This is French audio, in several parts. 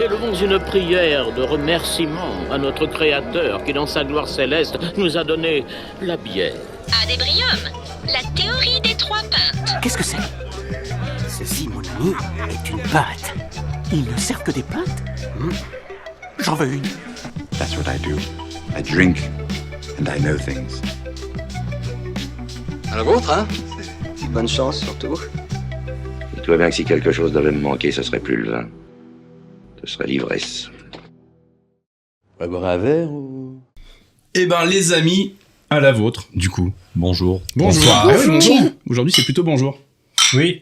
élevons une prière de remerciement à notre Créateur qui, dans sa gloire céleste, nous a donné la bière. Adébrium, la théorie des 3 pintes. Qu'est-ce que c'est ? Ceci, mon ami, est une pinte. Ils ne servent que des pintes ? J'en veux une. That's what I do. I drink and I know things. À la vôtre, hein ? Bonne chance, surtout. Dis-toi bien que si quelque chose devait me manquer, ce serait plus le vin. Ce serait l'ivresse. On va boire un verre ou... Eh ben, les amis, à la vôtre, du coup. Bonjour. Bonsoir. Ah oui, bonjour. Aujourd'hui, c'est plutôt bonjour. Oui.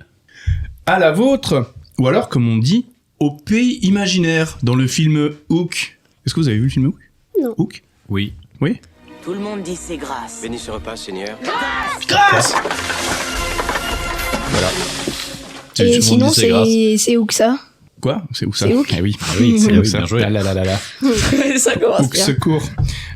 À la vôtre, ou alors, comme on dit, au pays imaginaire, dans le film Hook. Est-ce que vous avez vu le film Hook ? Non. Hook ? Oui. Oui ? Tout le monde dit c'est grâce. Béni ce repas, Seigneur. Grâce ! Voilà. Et sinon, c'est où que ça ? Quoi ? C'est où ça ? C'est Hook ? Ah oui, c'est Hook, Hook, ça. bien joué. Ah là là là là. Ça commence Hook bien. secours.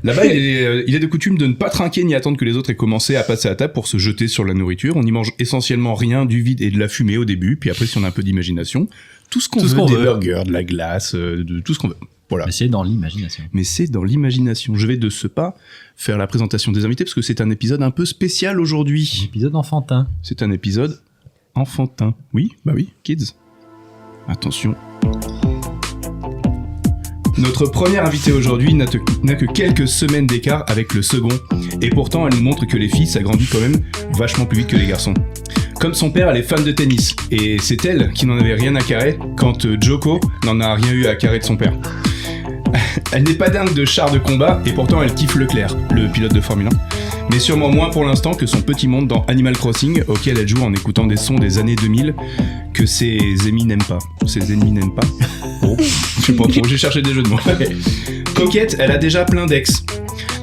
Là-bas, il est de coutume de ne pas trinquer ni attendre que les autres aient commencé à passer à table pour se jeter sur la nourriture. On y mange essentiellement rien, du vide et de la fumée au début, puis après, si on a un peu d'imagination, tout ce qu'on veut, des burgers, de la glace, de tout ce qu'on veut. Voilà. Mais c'est dans l'imagination. Mais c'est dans l'imagination. Je vais de ce pas faire la présentation des invités parce que c'est un épisode un peu spécial Un aujourd'hui. épisode enfantin. C'est un épisode enfantin. Oui, bah oui, kids. Attention. Notre première invitée aujourd'hui n'a que quelques semaines d'écart avec le second. Et pourtant, elle nous montre que les filles, ça grandit quand même vachement plus vite que les garçons. Comme son père, elle est fan de tennis. Et c'est elle qui n'en avait rien à carrer quand Joko n'en a rien eu à carrer de son père. Elle n'est pas dingue de chars de combat et pourtant elle kiffe Leclerc, le pilote de Formule 1. Mais sûrement moins pour l'instant que son petit monde dans Animal Crossing auquel elle joue en écoutant des sons des années 2000 que ses ennemis n'aiment pas. Ses ennemis n'aiment pas. Oh, je sais pas trop, j'ai cherché des jeux de mots. Coquette, elle a déjà plein d'ex.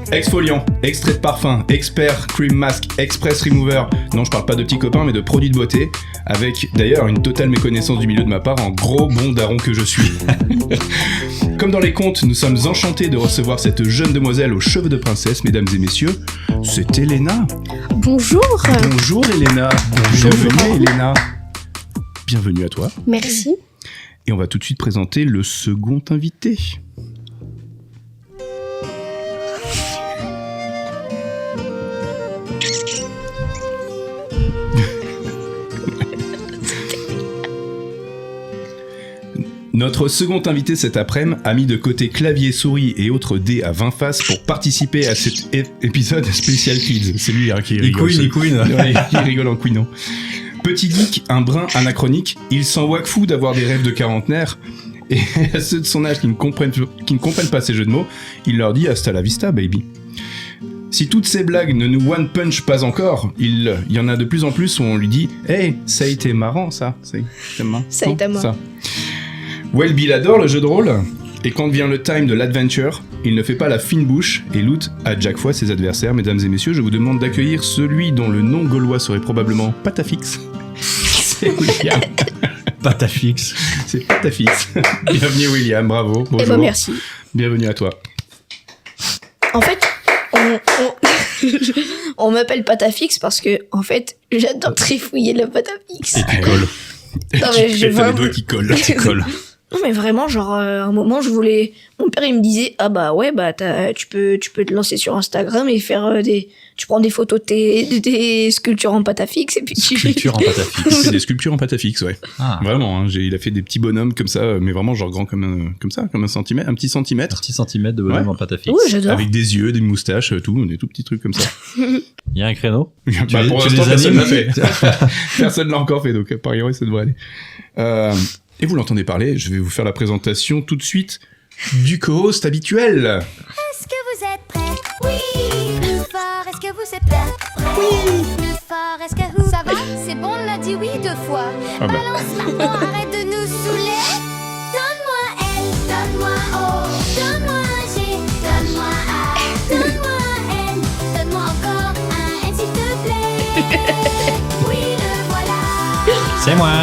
Exfoliant, extrait de parfum, expert, cream mask, express remover. Non, je parle pas de petits copains, mais de produits de beauté. Avec d'ailleurs une totale méconnaissance du milieu de ma part en gros bon daron que je suis. Comme dans les contes, nous sommes enchantés de recevoir cette jeune demoiselle aux cheveux de princesse, mesdames et messieurs. C'est Elena. Bonjour. Bonjour Elena. Bonjour. Bienvenue Elena. Bienvenue à toi. Merci. Et on va tout de suite présenter le second invité. Notre second invité cet après-midi a mis de côté clavier, souris et autres dés à 20 faces pour participer à cet épisode spécial Kids. C'est lui qui rigole. Il couine. Ouais, il rigole en couinant. Petit geek, un brin anachronique, il s'en wack fou d'avoir des rêves de quarantenaire. Et à ceux de son âge qui ne comprennent pas ces jeux de mots, il leur dit hasta la vista, baby. Si toutes ces blagues ne nous one punch pas encore, il y en a de plus en plus où on lui dit « Hey, ça a été marrant ça !» Ça a été marrant. Welby adore le jeu de rôle, et quand vient le time de l'adventure, il ne fait pas la fine bouche et loot à chaque fois ses adversaires. Mesdames et messieurs, je vous demande d'accueillir celui dont le nom gaulois serait probablement Patafix. C'est William. Patafix. C'est Patafix. Bienvenue William, bravo. Bonjour. Eh ben merci. Bienvenue à toi. En fait, on m'appelle Patafix parce que, en fait, j'adore trifouiller la Patafix. Et tu colles. Non, mais T'as les doigts qui collent. Tu colles. Non mais vraiment, genre, à un moment, mon père, il me disait, ah bah ouais, bah tu peux te lancer sur Instagram et faire tu prends des photos de tes sculptures en pâte à fixe et puis Sculpture en pâte à fixe. Il fait des sculptures en pâte à fixe, ouais. Ah. Vraiment, hein, il a fait des petits bonhommes comme ça, mais vraiment genre grand comme un centimètre, un petit centimètre. Un petit centimètre de bonhomme Ouais. en pâte à fixe. Oui, j'adore. Avec des yeux, des moustaches, tout, des tout petits trucs comme ça. Il y a un créneau. Bah, pour tu l'instant, les personne animes l'a fait. Personne l'a encore fait, donc a priori, ça devrait aller. Et vous l'entendez parler, je vais vous faire la présentation tout de suite du co-host habituel. Est-ce que vous êtes prêts? Oui! Plus fort, est-ce que vous êtes prêts? Oui! Plus fort, est-ce que vous... Ça va? C'est bon, on a dit oui 2 fois. Ah bah. Balance maintenant, arrête de nous saouler. Donne-moi L, donne-moi O, donne-moi G, donne-moi A, donne-moi N, donne-moi encore un N s'il te plaît. Oui, le voilà. C'est moi.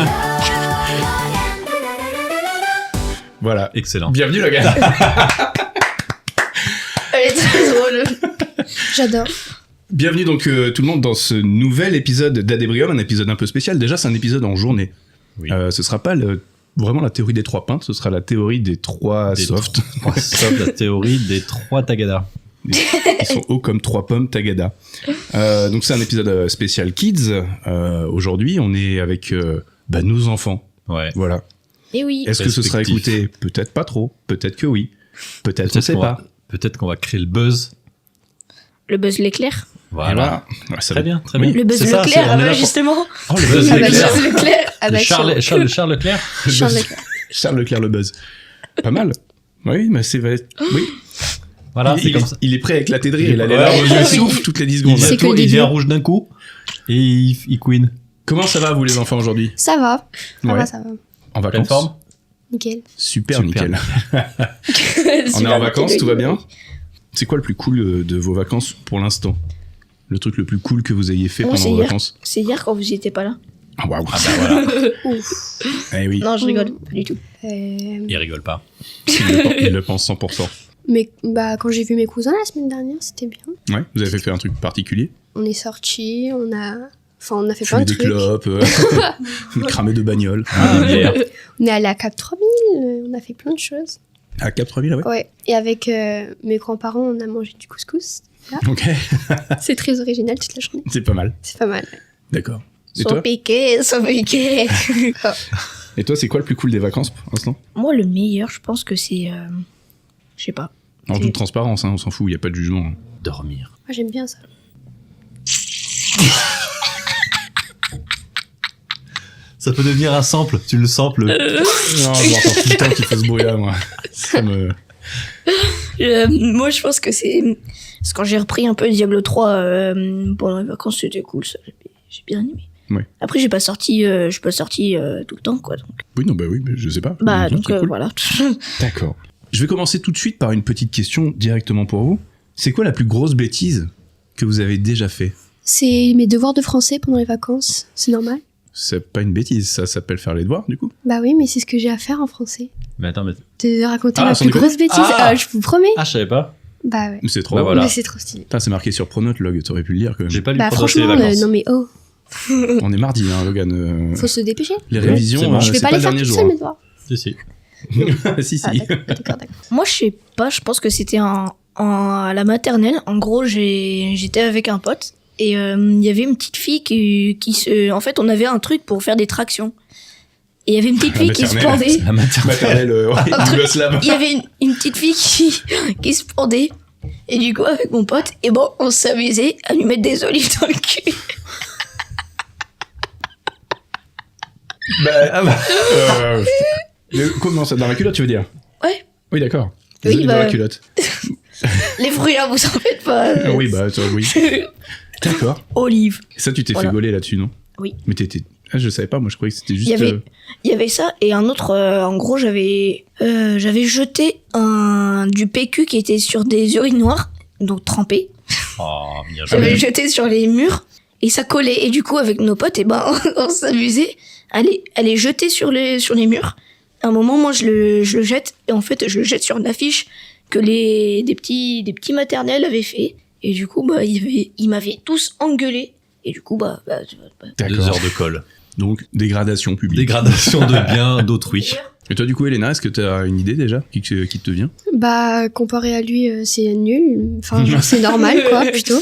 Voilà. Excellent. Bienvenue, le gars. Elle est très drôle. J'adore. Bienvenue donc tout le monde dans ce nouvel épisode d'Adébrium, un épisode un peu spécial. Déjà, c'est un épisode en journée. Oui. Ce sera pas le vraiment la théorie des 3 pintes, ce sera la théorie des 3 softs. Sauf la théorie des 3 Tagada. Ils sont hauts comme 3 pommes Tagada. Donc c'est un épisode spécial Kids. Aujourd'hui, on est avec nos enfants. Ouais. Voilà. Et oui. Est-ce que ce sera écouté? Peut-être pas trop. Peut-être que oui. Peut-être on sait pas. Peut-être qu'on va créer le buzz. Le buzz l'éclair. Voilà. Ouais, ça Très va. bien, très bien. Le buzz C'est ça, Leclerc, on est là pour- justement. Oh, le buzz Ah bah, Leclerc. le buzz Leclerc. Ah bah, Charles Leclerc. Charles Leclerc. Charles Leclerc le buzz. Pas mal. Oui, mais c'est vrai. Oui. Voilà, c'est il, comme est, ça. il est prêt à éclater de rire. Il a les Ouais. larmes aux yeux, Oui. souffle toutes les 10 Il secondes. vient, C'est que le il début. vient rouge d'un coup et il queen. Comment ça va, vous, les enfants, aujourd'hui? Ça va. Ça Ouais. va, ça va. En Pleine vacances? forme. Nickel. Super, Super. nickel. On est en vacances, tout va bien? C'est quoi le plus cool de vos vacances pour l'instant? Le truc le plus cool que vous ayez fait Moi, pendant c'est vos hier. vacances? C'est hier quand vous étiez pas là. Ah, waouh. Voilà. Eh oui, Non, je rigole, pas du tout. Il rigole pas. il le pense 100%. Mais quand j'ai vu mes cousins la semaine dernière, c'était bien. Ouais, vous avez fait un truc particulier? On est sortis, on a fait plein Fumer de de trucs. clopes, cramer de bagnoles. Des bières. On est allé à Cap 3000, on a fait plein de choses. À Cap 3000, ouais. Ouais. Et avec mes grands-parents, on a mangé du couscous. Ok, C'est très original toute la journée. c'est pas mal. C'est pas mal. D'accord. Et Sans toi? piquer, sans piquer. Et toi, c'est quoi le plus cool des vacances pour l'instant? Moi, le meilleur, je pense que c'est... je sais pas. En toute transparence, hein, on s'en fout, il n'y a pas de jugement. Dormir. Moi, j'aime bien ça. Ça peut devenir un sample. Tu le samples. Non, j'entends tout le temps qu'il fait ce bruit-là, moi. Ça me... Moi, je pense que c'est... Parce que quand j'ai repris un peu Diablo 3 pendant les vacances, c'était cool, ça. J'ai bien aimé. Ouais. Après, je suis pas sorti tout le temps, quoi. Donc, Oui, non, bah oui, mais je sais pas. bah, Non, donc c'est cool. voilà. D'accord. Je vais commencer tout de suite par une petite question directement pour vous. C'est quoi la plus grosse bêtise que vous avez déjà fait? C'est mes devoirs de français pendant les vacances. C'est normal? C'est pas une bêtise, ça s'appelle faire les devoirs, du coup. Bah oui, mais c'est ce que j'ai à faire en français. Mais attends, mais. De raconter Ah, la sans plus déconner. grosse bêtise. Ah. Je vous promets. Ah, je savais pas. Bah ouais. C'est trop Bah drôle. voilà. Mais c'est trop stylé. Putain, c'est marqué sur Pronote, Log, t'aurais pu le lire quand même. J'ai pas lu Bah pendant les franchement, vacances. non mais oh, On est mardi, hein, Logan. faut se dépêcher. Les Ouais, révisions, c'est bon. Je vais c'est pas pas les le faire dernier tout jour. seul mes devoirs. Si, si. Si, si. Ah, d'accord. Moi, je sais pas, je pense que c'était à la maternelle. En gros, j'étais avec un pote et il y avait une petite fille qui se... En fait, on avait un truc pour faire des tractions. Et il y avait une petite La fille qui se maternelle. pendait. La maternelle. Maternelle, ouais, yougoslave. Il y avait une petite fille qui se pendait. Et du coup, avec mon pote, et bon, on s'amusait à lui mettre des olives dans le cul. Comment ça? Dans la culotte, tu veux dire? Ouais. Oui, d'accord. Oui, Désolé, dans bah- la culotte. Les fruits, là, vous en faites pas. Ah oui, bah, toi, oui. D'accord. Olives. Et ça, tu t'es Voilà. fait gauler là-dessus, non? Oui. Mais t'étais... Ah, je savais pas, moi, je croyais que c'était juste... Il y avait ça et un autre. En gros, j'avais jeté du PQ qui était sur des urinoirs, donc trempés. Oh, bien joué. J'avais jeté sur les murs et ça collait. Et du coup, avec nos potes, et ben, on s'amusait à les jeter sur les murs. À un moment, moi, je le jette et en fait, je le jette sur une affiche que des petits maternels avaient fait. Et du coup, bah, ils m'avaient tous engueulé. Et du coup, bah 2 heures de colle. Donc, dégradation publique. Dégradation de biens d'autrui. Et toi, du coup, Elena, est-ce que t'as une idée déjà qui te vient? Bah comparé à lui, c'est nul. Enfin, genre, c'est normal quoi, plutôt.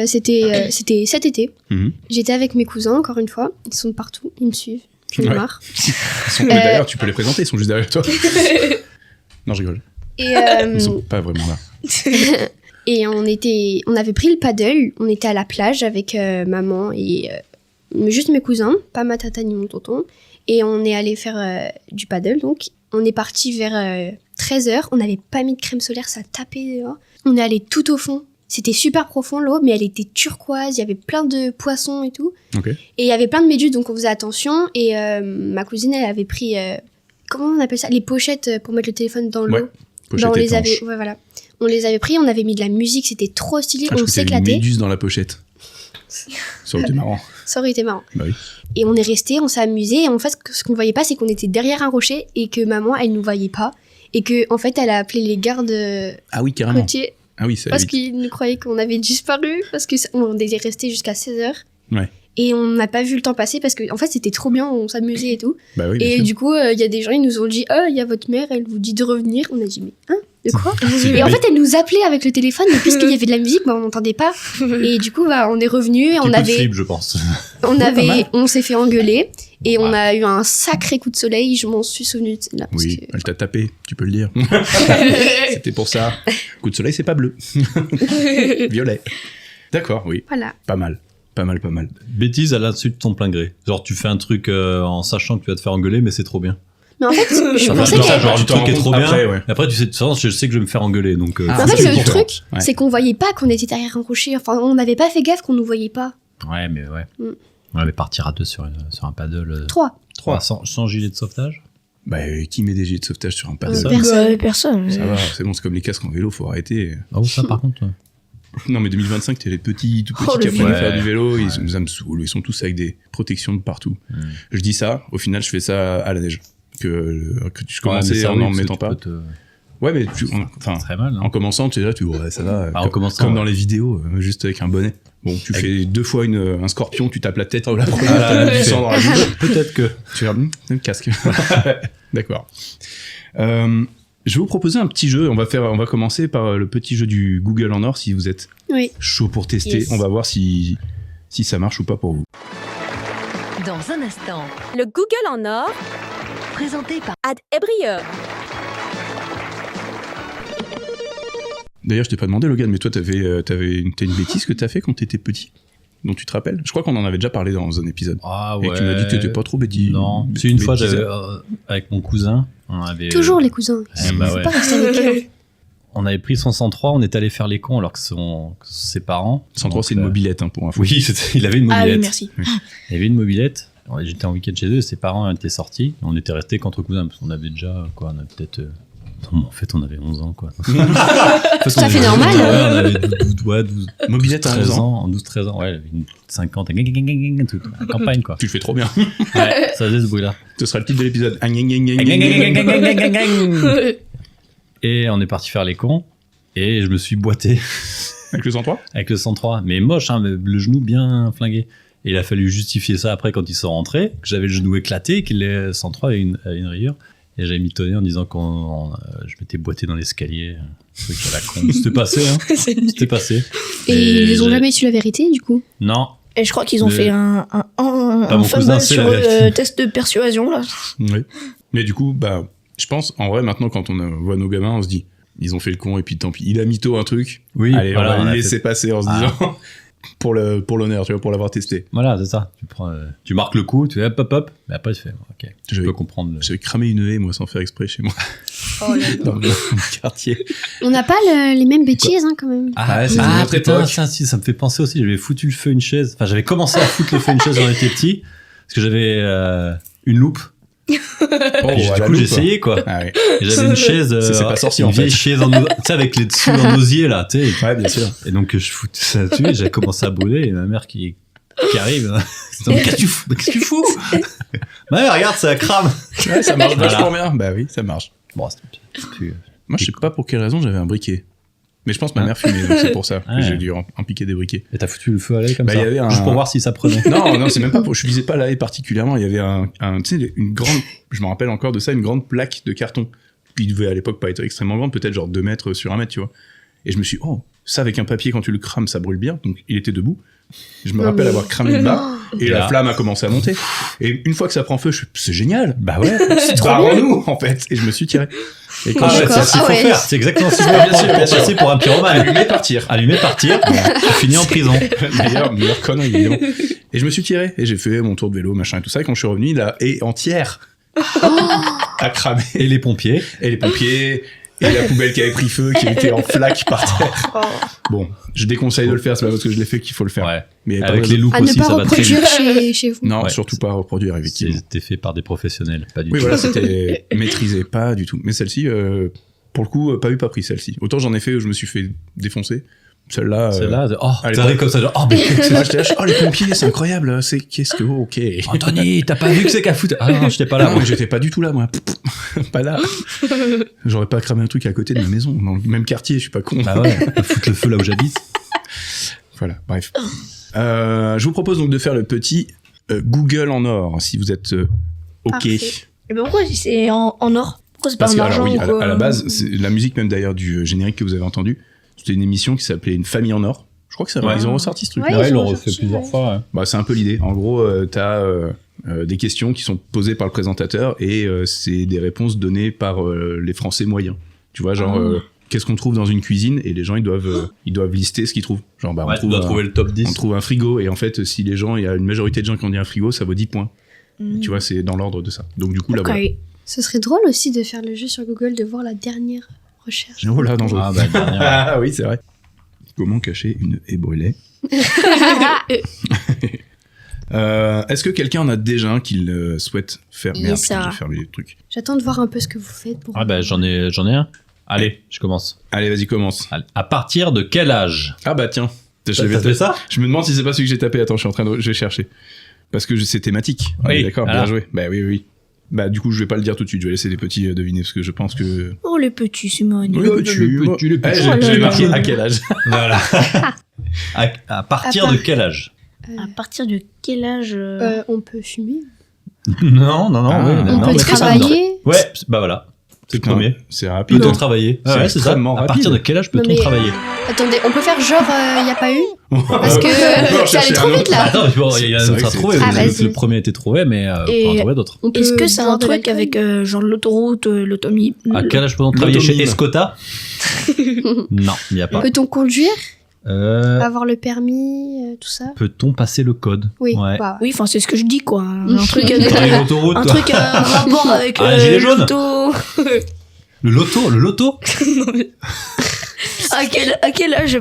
C'était cet été. Mhm. J'étais avec mes cousins encore une fois. Ils sont de partout, ils me suivent. J'en ai Ouais. marre. Mais d'ailleurs, tu peux les présenter, ils sont juste derrière toi. Non, je rigole. Et Ils sont pas vraiment là. Et on avait pris le paddle, on était à la plage avec maman et juste mes cousins, pas ma tata ni mon tonton. Et on est allé faire du paddle, donc on est parti vers 13h, on n'avait pas mis de crème solaire, ça tapait dehors. On est allé tout au fond, c'était super profond l'eau, mais elle était turquoise, il y avait plein de poissons et tout. Ok. Et il y avait plein de méduses, donc on faisait attention. Et ma cousine, elle avait pris, comment on appelle ça, les pochettes pour mettre le téléphone dans l'eau. Ouais, pochette On les étanche. avait, ouais, voilà. On les avait pris, on avait mis de la musique, c'était trop stylé, Ah, je on crois qu'il y avait une s'éclatait. méduse dans la pochette. Ça aurait été marrant. Ça aurait été marrant. Bah oui. Et on est resté, on s'est amusé. Et en fait, ce qu'on voyait pas, c'est qu'on était derrière un rocher et que maman, elle nous voyait pas. Et que, en fait, elle a appelé les gardes Ah oui, carrément. côtiers Ah oui, ça parce vite. qu'ils nous croyaient qu'on avait disparu. Parce qu'on était resté jusqu'à 16h. Ouais. Et on n'a pas vu le temps passer parce que en fait c'était trop bien, on s'amusait et tout. Bah oui, bien Et sûr. du coup, il y a des gens, ils nous ont dit il y a votre mère, elle vous dit de revenir. On a dit mais de quoi? Et en fait, elle nous appelait avec le téléphone, mais puisqu'il y avait de la musique, on n'entendait pas. Et du coup, on est revenu, Petit coup de flip, je pense. on s'est fait engueuler et on a eu un sacré coup de soleil. Je m'en suis souvenue de celle-là. parce Oui, que- elle t'a tapé, tu peux le dire. C'était pour ça. Coup de soleil, c'est pas bleu. Violet. D'accord, oui. Voilà. Pas mal. Pas mal. Bêtise à l'insu de ton plein gré. Genre, tu fais un truc en sachant que tu vas te faire engueuler, mais c'est trop bien. Mais en fait, je Enfin, pensais genre, que. genre, tu le t'en truc est rends trop compte bien. après, ouais. Et après, tu sais, de toute façon, je sais que je vais me faire engueuler. Donc, Mais en ça, fait, c'est le différent. truc, Ouais. c'est qu'on voyait pas qu'on était derrière un rocher. Enfin, on n'avait pas fait gaffe qu'on nous voyait pas. Ouais, mais ouais. Mm. Ouais, mais partir à deux sur un paddle. 3. Sans gilet de sauvetage. Bah, qui met des gilets de sauvetage sur un paddle Personne. Personne. Ça va, c'est bon, c'est comme les casques en vélo, faut arrêter. Oh, ça, par contre. Non, mais 2025, t'es les petits, tout petits Oh, qui le apprennent à vieux. faire du vélo, ça me saoule, ils sont tous avec des protections de partout. Je dis ça, au final, je fais ça à la neige. Que je commençais en n'en mettant pas. Ouais, mais enfin, Très mal. en commençant, tu dirais, ouais, ça va. Ah, en commençant, comme ouais. dans les vidéos, juste avec un bonnet. Bon, tu fais 2 fois un scorpion, tu tapes la tête la première, Ah, t'as ouais. du sang dans la bouche. Peut-être que. Tu regardes, c'est le casque. D'accord. Je vais vous proposer un petit jeu. On va commencer par le petit jeu du Google en or, si vous êtes Oui. chaud pour tester. Yes. On va voir si ça marche ou pas pour vous. Dans un instant, Le Google en or, présenté par ad Ebrieur. D'ailleurs, je t'ai pas demandé, Logan, mais toi, t'as une bêtise que t'as fait quand t'étais petit, dont tu te rappelles? Je crois qu'on en avait déjà parlé dans un épisode. Ah Et ouais. que tu m'as dit que t'étais pas trop bêtise. Non. C'est une fois, j'avais, avec mon cousin, on avait. Toujours les cousins. Eh bah Faut ouais. pas rester avec eux. On avait pris son 103, on est allé faire les cons alors que ses parents. 103, c'est une mobilette, pour info. Oui, il avait une Ah mobilette. oui, merci. Il avait une mobilette. J'étais en week-end chez eux, ses parents étaient sortis. On était restés qu'entre cousins parce qu'on avait déjà, quoi, on avait peut-être. Non, en fait, on avait 11 ans, quoi. Tout à fait normal. Ouais, on avait 12, Mobilette à 13 11 ans. ans. 12-13 ans, ouais, elle avait une 50, tout, la campagne, quoi. Tu le fais trop bien. Ouais, ça faisait ce bruit-là. Ce sera le titre de l'épisode. Et on est parti faire les cons. Et je me suis boité. Avec le 103? Avec le 103. Mais moche, hein, mais le genou bien flingué. Et il a fallu justifier ça après quand ils sont rentrés, que j'avais le genou éclaté, que le 103 avait une rayure. Et j'avais mitonné en disant que je m'étais boité dans l'escalier. Truc à la con. C'était passé, hein. C'était passé. Et ils ont jamais su la vérité, du coup. Non. Et je crois qu'ils ont Mais- fait un mon cousin, fumble c'est sur la vérité. le test de persuasion, là. Oui. Mais du coup, je pense, en vrai, maintenant, quand on voit nos gamins, on se dit, ils ont fait le con et puis tant pis. Il a mytho un truc. Oui, Allez, voilà, on on va a le laisser fait- passer en se disant, pour l'honneur, tu vois, pour l'avoir testé. Voilà, c'est ça. Tu marques le coup, tu fais hop, hop, hop. Mais après, tu fais, ok, je peux comprendre. J'avais cramé une haie, moi, sans faire exprès chez moi. Dans mon quartier. On n'a pas les mêmes bêtises, hein, quand même. c'est une autre putain, époque. ça me fait penser aussi. J'avais foutu le feu à une chaise. Enfin, j'avais commencé à foutre le feu à une chaise quand on était petit. Parce que j'avais une loupe. Oh, Puis, à du la coup, loupe. j'essayais, quoi. Ah ouais. Et j'avais une chaise. C'est pas sorcier, une en fait. vieille chaise tu sais, avec les dessous en osier, là, tu sais. Ouais, bien sûr. Et donc, je foutais ça dessus et j'avais commencé à brûler. Et ma mère qui arrive. Qu'est-ce que tu fous? Qu'est-ce que tu fous? Ouais, regarde, ça crame. Ouais, ça marche Voilà. vachement bien. Bah oui, ça marche. Bon, Moi, je sais pas pour quelle raison j'avais un briquet. Mais je pense que ma mère fumait, donc c'est pour ça que Ouais. j'ai dû en piquer des briquets. Et t'as foutu le feu à l'œil comme Bah, ça? il y avait Juste pour voir si ça prenait. Non, c'est même pas pour. Je visais pas la haie particulièrement. Il y avait tu sais, une grande. Je me rappelle encore de ça, une grande plaque de carton. Puis il devait à l'époque pas être extrêmement grande, peut-être genre 2 mètres sur 1 mètre, tu vois. Et je me suis dit, oh, ça avec un papier, quand tu le crames, ça brûle bien. Donc il était debout. Je me rappelle avoir cramé le bas. Et Et la là- flamme a commencé à monter. Et une fois que ça prend feu, je suis, c'est génial. Bah ouais. C'est trop nous en fait. Et je me suis tiré. Et quand Ah ouais, c'est ce qu'il faut faire. C'est exactement ce qu'il faut Bien faire sûr, pour bien sûr. passer pour un pyromane. Allumer, partir. Allumer, partir. Tu finis en prison. meilleure connerie, évidemment. Et je me suis tiré. Et j'ai fait mon tour de vélo, machin et tout ça. Et quand je suis revenu, la haie entière a cramé. Et les pompiers. Et les pompiers. Et la poubelle qui avait pris feu, qui était en flaque par terre. Bon, je déconseille de le faire, c'est pas parce que je l'ai fait qu'il faut le faire. Ouais. Mais Avec les loups loupes À ne aussi, pas ça va très vite. reproduire chez vous. Non, Ouais. surtout pas reproduire, effectivement. C'était fait par des professionnels, pas du Oui, tout. voilà, c'était maîtrisé, pas du tout. Mais celle-ci, pour le coup, pas eu, pas pris, celle-ci. Autant j'en ai fait où je me suis fait défoncer. Celle-là. Celle-là, oh, à t'arrives l'époque- comme ça, genre, oh, mais Moi, j'étais là, oh, les pompiers, c'est incroyable, qu'est-ce que, ok. Anthony, t'as pas vu que c'est qu'à foutre? Ah non, j'étais pas là. Non, moi. mais j'étais pas du tout là, moi. Pas là. J'aurais pas cramé un truc à côté de ma maison, dans le même quartier, je suis pas con. Bah ouais, foutre le feu là où j'habite. Voilà, bref. Je vous propose donc de faire le petit Google en or, si vous êtes OK. Parfait. Et ben pourquoi c'est en or? Pourquoi c'est pas Parce en que, argent alors, oui, ou quoi? à la base, c'est la musique même d'ailleurs du générique que vous avez entendu, c'était une émission qui s'appelait Une famille en or. Je crois que ça, ils ont ressorti ce truc. Ouais, Ouais, ils l'ont ressorti, refait plusieurs fois. Ouais. Bah, c'est un peu l'idée. En gros, t'as des questions qui sont posées par le présentateur et c'est des réponses données par les Français moyens. Tu vois, genre, qu'est-ce qu'on trouve dans une cuisine et les gens ils doivent lister ce qu'ils trouvent. Genre, bah, Ouais, tu dois trouver le top 10. on trouve un frigo et en fait, si les gens, il y a une majorité de gens qui ont dit un frigo, ça vaut 10 points. Et tu vois, c'est dans l'ordre de ça. Donc du coup, là, Ok. voilà. Ce serait drôle aussi de faire le jeu sur Google, de voir la dernière recherche. Oh là, dangereux. Ah, bah, dernière. Ah oui, c'est vrai. Comment cacher une haie brûlée? Est-ce que quelqu'un en a déjà un qu'il souhaite faire? Yes, Merde, ça. putain, je vais faire les trucs. J'attends de voir un peu ce que vous faites pour. Ah, bah, j'en ai un. Allez, je commence. Allez, vas-y, commence. Allez. À partir de quel âge? Ah bah tiens. T'as fait ça? Je me demande si c'est pas celui que j'ai tapé. Attends, je vais chercher. Parce que c'est thématique. Oui, D'accord, voilà. bien joué. Bah oui. Bah du coup, je vais pas le dire tout de suite. Je vais laisser les petits deviner parce que je pense que. Oh les petits, c'est mignon. Oui, les petits. Oh J'ai là marqué là. à quel âge? Voilà. À partir de quel âge? À partir de quel âge On peut fumer. Non, Ah, ouais, On non, peut mais c'est ça, travailler. non. Ouais, bah voilà. C'est le Putain, premier. C'est rapide. Peut-on travailler? C'est Ouais, c'est ça. extrêmement À partir de rapide. quel âge peut-on Non, mais- travailler? Attendez, on peut faire genre il n'y a pas eu. Parce On que peut en ça allait chercher trop un vite autre. là. Attends, mais bon, il y a C'est un vrai autre à que trouver. c'est- Ah, vas-y. Le premier a été trouvé, mais Et- on en trouver d'autres. On peut Est-ce que c'est boire un de truc l'alcool. avec genre l'autoroute, l'automie? À quel âge peut-on travailler chez L'automime. Escota? Non, il n'y a pas. Peut-on conduire, Euh, avoir le permis, tout ça? Peut-on passer le code? Oui. Ouais. Bah, Oui, enfin c'est ce que je dis quoi. Un truc avec Travailler l'autoroute, un toi. truc à rapport avec Ah, un gilet jaune. l'auto. Le loto? À quel âge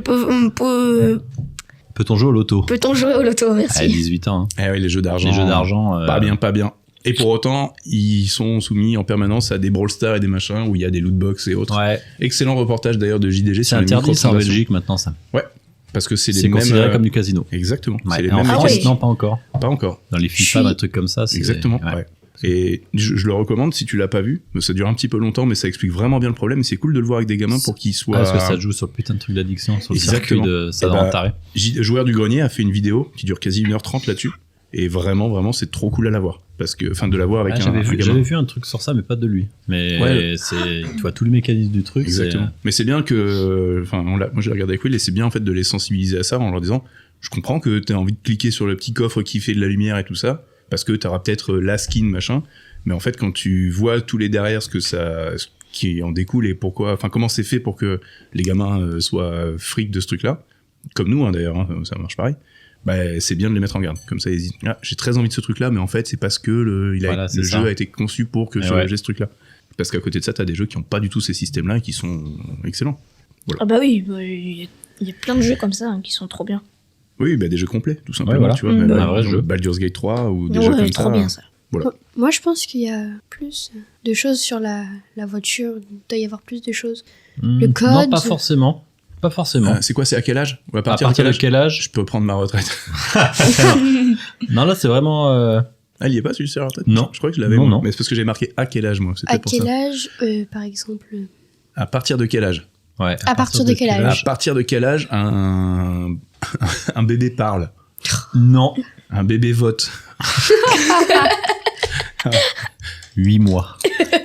Peut-on jouer au loto? peut-on jouer au loto? À Merci. 18 ans. Hein. Eh oui, les jeux d'argent. Les jeux d'argent. Pas bien. Et pour autant, ils sont soumis en permanence à des Brawl Stars et des machins où il y a des lootbox et autres. Ouais. Excellent reportage d'ailleurs de JDG C'est sur les interdit ça en microtransactions. Belgique maintenant, ça. Ouais. Parce que c'est les C'est mêmes. considéré comme du casino. Exactement. Ouais. C'est les Et en mêmes. France, oui. non, pas encore. Pas encore. Dans les FIFA, dans les trucs comme ça, c'est. Exactement. Ouais. Ouais. Et je le recommande si tu l'as pas vu. Ça dure un petit peu longtemps, mais ça explique vraiment bien le problème. C'est cool de le voir avec des gamins pour qu'ils soient. Ah, parce que ça joue sur le putain de truc d'addiction, sur le Exactement. circuit de ça Eh dans bah, taré. Joueur du Grenier a fait une vidéo qui dure quasi 1h30 là-dessus. Et vraiment, c'est trop cool à la voir. Parce que, enfin, de la voir avec Ah, un j'avais gamin. vu un truc sur ça, mais pas de lui. Mais Ouais. tu vois tous les mécanismes du truc. Exactement. Mais c'est bien que, enfin, moi j'ai regardé avec Will et c'est bien en fait de les sensibiliser à ça en leur disant, je comprends que t'as envie de cliquer sur le petit coffre qui fait de la lumière et tout ça, parce que t'auras peut-être la skin machin, mais en fait quand tu vois tous les derrière ce qui en découle et pourquoi, enfin comment c'est fait pour que les gamins soient frics de ce truc-là, comme nous hein, d'ailleurs, hein, ça marche pareil. Bah, c'est bien de les mettre en garde. Comme ça, ils disent, ah, j'ai très envie de ce truc-là, mais en fait, c'est parce que le c'est jeu ça. a été conçu pour que Et j'ai ce truc-là. Parce qu'à côté de ça, t'as des jeux qui ont pas du tout ces systèmes-là et qui sont excellents. Ah bah oui, il y a plein de jeux comme ça hein, qui sont trop bien. Oui, bah, des jeux complets, tout simplement. Ouais, voilà. Tu vois, Mmh, même, bah, un vrai genre jeu. Baldur's Gate 3 ou des Ouais, jeux comme trop ça. bien ça. Voilà. moi, je pense qu'il y a plus de choses sur la voiture. Il doit y avoir plus de choses. Le Non, code. pas forcément. Pas forcément. C'est quoi, c'est à quel âge? Ou À partir de quel âge? je peux prendre ma retraite? Non, là, c'est vraiment. Ah, il y est pas celui sur la retraite? Non. Je crois que je l'avais, Non, moi. non. Mais c'est parce que j'ai marqué à quel âge, moi. C'est À peut-être pour quel ça. âge, par exemple? À partir de quel âge? Ouais. À partir de quel âge? À partir de quel âge un bébé parle? Non. Un bébé vote? 8 mois.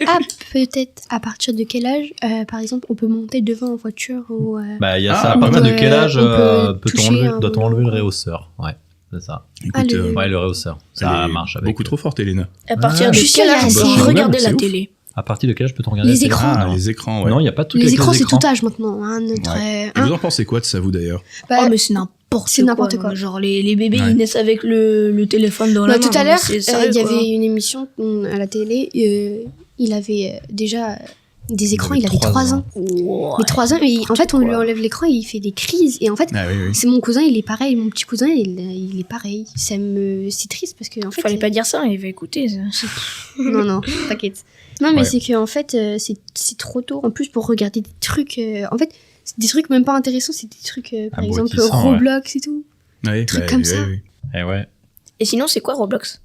Ah, peut-être à partir de quel âge, par exemple, on peut monter devant en voiture ou. Bah, il y a Ah, ça. À partir de quel âge on peut peut-on toucher enlever, un doit-on volant. enlever le réhausseur? Ouais, c'est ça. Écoute, Ouais, le réhausseur. Ça elle est marche avec. beaucoup trop forte, Elena. À partir de je suis quel sûre, âge il y a on assez- peut regarder c'est la ouf. télé? À partir de quel âge peut-on regarder Les la télé? écrans. Ah, Non. les écrans, ouais. Non, il n'y a pas de truc Les avec écrans, les c'est écrans. tout âge maintenant. Hein, notre, Ouais. Et vous en pensez quoi de ça, vous, d'ailleurs? bah, Oh mais c'est n'importe c'est n'importe quoi. non, mais genre les bébés Ouais. ils naissent avec le téléphone dans la bah, main. tout à l'heure, c'est sérieux, il y quoi. avait une émission à la télé. Il avait déjà des écrans. Il avait 3 3 ans. Ouais. Mais 3 ans, et en fait, on lui quoi. enlève l'écran et il fait des crises. Et en fait, Ah oui, oui. c'est mon cousin, il est pareil. Mon petit cousin, il est pareil. C'est triste parce que en fait. Fallait pas dire ça, il va écouter. Ça. Non, t'inquiète. Non, mais Ouais. c'est que en fait, c'est trop tôt. En plus, pour regarder des trucs. En fait, c'est des trucs même pas intéressants. C'est des trucs, par exemple, Abrutissants, ouais. Roblox et tout. Ouais, Trucs comme ça. Eh ouais. Et sinon, c'est quoi Roblox?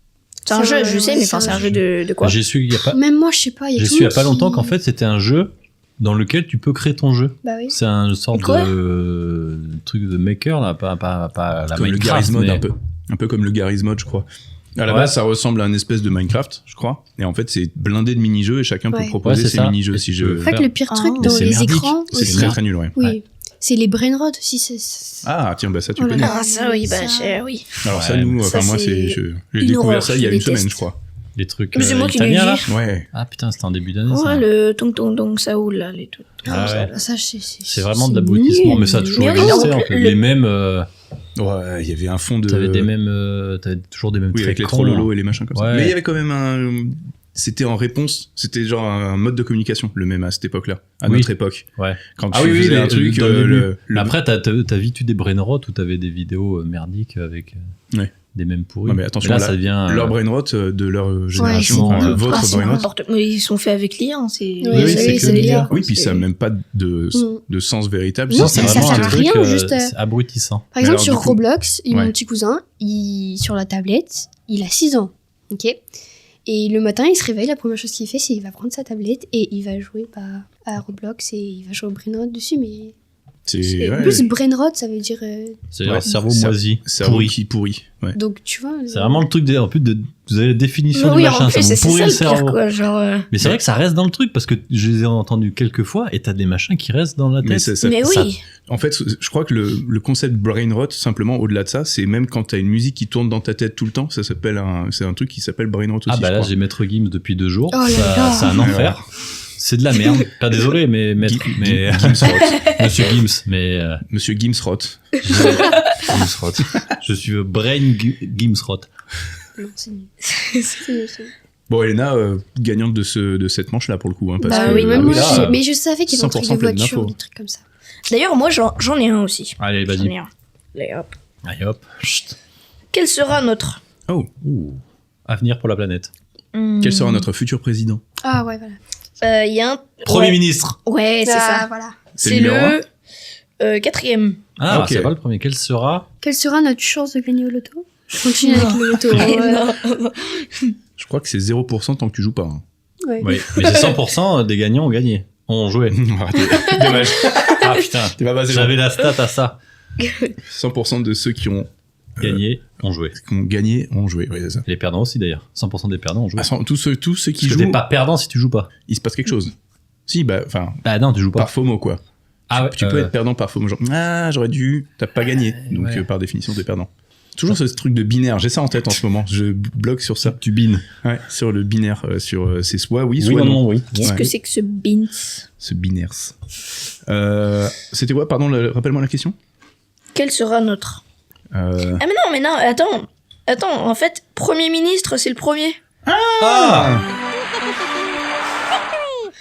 C'est un C'est jeu, un- je sais, ouais, mais c'est enfin, c'est un un jeu de quoi? J'ai su il y a pas. Même moi, je sais pas. Il y a J'ai tout su il y le a pas monde longtemps qui- qu'en fait c'était un jeu dans lequel tu peux créer ton jeu. Bah oui. C'est un sorte Quoi de truc de maker, là, pas la Comme le Minecraft, Garry's Mod, mais... un peu comme le Garry's Mod, je crois. À la Ouais. base, ça ressemble à un espèce de Minecraft, je crois. Et en fait, c'est blindé de mini-jeux et chacun peut Ouais. proposer Ouais, c'est ses ça. mini-jeux. Et Si tu je... peux En fait, le pire truc Ah. dans C'est les merdique. écrans C'est aussi, très très nul, ouais. oui, Ouais. c'est les brainrot aussi. Ah, tiens, bah ça, tu Oh là connais. là. Ah, ça, oui, bah, Ça- oui. Alors ça, Ouais, nous, ça, enfin moi, c'est j'ai une découvert horreur, ça il y a je une semaine, déteste. je crois. Les trucs Mais c'est moi qui l'ai italiens, là. dit. Ouais. Ah putain, c'était en début d'année, ça. Ouais, le Tong Tong Tong Saoul, là, les trucs. Ah comme ça, ouais. là. Ça, C'est vraiment de l'abrutissement, mais ça a toujours Mais oui, existé, donc, en fait. le- Les mêmes... Ouais, il y avait un fond de... T'avais des mêmes... t'avais toujours des mêmes Oui, traits avec les cons. trollolos et les machins comme ça. Ouais. Mais il y avait quand même un... C'était en réponse, c'était genre un mode de communication, le même à cette époque-là, à Oui. notre époque. Ouais. Quand Ah tu oui, faisais oui, un truc, dans le début. le- Après, t'as vite eu des brainrot où t'avais des vidéos merdiques avec Ouais. des mêmes pourris. Non, mais attention, Et là, là, ça devient... leur brainrot de leur génération, c'est enfin, n'importe votre Ah, c'est brainrot. n'importe- Mais ils sont faits avec l'IA, c'est... Oui, c'est que c'est l'IA. l'IA. Oui, puis ça n'a même pas de Mm. sens véritable. Non, c'est ça vraiment sert un à truc rien, juste, c'est abrutissant. Par exemple, alors, sur du coup- Roblox, Ouais. mon petit cousin, sur la tablette, il a 6 ans. Ok. Et le matin, il se réveille, la première chose qu'il fait, c'est qu'il va prendre sa tablette et il va jouer à Roblox et il va jouer au Brainrot dessus. Mais C'est en ouais, plus, Brainrot, ça veut dire. C'est Ouais. leur cerveau Ça- moisi, cerveau pourri. qui pourrit. Ouais. Donc, tu vois. C'est vraiment le truc, en plus, vous avez la définition Mais du oui, en machin, plus, ça c'est vous pourrit ça le le pire, cerveau. quoi, genre... Mais c'est vrai que ça reste dans le truc, parce que je les ai entendus quelques fois, et t'as des machins qui restent dans la tête. Mais ça- Mais ça- oui. En fait, je crois que le concept brainrot, simplement, au-delà de ça, c'est même quand t'as une musique qui tourne dans ta tête tout le temps, ça s'appelle c'est un truc qui s'appelle brainrot aussi. Ah bah je là, crois. j'ai Maître Gims depuis 2 jours, Oh là ça, là. c'est un enfer. C'est de la merde. Pas désolé, mais Maître... mais Monsieur Gims, mais... Monsieur Gimsrot. Gimsrot. Je suis Gimsrot. Non, c'est nul. C'est nul, c'est nul. Bon, Elena, gagnante de cette manche-là, pour le coup. Hein, parce Bah que, oui, même là, moi, là, mais je savais qu'il y avait un truc 100% de pleine voiture, d'infos. des trucs comme ça. D'ailleurs, moi, j'en ai un aussi. Allez, J'en vas-y. ai un. Allez, hop. Allez, hop. Chut. Quel sera notre... Oh, Avenir pour la planète. quel sera notre futur président? Ah ouais, voilà. Il y a un... Premier ouais. ministre. Ouais, c'est Ah, ça. voilà. C'est C'est le numéro le 4e. Ah, Ok. c'est pas le premier. Quel sera... Quelle sera notre chance de gagner au loto? Je continue avec le loto. Ouais. Je crois que c'est 0% tant que tu joues pas. Hein. Ouais. Oui, mais c'est 100% des gagnants ont gagné. On jouait. Dommage. Ah putain, T'es pas basé j'avais la stat à ça. 100% de ceux qui ont Gagné, on jouait. gagné ont joué. Oui, c'est ça. Et les perdants aussi d'ailleurs. 100% des perdants ont joué. Ah, tous ceux qui Parce que jouent, t'es pas perdant si tu joues pas. il se passe quelque chose. Si, bah, enfin, Bah non, tu joues pas. par FOMO, quoi. Ah ouais, Tu peux être perdant par FOMO, genre, ah, j'aurais dû, t'as pas gagné. Donc, ouais. par définition, t'es perdant. Toujours ce truc de binaire, j'ai ça en tête en ce moment. Je bloque sur ça. Tu bines. Ouais, sur le binaire, sur c'est soit oui, soit non. oui. Qu'est-ce Ouais. que c'est que ce Beans? Ce binaire. C'était quoi, pardon, rappelle-moi la question. Quel sera notre... Euh, Ah mais non, attends, en fait, Premier ministre, c'est le premier. Ah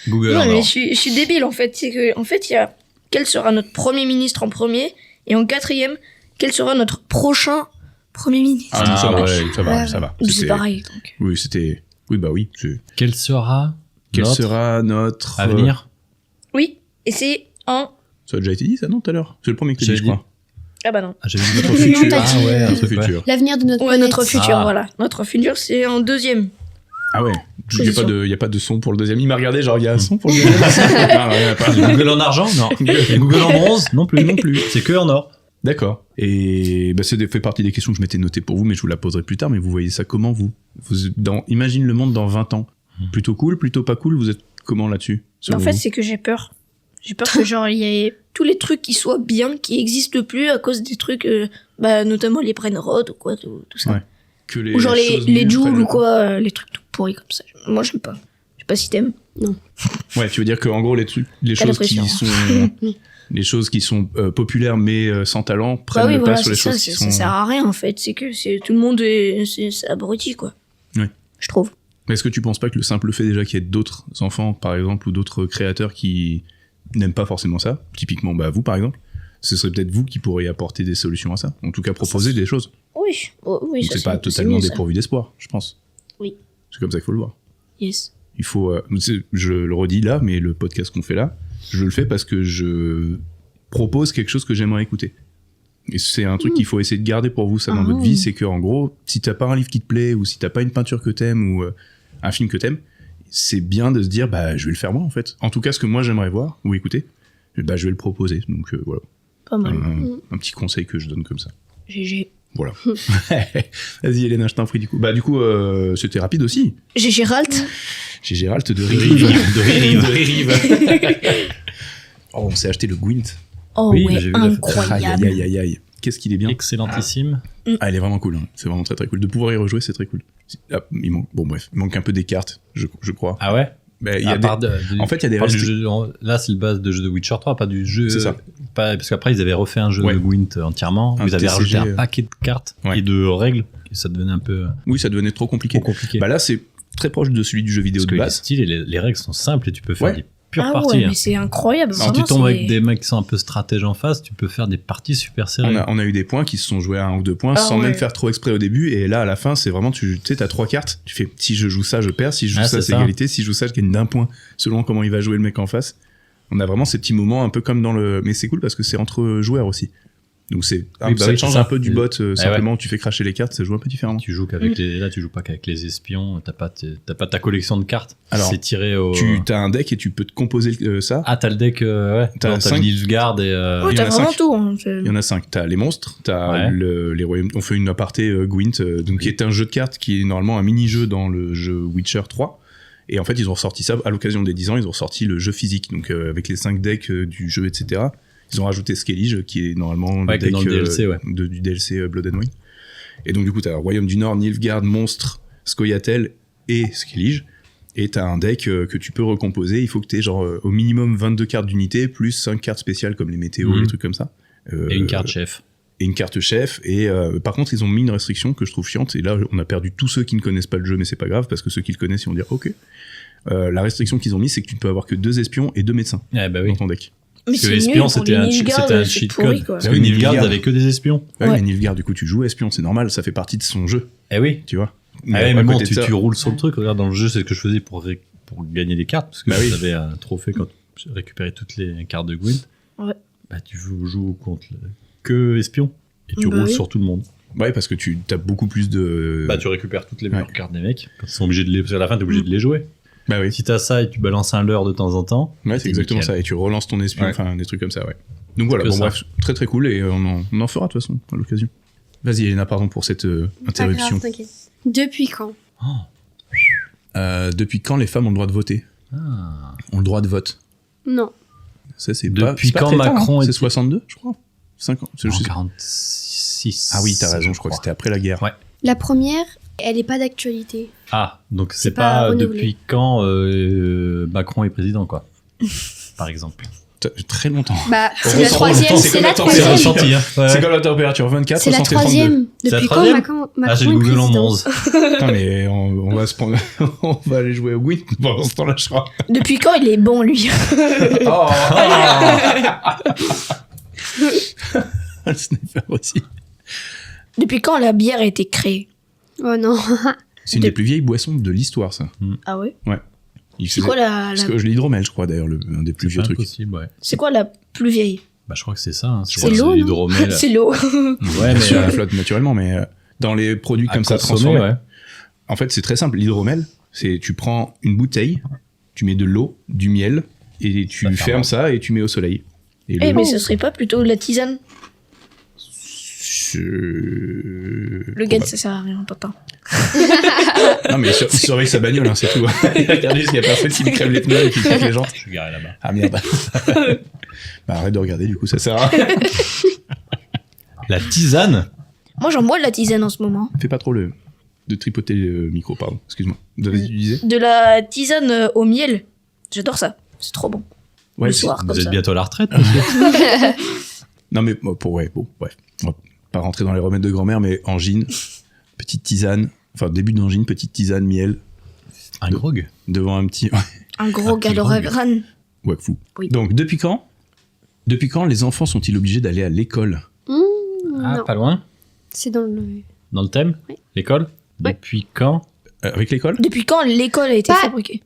Google Non, en mais or. je suis débile, en fait. C'est que, en fait, il y a... Quel sera notre Premier ministre en premier? Et en 4e, quel sera notre prochain Premier ministre? Ah, mais ça va, ouais. ça va, Ouais. ça va. C'est C'était- pareil, donc. Oui, c'était. Oui, bah oui. Quel sera Quel notre sera notre avenir Oui, et c'est en... Ça a déjà été dit, ça, non, tout à l'heure? C'est le premier que tu J'avais dit, je crois. Ah bah non. Ah, j'avais dit Notre Non, futur. t'as dit, Notre futur. L'avenir de notre Ouais, planète. notre futur, Ah. voilà. Notre futur, c'est en 2e. Ah ouais. Il n'y a, Position. y a pas de son pour le deuxième. Il m'a regardé, genre, il y a un son pour le deuxième. Non, il y en a pas. Google en argent Non. Et Google en bronze Non plus. Non plus. C'est que en or. D'accord. Et bah, ça fait partie des questions que je m'étais notées pour vous, mais je vous la poserai plus tard. Mais vous voyez ça comment, vous, imagine le monde dans 20 ans. Plutôt cool, plutôt pas cool. Vous êtes comment là-dessus En selon fait, vous c'est que j'ai peur. J'ai peur que, genre, il y ait tous les trucs qui soient bien, qui existent plus à cause des trucs, bah, notamment les brainrot ou quoi, tout ça. Ouais. Que les Ou genre choses les nulles joules prennent ou le quoi, les trucs tout pourris comme ça. Moi, j'aime pas. Je sais pas si t'aimes. Non. Ouais, tu veux dire qu'en gros, les T'as choses qui l'impression. sont. Les choses qui sont populaires mais sans talent prennent Bah oui, le voilà, pas sur c'est les ça, choses qui ça sont. sert à rien, en fait. C'est que tout le monde c'est abruti, quoi. Ouais. Je trouve. Mais est-ce que tu penses pas que le simple fait déjà qu'il y ait d'autres enfants, par exemple, ou d'autres créateurs qui n'aiment pas forcément ça, typiquement bah, vous par exemple, ce serait peut-être vous qui pourriez apporter des solutions à ça, en tout cas proposer des choses. Oui, oui, Donc ça c'est pas totalement mieux, ça. dépourvu d'espoir, je pense. Oui. C'est comme ça qu'il faut le voir. Yes. Il faut, je le redis là, mais le podcast qu'on fait là, je le fais parce que je propose quelque chose que j'aimerais écouter. Et c'est un truc qu'il faut essayer de garder pour vous, ça, dans votre vie, c'est que en gros, si t'as pas un livre qui te plaît, ou si t'as pas une peinture que t'aimes, ou un film que t'aimes, c'est bien de se dire, bah, je vais le faire moi, en fait. En tout cas, ce que moi j'aimerais voir ou écouter, bah, je vais le proposer. Donc, voilà. Pas mal. Un petit conseil que je donne comme ça. GG. Voilà. Vas-y, Hélène, je t'en prie, du coup. Bah, du coup, c'était rapide aussi. J'ai Gérald. J'ai Gérald de Ririve. Oh, on s'est acheté le Gwent. Oh Oui, ouais, j'ai vu la photo. incroyable. Aïe. Qu'est-ce qu'il est bien. Excellentissime. Ah, il est vraiment cool. Hein. C'est vraiment très très cool. De pouvoir y rejouer, c'est très cool. Ah, il manque un peu des cartes, je crois. Ah ouais. Bah, il y a en fait, il y a des là, c'est le base de jeu de Witcher 3, pas du jeu. C'est ça. Parce qu'après, ils avaient refait un jeu de Gwent entièrement. Où ils avaient rajouté un paquet de cartes et de règles. Et ça devenait un peu. Oui, ça devenait trop compliqué. Bah là, c'est très proche de celui du jeu vidéo parce de que base. les styles et les règles sont simples et tu peux faire des pures parties. Ouais, mais c'est incroyable. Si tu tombes avec des mecs qui sont un peu stratèges en face, tu peux faire des parties super serrées. On a eu des points qui se sont joués à 1 ou 2 points sans même faire trop exprès au début. Et là, à la fin, c'est vraiment, tu sais, t'as 3 cartes. Tu fais, si je joue ça, je perds. Si je joue ça, c'est égalité. Si je joue ça, je gagne d'1 point. Selon comment il va jouer le mec en face. On a vraiment ces petits moments un peu comme dans le. Mais c'est cool parce que c'est entre joueurs aussi. Donc ça change un peu du bot. Simplement, tu fais cracher les cartes, ça joue un peu différemment. Tu joues qu'avec là, tu joues pas qu'avec les espions. T'as pas ta collection de cartes. Alors, c'est tiré au. T'as un deck et tu peux te composer ça. Ah, t'as le deck, T'as 5 Nilfgaard et. Ouais, t'as vraiment tout. Hein, il y en a 5. T'as les monstres, t'as les royaumes. On fait une aparté Gwent, donc qui est un jeu de cartes qui est normalement un mini-jeu dans le jeu Witcher 3. Et en fait, ils ont ressorti ça à l'occasion des 10 ans. Ils ont ressorti le jeu physique, donc avec les 5 decks du jeu, etc. Ils ont rajouté Skellige, qui est normalement le deck du DLC Blood and Wine. Et donc, du coup, t'as Royaume du Nord, Nilfgaard, Monstre, Scoia'tael et Skellige. Et t'as un deck que tu peux recomposer. Il faut que t'aies genre au minimum 22 cartes d'unité, plus 5 cartes spéciales comme les météos, les trucs comme ça. Et une carte chef. Et une carte chef. Et par contre, ils ont mis une restriction que je trouve chiante. Et là, on a perdu tous ceux qui ne connaissent pas le jeu, mais c'est pas grave, parce que ceux qui le connaissent, ils vont dire OK. La restriction qu'ils ont mis, c'est que tu ne peux avoir que 2 espions et 2 médecins dans ton deck. Parce que espion, c'était un cheat code. Parce que Nilfgaard avait que des espions. Ouais, mais Nilfgaard, du coup, tu joues espion, c'est normal, ça fait partie de son jeu. Eh oui. Tu vois. Mais bon, tu roules sur le truc. Regarde, dans le jeu, c'est ce que je faisais pour gagner des cartes. Parce que j'avais un trophée quand j'ai récupéré toutes les cartes de Gwent. Ouais. Bah, tu joues contre que espion. Et tu roules sur tout le monde. Ouais, parce que tu as beaucoup plus de. Bah, tu récupères toutes les meilleures cartes des mecs. Quand ils sont obligés de les. Parce qu'à la fin, t'es obligé de les jouer. Bah oui. Si t'as ça et tu balances un leurre de temps en temps. Ouais, c'est exactement ça. Et tu relances ton espion, enfin des trucs comme ça, ouais. Donc voilà, bon bref, très très cool et on en fera de toute façon à l'occasion. Vas-y, Elena, pardon pour cette interruption. Pas grave, t'inquiète. Depuis quand Depuis quand les femmes ont le droit de voter Ont le droit de vote Non. Ça, c'est depuis pas quand très tard, Macron hein. C'est 62, je crois. 50. En 46. Ah oui, t'as raison, je crois que c'était après la guerre. Ouais. La première, elle est pas d'actualité. Ah, donc c'est pas pas renouvelé. depuis quand Macron est président, quoi. Par exemple. Très longtemps. Bah, c'est la troisième. C'est la comme la température 24, c'est la 60 et 32. troisième. Depuis quand Macron Ah, j'ai le est Google en président 11. Putain, mais on va se prendre. On va aller jouer au Gwent pendant ce temps-là, je crois. Depuis quand il est bon, lui? Oh Le sniper aussi. Depuis quand la bière a été créée? Oh non. C'est une des plus vieilles boissons de l'histoire, ça. Ah ouais? Ouais. C'est quoi Parce que l'hydromel, je crois, d'ailleurs, un des plus vieux trucs. Possible, ouais. C'est quoi la plus vieille? Bah, je crois que c'est ça. Hein. C'est l'eau, non? l'hydromel. C'est l'eau. Ouais, mais elle flotte naturellement, mais dans les produits comme ça transformés, ouais. En fait, c'est très simple. L'hydromel, c'est tu prends une bouteille, tu mets de l'eau, du miel, et tu fermes ça et tu mets au soleil. Et mais ce serait pas plutôt la tisane? Le gars, ça sert à rien, Tintin. Non, mais il surveille sa bagnole, hein, c'est tout. Regardez s'il y a personne qui lui crève les pneus et qui pète les jantes. Je suis garé là-bas. Ah merde. Bah arrête de regarder, du coup, ça sert à rien. La tisane? Moi, j'en bois de la tisane en ce moment. Fais pas trop de tripoter le micro, pardon. Excuse-moi. Vas-y, tu disais? De la tisane au miel. J'adore ça. C'est trop bon. Ouais, le soir, vous comme êtes ça. bientôt à la retraite? Non, mais bon, bref. On va pas rentrer dans les remèdes de grand-mère, mais angine, petite tisane, enfin début d'angine, petite tisane, miel. Un grog? Devant un petit... Un gros Galoregran. Ouais, fou. Oui. Donc, depuis quand les enfants sont-ils obligés d'aller à l'école? Ah, Non. pas loin? C'est dans le... Dans le thème? Oui. L'école? Ouais. Depuis quand? Avec l'école? Depuis quand l'école a été Pas- fabriquée?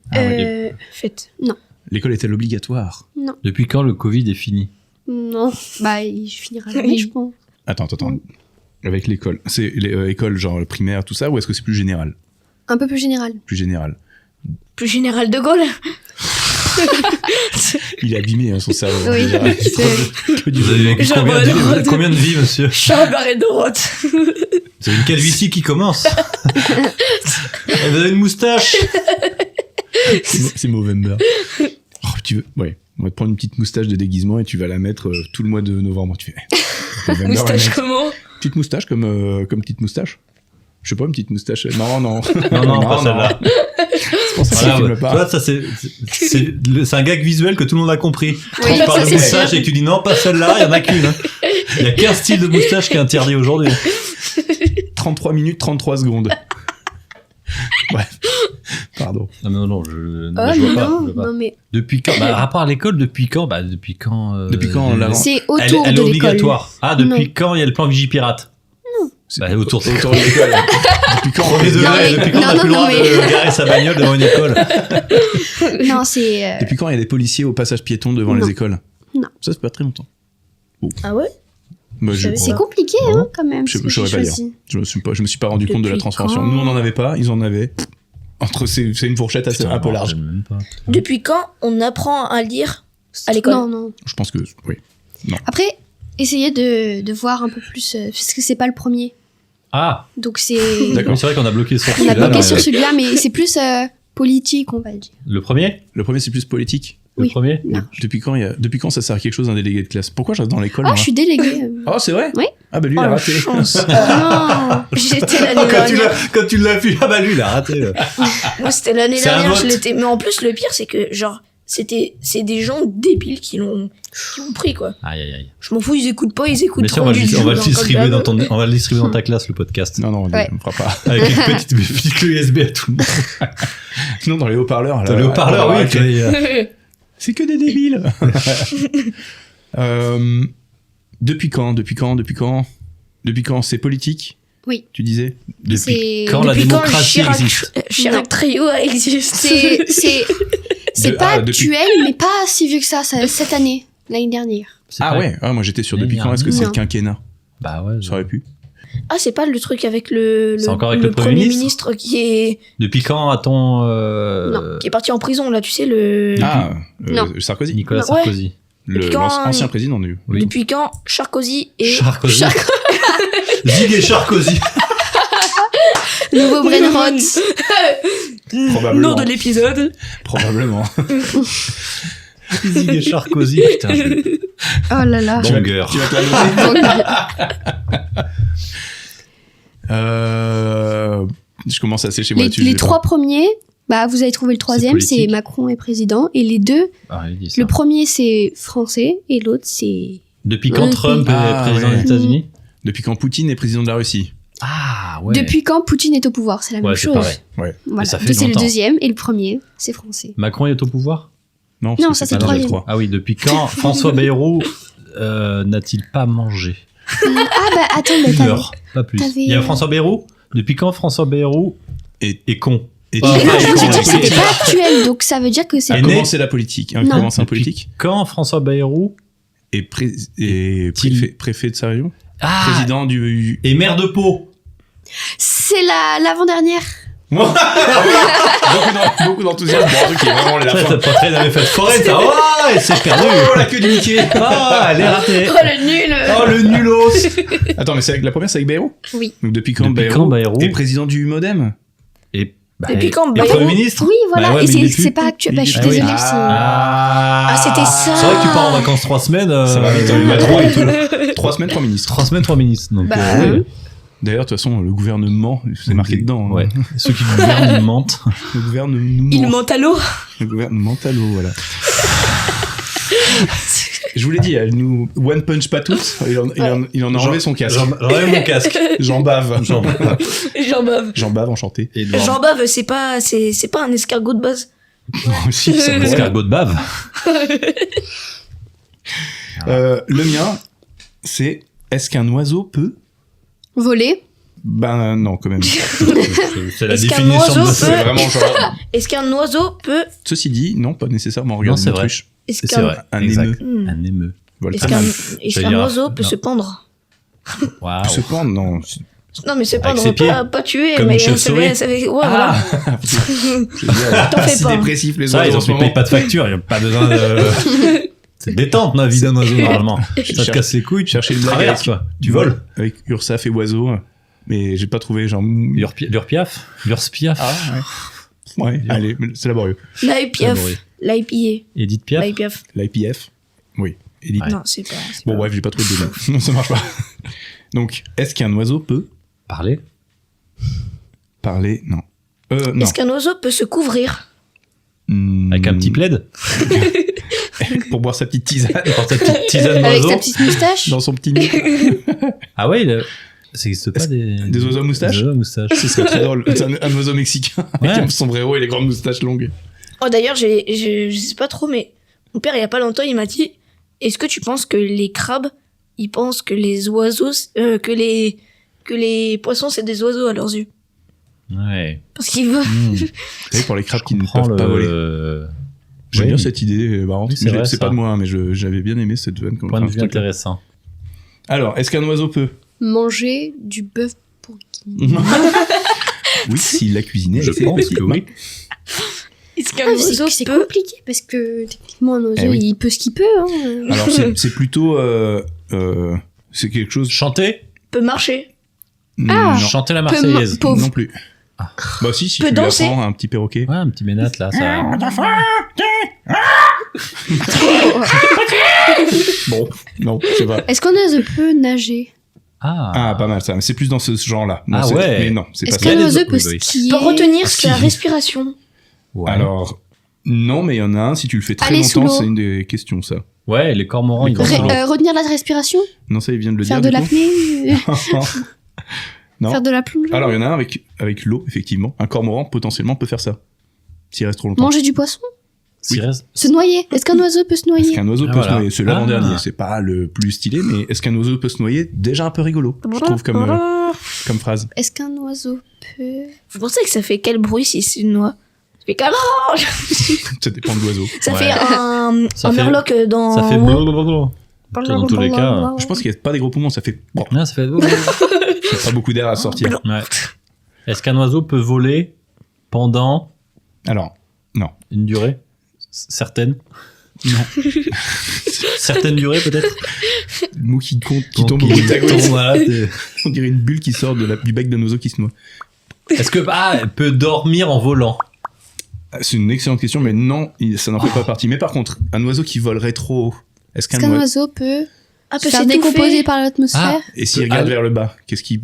Faite. Non. L'école est-elle obligatoire? Non. Depuis quand le Covid est fini? Non. Bah, il finira jamais, je pense. Attends. Avec l'école. C'est l'école genre primaire, tout ça, ou est-ce que c'est plus général? Un peu plus général. Plus général. Plus général de Gaulle. Il est abîmé, son cerveau. Oui. Vous avez vécu combien de vies, monsieur? Charles Barret de Roth. C'est une calvitie qui commence. Vous avez une moustache. C'est Movember. Oh, tu veux... Ouais. On va te prendre une petite moustache de déguisement et tu vas la mettre tout le mois de novembre. Tu fais. November, Moustache comment? Petite moustache comme petite moustache. Je sais pas, une petite moustache. Non. Non, pas celle-là. C'est pour ça que ça filme pas. Toi, ça, c'est un gag visuel que tout le monde a compris. Quand Oui, tu parles ça, de c'est moustache sûr. et que tu dis non, pas celle-là, il y en a qu'une. Hein. Il y a qu'un style de moustache qui est interdit aujourd'hui. 33 minutes, 33 secondes. Bref. Pardon. Non, je Oh vois pas. non, Je vois pas. non mais Depuis quand? Rapport à l'école, depuis quand? Depuis quand l'avant. c'est Elle autour est de l'école. obligatoire. Ah, depuis Non. quand il y a le plan Vigipirate? Autour de Autour de l'école. Depuis quand Premier degré, Non, mais- depuis quand on n'a non, plus le droit non, de garer sa bagnole devant une école? Non, c'est Depuis quand il y a des policiers au passage piéton devant Non. les écoles? Non. Ça fait pas très longtemps. Ah ouais? Moi, je c'est compliqué hein, quand même. Je ce que saurais j'ai pas dire. choisi. Je me suis pas rendu compte de la Depuis transformation. quand Nous, on en avait pas, ils en avaient. C'est une fourchette assez, Putain, un peu je me large. rappelle même pas. Depuis quand on apprend à lire à l'école? Non. Je pense que oui. Après, essayez de voir un peu plus parce que c'est pas le premier. Ah, Donc c'est D'accord. oui, c'est vrai qu'on a bloqué sur on a celui-là. bloqué là, sur mais- celui-là, mais c'est plus politique, on va dire. Le premier? Le premier, c'est plus politique. Le Oui. premier? Non. Depuis quand ça sert à quelque chose un délégué de classe? Pourquoi je reste dans l'école Ah, moi je suis déléguée. Oh, c'est vrai? Oui. Ah, bah lui, il Oh, a la raté. chance. Non. J'étais l'année Quand tu l'as dernière. vu, ah bah lui, il a raté. Moi, c'était l'année C'est un dernière, je vote. l'étais. Mais en plus, le pire, c'est que, genre, c'est des gens débiles qui l'ont pris, quoi. Aïe. Je m'en fous, ils écoutent pas, ils écoutent Mais si, on va le Jules distribuer dans le on va le distribuer dans ta classe, le podcast. Non, on Ouais. ne fera pas. Avec une petite clé USB à tout le monde. Sinon, dans les haut-parleurs. Dans là, les haut-parleurs, on va oui. arrêter. C'est que des débiles. Depuis quand c'est politique? Oui. Tu disais? C'est Quand la Depuis quand démocratie Chirac, existe? Chirac Trio existe. C'est pas depuis- actuel, mais pas si vieux que ça cette année, l'année dernière. C'est Ah pas- ouais, moi j'étais sur depuis Mais quand est-ce que c'est le non. quinquennat? Bah ouais. Ça aurait pu. Ah, c'est pas le truc avec le C'est encore avec le Premier Premier ministre ministre qui est Depuis quand a-t-on Non. qui est parti en prison, là, tu sais, le... Ah, Non. Sarkozy. Nicolas Ouais. Sarkozy? Depuis quand- L'ancien président du. Oui. Depuis quand Sarkozy et... Sarkozy. Zig et Sarkozy. Nouveau Brainrot. Probablement. Nom de l'épisode. Probablement. Zig et Sarkozy. Putain, Oh là là. banger. Tu vas te la noter. Je commence à sécher moi là-dessus. Les trois premiers, bah vous avez trouvé le troisième, c'est politique. Macron est président, et les deux, Ah, il dit ça. le premier c'est français et l'autre c'est Depuis quand Oui. Trump Ah, est président ouais. des États-Unis? Depuis quand Poutine est président de la Russie? Ah ouais. depuis quand Poutine est au pouvoir, c'est la Ouais, même c'est chose. pareil. Ouais. Voilà. ça fait Donc, c'est le longtemps. deuxième et le premier c'est français. Macron est au pouvoir? Non, Non, parce ça, que c'est pas dans les troisième. trois. Ah oui, depuis quand François Bayrou n'a-t-il pas mangé? Ah bah attends, mais Une t'avais- heure, pas plus. t'avais- Il y a François Bayrou. Depuis quand François Bayrou est con? Et Ah, Mais non, ouais, je veux con, dire, ouais. c'était pas actuel, donc ça veut dire que c'est. a Et né- commencé la politique. A Non. commencé en Depuis politique. quand François Bayrou Et préfet de sa région. Ah, Président du. et maire de Pau? C'est l'avant-dernière. Beaucoup d'enthousiasme pour un truc qui est vraiment la Ça, fin. t'as pas très dans les fêtes foraines, ça. Oh, elle s'est perdue. Oh, la queue du Mickey. Ah, elle est ratée. Oh, le nul. Oh, le nulos. Attends, mais la première, c'est avec Bayrou? Oui. Donc depuis quand Depuis quand Bayrou est président du Modem? Et, Depuis quand et Bayrou Premier ministre? Oui, voilà, Bah ouais, et mais il est plus. c'est pas actuel. Bah, je suis Ah oui. désolée, Ah, c'était ça. C'est vrai que tu pars en vacances 3 semaines. Ça va vite, il y a 3 semaines, 3 ministres. 3 semaines, 3 ministres. Donc, Bah, ouais. D'ailleurs, de toute façon, le gouvernement, c'est marqué dedans. hein. Ouais. Ceux qui gouvernent, ils mentent. Le gouvernement. Il ment à l'eau. Le gouvernementalo, voilà. Je vous l'ai dit, elle nous one punch pas tous. Il en a enlevé son casque. J'enlève mon casque. J'en bave. Jean Bave. J'en bave, enchanté. Jean Bave, c'est pas un escargot de base. Moi aussi, c'est Un escargot de bave. Le mien, c'est est-ce qu'un oiseau peut? Voler. Ben non, quand même. C'est la Est-ce qu'un définition de oiseau C'est peut- vraiment genre. Est-ce qu'un oiseau peut... Ceci dit, non, pas nécessairement. Non, Regarde c'est vrai. l'autruche. Est-ce C'est qu'un vrai. Un Exact. émeu. Un émeu. Voilà, est-ce très qu'un mal. est-ce J'allais qu'un dire- oiseau peut non. se pendre? Waouh. Peut se pendre, non. Non, mais c'est pas Avec un ses pieds. pas tuer, Comme mais une chauve-souris. ça fait. Ouais, Ah voilà. T'en fais C'est pas. dépressif les Ça, oiseaux ils en ont ce moment. payé pas de facture, il n'y a pas besoin de. C'est détente, la vie d'un oiseau, normalement. Ça te casse les couilles, tu Chercher une blague traverses, avec- quoi. Tu voles. Avec Ursaf et oiseau, mais j'ai pas trouvé genre. L'Urpiaf. L'Urspiaf. Ah ouais. Ouais, allez, c'est laborieux. L'IPF. L'IPA. Edith Piaf. L'IPF. L'IPF. Oui. Edith. Non, c'est pas. Bon, bref, j'ai pas trouvé de deux mots. Non, ça marche pas. Donc, est-ce qu'un oiseau peut Parler. parler? Non. Non. Est-ce qu'un oiseau peut se couvrir? Avec un petit plaid. Pour boire sa petite tisane. Pour sa petite tisane Avec d'oiseau. sa petite moustache. Dans son petit nid. Ah ouais, ça existe pas Des oiseaux à moustache? Des oiseaux à moustache. Ce serait très drôle. C'est un oiseau mexicain avec un sombrero et les grandes moustaches longues. Oh, d'ailleurs, je sais pas trop, mais mon père, il y a pas longtemps, il m'a dit, est-ce que tu penses que les crabes, ils pensent que les oiseaux, que les poissons, c'est des oiseaux à leurs yeux? Ouais. Parce qu'ils veulent. Vous savez, pour les crabes qui ne Prends peuvent pas voler. J'aime Ouais, bien mais- cette idée marrante. Oui, c'est Mais vrai, c'est ça. pas de moi, hein, mais j'avais bien aimé cette vanne. Point de vue intéressant. Alors, est-ce qu'un oiseau peut? Manger du bœuf bourguignon. Oui, s'il l'a cuisiné. Je pense que oui. Est-ce qu'un Ah, oiseau c'est peut... compliqué parce que techniquement un oiseau Eh oui. il peut ce qu'il peut. Hein. Alors, c'est plutôt. C'est quelque chose. Chanter. peut marcher? Ah. Non. Chanter la Marseillaise. pauvre. Non plus. Bah si Peut tu lui danser. apprends un petit perroquet. Ouais, un petit ménate là, ça. Bon, non, je sais pas. Est-ce qu'un oiseau peut nager? Ah, pas mal ça. Mais c'est plus dans ce genre-là. Non, Ah c'est- ouais. Mais non, c'est pas Est-ce ça. qu'un oiseau Oui, peut oui. skier? Peut retenir Ski. sa respiration? Ouais. Alors, non, mais il y en a un. Si tu le fais très Aller sous longtemps, l'eau. c'est une des questions, ça. Ouais, les cormorans, ils vont Ré- sous l'eau. retenir la respiration? Non, ça, il vient de le Faire dire. de du coup. l'apnée? Non. Faire de la plongée? Alors, il y en a un avec l'eau, effectivement. Un cormoran, potentiellement, peut faire ça. S'il reste trop longtemps. Manger du poisson? S'il reste- Se noyer? Est-ce qu'un oiseau peut se Est-ce noyer? qu'un oiseau Ah, peut voilà. se noyer? C'est l'avant-dernier. Ah. C'est pas le plus stylé, mais est-ce qu'un oiseau peut se noyer? Déjà un peu rigolo, je trouve, comme phrase. Est-ce qu'un oiseau peut... Vous pensez que ça fait quel bruit si c'est une noix? Ça fait comme... Ça dépend de l'oiseau. Ça Ouais. fait un Ça fait- murloc dans... Ça fait blablabla. Dans tous les cas. Je pense qu'il n'y a pas des gros poumons, ça fait. Bon, Non, ça fait. il y a pas beaucoup d'air à sortir. Ouais. Est-ce qu'un oiseau peut voler pendant Alors, non. une durée certaine? Non. Certaine durée peut-être? Le mot qui Donc, tombe au il bout de ta tombe, gauche. voilà, t'es- On dirait une bulle qui sort du bec d'un oiseau qui se noie. Est-ce que elle peut dormir en volant? Ah, c'est une excellente question, mais non, ça n'en fait pas partie. Mais par contre, un oiseau qui volerait trop haut, est-ce Est-ce qu'un qu'un oiseau. oiseau peut Ah, se peut faire s'étouffer. décomposer par l'atmosphère? Et s'il Ah, regarde ah, vers le bas, qu'est-ce qui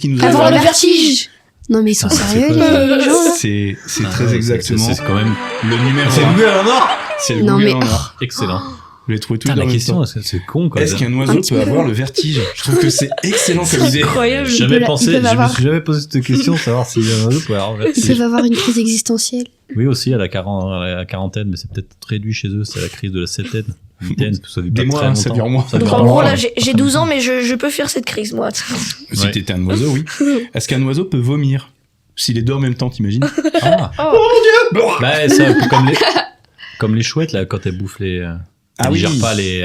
nous Avoir arrive le vertige? Non mais ils sont Ah, c'est sérieux pas- les gens là? C'est Ah, très ouais, exactement C'est quand même. le numéro C'est 1. le Google en or. C'est le Non, Google mais- en or. Excellent. Je l'ai trouvé tout Putain, dans la le même question, temps. c'est con quoi. Est-ce qu'un oiseau Un petit peut peu. avoir le vertige? Je trouve que c'est excellent comme idée. Incroyable. J'ai jamais Ils pensé, peuvent je me avoir- suis jamais posé cette question, savoir si un oiseau peut avoir un Ils vertige. peuvent avoir une crise existentielle. Oui, aussi à la quarantaine, mais c'est peut-être réduit chez eux, c'est la crise de la septaine. Vingtaine, ça dure Des pas mois, très ça longtemps. dure moins. Ça Donc dure en un gros, mois. là, j'ai 12 ans, mais je peux faire cette crise, moi. Si Ouais. t'étais un oiseau, oui. Est-ce qu'un oiseau peut vomir? S'il est deux en même temps, t'imagines? Ah. Oh. Bah, c'est un peu comme les chouettes, là, quand elles bouffent les. Ah elles oui. digèrent pas les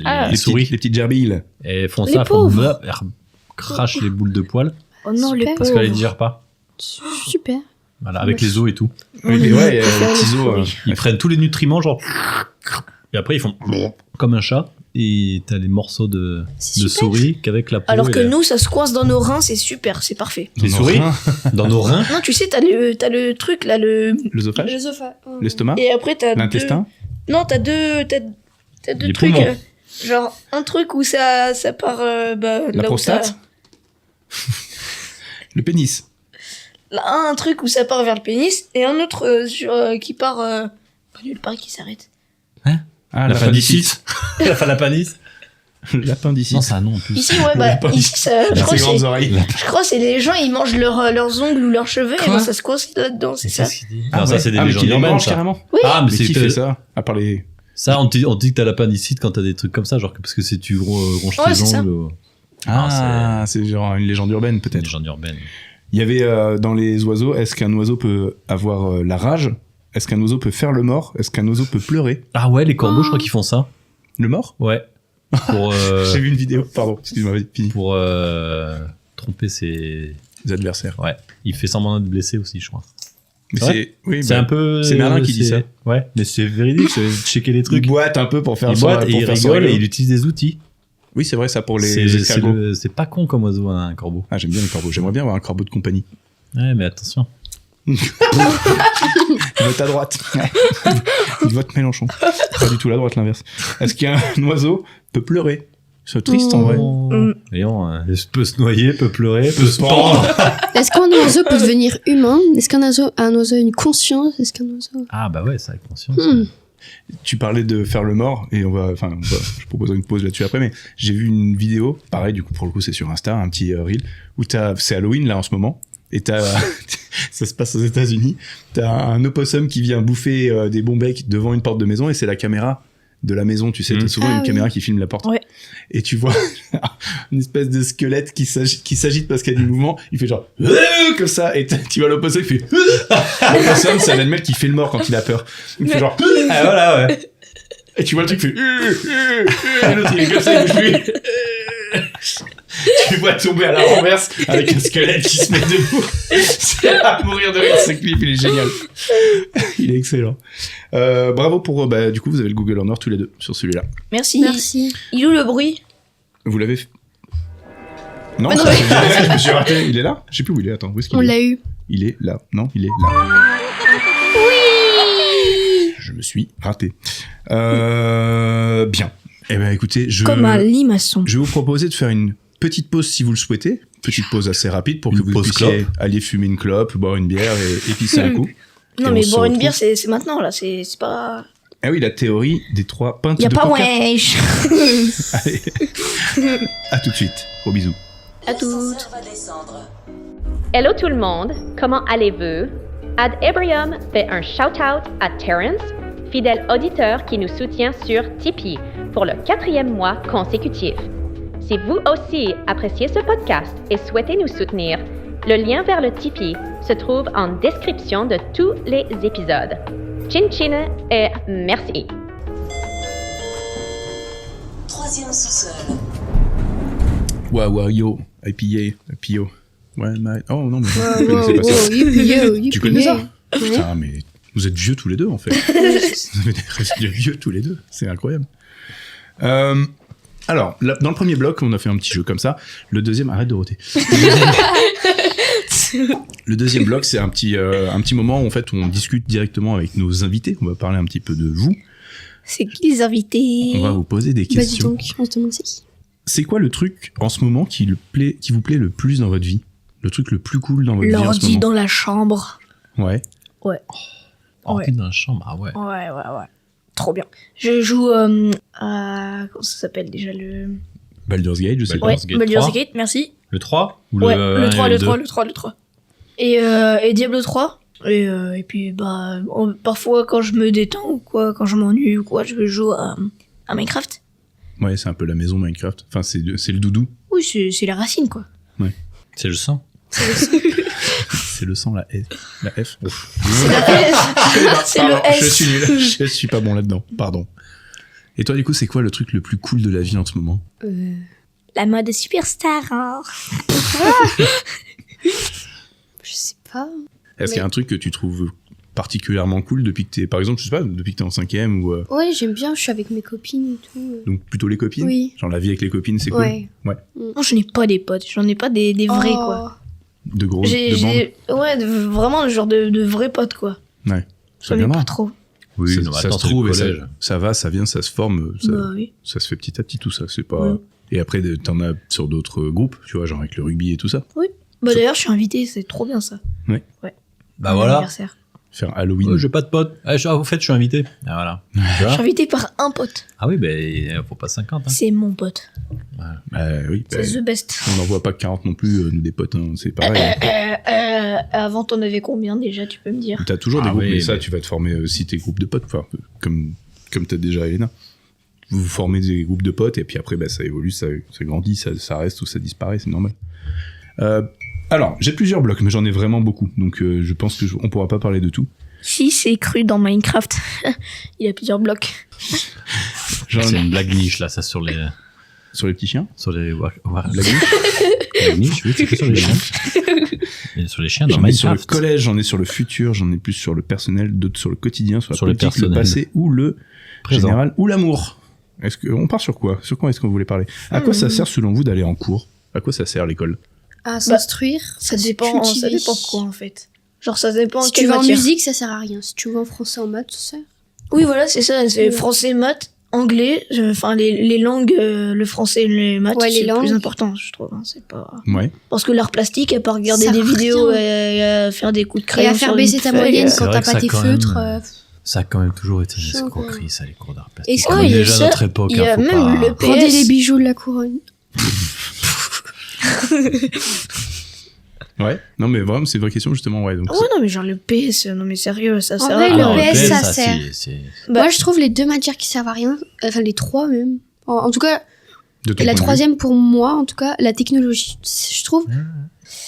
Ah. Les souris. les petites gerbilles. Et elles font Les ça, elles font pauvres. blop, elles crachent les boules de poils, Oh non, les Super. parce qu'elles les pauvres. digèrent pas. Super. Voilà, avec les os et tout. Oui, mais ouais, les petits os. Ils prennent tous les nutriments, genre. Et après, ils font comme un chat. Et t'as les morceaux de C'est super. souris qu'avec la peau. Alors et que la- nous, ça se coince dans nos reins, c'est super, c'est parfait. Les souris dans nos reins. Non, tu sais, t'as le truc, là, le... L'œsophage? L'œsophage. L'estomac? Et après, t'as L'intestin? Non, t'as deux Les trucs. poumons. Genre, un truc où ça part... bah, La là où ça- prostate? Le pénis? Là, un truc où ça part vers le pénis, et un autre qui part... pas nulle part, qui s'arrête. Ah, L'appendicite. L'appendicite. L'appendicite. Non, c'est un nom en plus. Ici, ouais, bah, ici, ça, je crois que Ses grandes c'est... oreilles. Je crois que c'est les gens, ils mangent leurs ongles ou leurs cheveux, et Quoi ben ça se coince là-dedans, c'est ça. Qu'est-ce qu'il dit Ah Non, ça, ouais. c'est des Ah, mais légendes qui les urbaines, mange ça. carrément? Ah, mais Mais c'est qui fait ça? À part les. Ça, on te dit que t'as l'appendicite quand t'as des trucs comme ça, genre parce que tu ronges Ouais, tes c'est ça. ongles. ou- Ah, c'est genre une légende urbaine, Une peut-être. légende urbaine. Il y avait dans les oiseaux, est-ce qu'un oiseau peut avoir la rage? Est-ce qu'un oiseau peut faire le mort? Est-ce qu'un oiseau peut pleurer? Ah ouais, les corbeaux, je crois qu'ils font ça. Le mort? Ouais. Pour, J'ai vu une vidéo, pardon, excuse-moi, vas-y, fini. pour tromper ses adversaires. Ouais. Il fait semblant d'être blessé aussi, je crois. Mais Ouais. oui, C'est un peu. c'est Merlin qui dit ça. Ouais, mais c'est véridique. J'avais checké les trucs. Il boite un peu pour faire Il son- boite et pour il faire son rigole et rigolo. il utilise des outils. Oui, c'est vrai, ça pour les C'est escargots. c'est pas con comme oiseau, un corbeau. Ah, j'aime bien les corbeaux. J'aimerais bien avoir un corbeau de compagnie. Ouais, mais attention. Il vote à droite. Il vote Mélenchon. Pas du tout la droite, l'inverse. Est-ce qu'un oiseau peut pleurer? C'est triste en vrai. Voyons, peut se noyer, peut pleurer, peut se pendre. Est-ce qu'un oiseau peut devenir humain? Est-ce qu'un oiseau a une conscience? Est-ce qu'un oiseau... Ah bah ouais, ça a conscience. Tu parlais de faire le mort et je proposerai une pause là-dessus après, mais j'ai vu une vidéo, pareil, du coup, pour le coup, c'est sur Insta, un petit reel, où c'est Halloween là en ce moment, et ça se passe aux États-Unis, t'as un opossum qui vient bouffer des bons becs devant une porte de maison et c'est la caméra de la maison, tu sais, t'as souvent une caméra qui filme la porte. Ouais. Et tu vois une espèce de squelette qui s'agite parce qu'il y a du mouvement, il fait genre comme ça, et tu vois l'opossum, il fait l'opossum, c'est un animal qui fait le mort quand il a peur. Il fait genre Ah voilà, ouais. et tu vois le truc qui fait et l'autre il est comme ça, il bouge plus. Tu vois tomber à la renverse avec un squelette qui se met debout. C'est à mourir de rire, ce clip, il est génial. Il est excellent. Bravo pour... du coup, vous avez le Google en or tous les deux sur celui-là. Merci. Merci. Il est où le bruit? Vous l'avez fait... Non, Mais non, je me suis raté. Il est là? Je sais plus où il est. Attends, où est-ce qu'il On est? l'a eu. Il est là. Non, il est là. Oui. Je me suis raté. Bien. Eh ben, écoutez, Comme un limaçon. je vais vous proposer de faire une petite pause si vous le souhaitez. Petite pause assez rapide pour que vous pause puissiez clope. aller fumer une clope, boire une bière et pisser un coup. Non, Et mais on se boire une retrouve- bière, c'est maintenant, là. C'est pas... Ah oui, la théorie des 3 pintes Y a de pas coca. wesh. Allez, à tout de suite. Gros bisous. À toutes. Hello tout le monde, comment allez-vous? Ad Ebrium fait un shout-out à Terrence, fidèle auditeur qui nous soutient sur Tipeee pour le 4e mois consécutif. Si vous aussi appréciez ce podcast et souhaitez nous soutenir, le lien vers le Tipeee se trouve en description de tous les épisodes. Chin chin et merci. 3e sous-sol. Waouh, yo, IPA, IPO. Ouais, oh non, mais Wow, vous connaissez pas ça. yippee-yo, Tu connais ça? yippee-yo. Putain, mais vous êtes vieux tous les deux, en fait. Vous avez des restes de vieux tous les deux. C'est incroyable. Alors, dans le premier bloc, on a fait un petit jeu comme ça. Le deuxième, arrête de roter. Le deuxième bloc, c'est un petit moment où, en fait, on discute directement avec nos invités. On va parler un petit peu de vous. C'est qui les invités? On va vous poser des Vas-y questions. donc, on se demande c'est qui. C'est quoi le truc en ce moment qui vous plaît le plus dans votre vie? Le truc le plus cool dans votre vie en ce L'ordi moment? dans la chambre. Ouais. Ouais. Ordi dans la chambre, ah ouais. Ouais. Trop bien. Je joue à... Comment ça s'appelle déjà le... Baldur's Gate, je sais pas. Ouais, Baldur's Gate Baldur's 3. Gate, merci. Le 3 ou Ouais, le le 1 3, et le le 3, 2? le 3, le 3. Et Diablo 3. Et puis, parfois, quand je me détends ou quoi, quand je m'ennuie ou quoi, je vais jouer à Minecraft. Ouais, c'est un peu la maison Minecraft. Enfin, c'est le doudou. Oui, c'est la racine, quoi. Ouais. C'est le sang. C'est le sang, la F. La F. Ouf. C'est le Pardon, S. Je suis nul. Je suis pas bon là-dedans. Pardon. Et toi, du coup, c'est quoi le truc le plus cool de la vie en ce moment? La mode superstar, hein. Je sais pas. Est-ce qu'il y a un truc que tu trouves particulièrement cool depuis que t'es, par exemple, je sais pas, depuis que t'es en 5e ou Ouais, j'aime bien, je suis avec mes copines et tout. donc plutôt les copines? Oui. Genre la vie avec les copines, c'est cool. Ouais. Ouais. Non, je n'ai pas des potes. J'en ai pas des vrais, quoi. De gros, de bandes. Ouais, vraiment le genre de vrais potes, quoi. Ouais. Ça J'en ai viendra. pas trop. Oui, ça, non, ça attends, se c'est le trouve et collège. ça va, ça vient, ça se forme, ça, Bah oui. ça se fait petit à petit tout ça. C'est pas. Ouais. Et après, t'en as sur d'autres groupes, tu vois, genre avec le rugby et tout ça. Oui. Bah d'ailleurs, je suis invitée, c'est trop bien ça. Ouais. Ouais. Bah Mon voilà. anniversaire. Faire Halloween. J'ai pas de potes. Ah, au fait, je suis invité. Ah, voilà. Tu Je vois suis invitée par un pote. Ah oui, ben, faut pas 50. Hein. C'est mon pote. Oui. C'est the best. On n'en voit pas 40 non plus, nous des potes, hein, c'est pareil. Avant, t'en avais combien déjà, tu peux me dire? T'as toujours des Ah groupes, oui, mais ça, mais- tu vas te former aussi tes groupes de potes, enfin, comme t'as déjà Elena. Vous formez des groupes de potes, et puis après, bah, ça évolue, ça grandit, ça reste ou ça disparaît, c'est normal. Alors, j'ai plusieurs blocs, mais j'en ai vraiment beaucoup, donc je pense que on pourra pas parler de tout. Si, c'est cru dans Minecraft. Il y a plusieurs blocs. J'en C'est ai- une blague niche, là, ça, sur les... Sur les petits chiens. Sur les La La niche, oui, c'est que sur les chiens. Et sur les chiens, dans J'en ai sur le Minecraft. collège, j'en ai sur le futur, j'en ai plus sur le personnel, d'autres sur le quotidien, sur la Sur le politique, le personnel. passé ou le Présent. général ou l'amour. Est-ce que on part sur quoi? Sur quoi est-ce qu'on voulait parler? À quoi ça sert selon vous d'aller en cours? À quoi ça sert l'école? À s'instruire, Ça dépend quoi en fait. Genre ça dépend Si quelle tu vas en matière. musique, ça sert à rien. Si tu vas en français, en maths, ça sert. Oui, voilà, c'est ça. C'est Ouais. français, maths, anglais. Enfin, les langues, le français et les maths, Ouais, les c'est le plus langues. important, je trouve. Hein, c'est pas... Ouais. Parce que l'art plastique, à part regarder Ça des sert à vidéos rien. et à faire des coups de Et crayon à faire sur baisser une ta feuille, moyenne C'est quand vrai t'as que pas ça, tes quand même, feutres. Ça a quand même toujours été une Chiant, quoi. escroquerie, ça, les cours d'art plastique. Et Comme ouais, il y a déjà à ça, notre époque, il y a faut même pas... le Rendez PS. les bijoux de la couronne. Ouais. Non, mais vraiment, c'est une vraie question, justement, ouais. Donc, Ah ouais, non, mais genre le PS, non, mais sérieux, ça En sert vrai, à le rien. PS, ça sert. Bah, Moi, je trouve les deux matières qui servent à rien, enfin les trois même. En tout cas, de ton la point de vue. troisième pour moi, en tout cas, la technologie. Je trouve,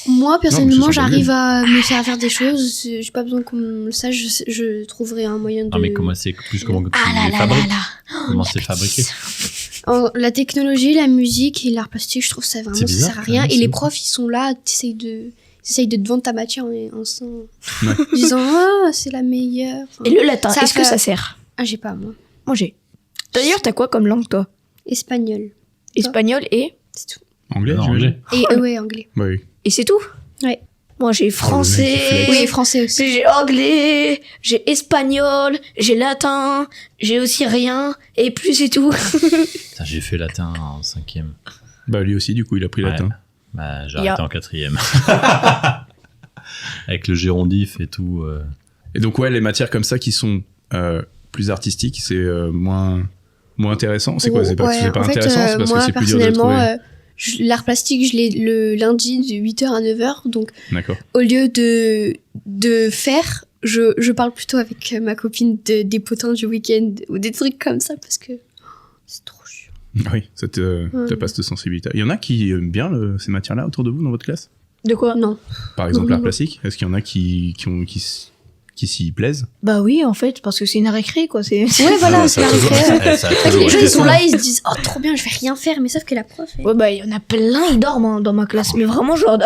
moi personnellement, c'est sur j'arrive le à me faire faire des choses. J'ai pas besoin qu'on me le sache. Je trouverai un moyen de. Non, mais comment c'est plus comment tu Ah là les là fabriques? là là. Comment c'est fabriqué? La technologie, la musique et l'art plastique, je trouve ça vraiment C'est bizarre, ça sert à rien. quand même, Et les c'est profs, ils sont là, t'essayes de te vendre ta matière en Ouais. disant ah c'est la meilleure. Enfin, Et le latin, ça est-ce que fait- ça sert? Ah j'ai pas moi. Moi, j'ai. D'ailleurs, t'as quoi comme langue, toi? Espagnol. Espagnol et... C'est tout. Anglais, Non, j'imagine. anglais. Et ouais anglais. Bah oui. Et c'est tout? Ouais. Moi, j'ai Oh, le mec français... qui flex. Oui, français aussi. J'ai anglais, j'ai espagnol, j'ai latin, j'ai aussi rien, et plus c'est tout. Putain, j'ai fait latin en 5e. Bah lui aussi, du coup, il a pris Ouais. latin. Bah, j'ai Il y a- arrêté en 4e. Avec le gérondif et tout. Et donc, ouais, les matières comme ça qui sont plus artistiques, c'est moins intéressant. C'est quoi? C'est pas, Ouais, c'est pas en fait, intéressant, c'est parce moi, que c'est plus dur de le personnellement, trouver. l'art plastique, je l'ai le lundi de 8h à 9h. Donc, D'accord. au lieu de faire, je parle plutôt avec ma copine des potins du week-end ou des trucs comme ça parce que c'est trop chiant. Oui, ça te passe de sensibilité. Il y en a qui aiment bien ces matières-là autour de vous dans votre classe? De quoi? Non. Par exemple, Non, l'art non. plastique? Est-ce qu'il y en a qui s'y plaisent? Bah oui, en fait, parce que c'est une récré, quoi. C'est... Ouais, voilà, c'est la récré. Ça a En fait, toujours les gens, été ils sont ça. là, ils se disent oh trop bien, je vais rien faire, mais sauf que la prof. Ouais, bah, il y en a plein, ils dorment hein, dans ma classe. Mais vraiment, genre,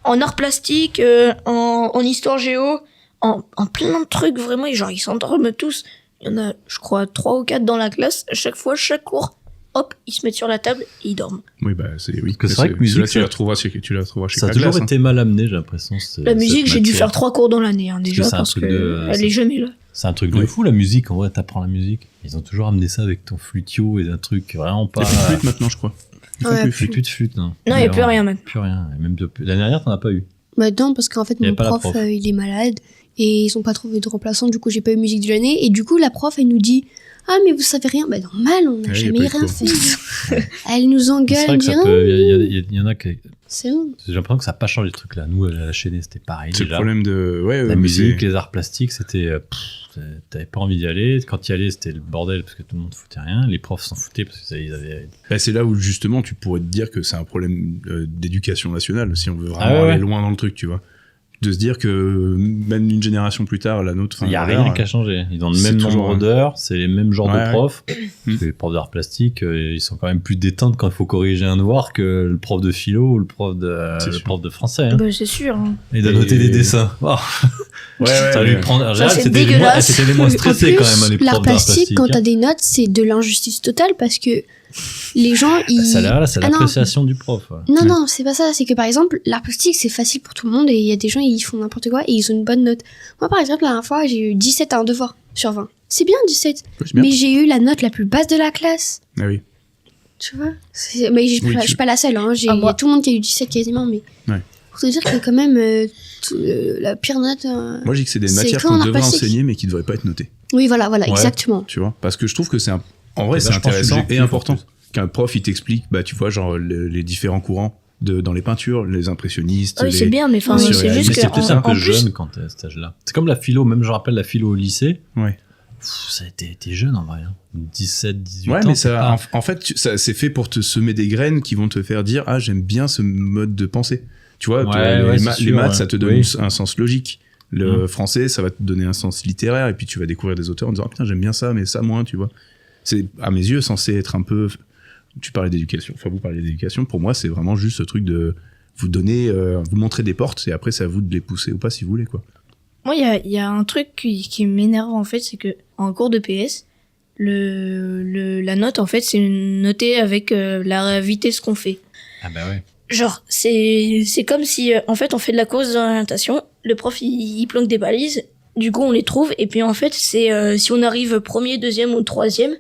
en art plastique, en histoire géo, en plein de trucs, vraiment, et genre, ils s'endorment tous. Il y en a, je crois, 3 ou 4 dans la classe. À chaque fois, chaque cours, hop, ils se mettent sur la table et ils dorment. Oui, bah oui. Que c'est vrai que musique, ceux-là, tu ça- la trouveras chez Ça a ta toujours classe, été mal amené, j'ai l'impression. La musique, j'ai dû faire 3 cours dans l'année, hein, déjà, c'est un parce truc que de- elle est jamais là. C'est un truc de Oui. fou, la musique. En vrai, t'apprends la musique. Ils ont toujours amené ça avec ton flutio et un truc vraiment pas. Il y a plus de flûte maintenant, je crois. Ils font Ouais, plus plus. flûte. Flûte. Non, Non, il y a plus rien, même. Plus rien. Et même depuis... L'année dernière, t'en as pas eu. Bah non, parce qu'en fait, Y a mon pas la prof, prof. il est malade et ils ont pas trouvé de remplaçant. Du coup, j'ai pas eu musique de l'année. Et du coup, la prof, elle nous dit ah, mais vous savez rien. Bah normal, on n'a Ouais, y a jamais pas eu de rien cours. fait. Elle nous C'est engueule, vrai que ça dit, peut. Il y en a qui. c'est bon. J'ai l'impression que ça n'a pas changé le truc là. Nous, à la chaînée, c'était pareil. C'est le déjà. problème de. Ouais, La mais musique, c'est- les arts plastiques, c'était. T'avais pas envie d'y aller. Quand y allais, c'était le bordel parce que tout le monde foutait rien. Les profs s'en foutaient parce qu'ils avaient. Bah, c'est là où justement tu pourrais te dire que c'est un problème d'éducation nationale, si on veut vraiment Ah ouais, aller ouais. loin dans le truc, tu vois. De se dire que même une génération plus tard, la nôtre. Il n'y a enfin, rien qui a changé. Ils ont le c'est même toujours nombre un- d'heures, c'est les mêmes genres Ouais, de ouais. profs. Mm. Les profs d'art plastique, ils sont quand même plus détentes quand il faut corriger un devoir que le prof de philo ou le prof C'est le sûr. prof de français. Hein. Bah, c'est sûr. Hein. Et de Et- noter des dessins. Oh, Ouais, ça lui prend. En général, c'est c'était dégueulasse. c'était les moins stressés En quand plus, même, hein, les l'art profs d'art plastique, plastique. quand hein. t'as des notes, c'est de l'injustice totale parce que les gens, ils. C'est Ah non. l'appréciation du prof. ouais. Non, Ouais. non, c'est pas ça. C'est que par exemple, l'art plastique, c'est facile pour tout le monde et il y a des gens, ils font n'importe quoi et ils ont une bonne note. Moi, par exemple, la dernière fois, j'ai eu 17 à un devoir sur 20. C'est bien 17. Ouais, c'est bien. Mais j'ai eu la note la plus basse de la classe. Ah oui. Tu vois mais Oui, je suis pas la seule. Hein. Il y moi- a tout le monde qui a eu 17 quasiment. Mais Ouais. faut te dire que quand même, la pire note. Moi, je dis que c'est des C'est matières que en qu'on art devrait plastique. enseigner, mais qui devraient pas être notées. Oui, voilà, Ouais. exactement. Tu vois, parce que je trouve que en vrai, C'est c'est vachement intéressant subjectif, et important en plus. qu'un prof il t'explique, bah tu vois, genre les différents courants dans les peintures, les impressionnistes. Ah oui, les- c'est bien, mais enfin, Oui, c'est surréaliste. juste Mais que. c'est plus en- un peu en plus- jeune quand t'es à cet âge-là. C'est comme la philo, même je rappelle la philo au lycée. Ouais. T'es jeune en vrai. Hein. 17, 18 Ouais, ans. mais c'est ça, pas- en fait, ça, c'est fait pour te semer des graines qui vont te faire dire, ah, j'aime bien ce mode de pensée. Tu vois, Ouais, ouais, c'est les sûr, maths, ouais. ça te donne Oui. un sens logique. Le français, ça va te donner un sens littéraire, et puis tu vas découvrir des auteurs en disant, ah putain, j'aime bien ça, mais ça moins, tu vois. C'est, à mes yeux, censé être un peu tu parlais d'éducation, enfin vous parlez d'éducation, pour moi c'est vraiment juste ce truc de vous donner, vous montrer des portes et après c'est à vous de les pousser ou pas si vous voulez quoi. Moi, il y a un truc qui m'énerve en fait, c'est que en cours de PS, la note en fait, c'est noté avec la vitesse qu'on fait. Ah bah ouais. Genre, c'est comme si en fait on fait de la course d'orientation, le prof il planque des balises, du coup on les trouve et puis en fait c'est si on arrive premier, deuxième ou troisième,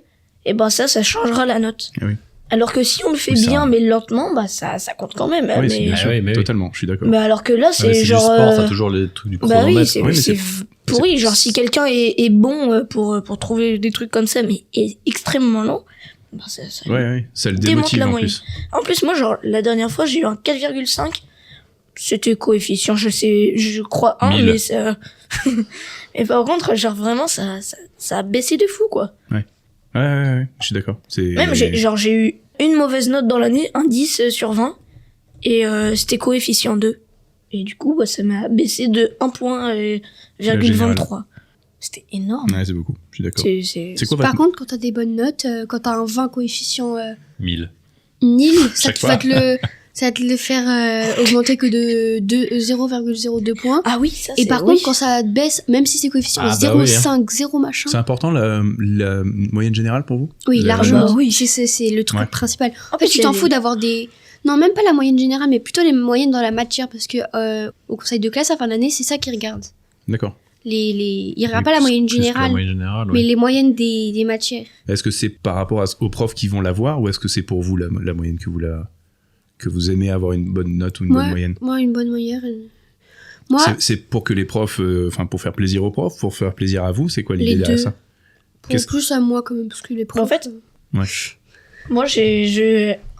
et ben ça changera la note. Ah oui. Alors que si on le fait bien mais lentement, bah ça compte quand même. Oui, mais... c'est bien sûr, totalement, je suis d'accord. Mais alors que là c'est Ouais, genre. Du sport, t'as toujours les trucs du Bah chronomètre. oui, c'est pourri. Genre si quelqu'un est bon pour trouver des trucs comme ça, mais est extrêmement lent, bah ça ouais, ça le démonte démotive la en moyenne. plus. En plus, moi, genre la dernière fois, j'ai eu un 4,5. C'était coefficient, je crois 1, 1000. mais ça. Et par contre, genre vraiment, ça a baissé de fou, quoi. Ouais, je suis d'accord. Même j'ai eu une mauvaise note dans l'année, un 10 sur 20, et c'était coefficient 2. Et du coup, bah, ça m'a baissé de 1 point, 0,23. C'était énorme. Ouais, c'est beaucoup, je suis d'accord. C'est quoi Par contre, quand t'as des bonnes notes, quand t'as un 20 coefficient 1000. ça va te le faire augmenter que de 0,02 points. Ah oui, ça Et c'est par contre, quand ça baisse, même si c'est coefficient 0,5, 0 machin. C'est important la moyenne générale pour vous? Oui, La largement. note Oui, c'est le truc principal. En fait, fait, tu t'en fous d'avoir des... Non, même pas la moyenne générale, mais plutôt les moyennes dans la matière, parce que au conseil de classe, à fin d'année, c'est ça qu'ils regardent. D'accord. Ils regardent pas la moyenne générale, mais les moyennes des matières. Est-ce que c'est par rapport aux profs qui vont l'avoir ou est-ce que c'est pour vous la moyenne que vous aimez avoir une bonne note ou une bonne moyenne? Moi, une bonne moyenne. C'est pour que les profs, pour faire plaisir aux profs, pour faire plaisir à vous, c'est quoi l'idée derrière ça? Plus à moi quand même, parce que les profs... En fait, ouais. Moi,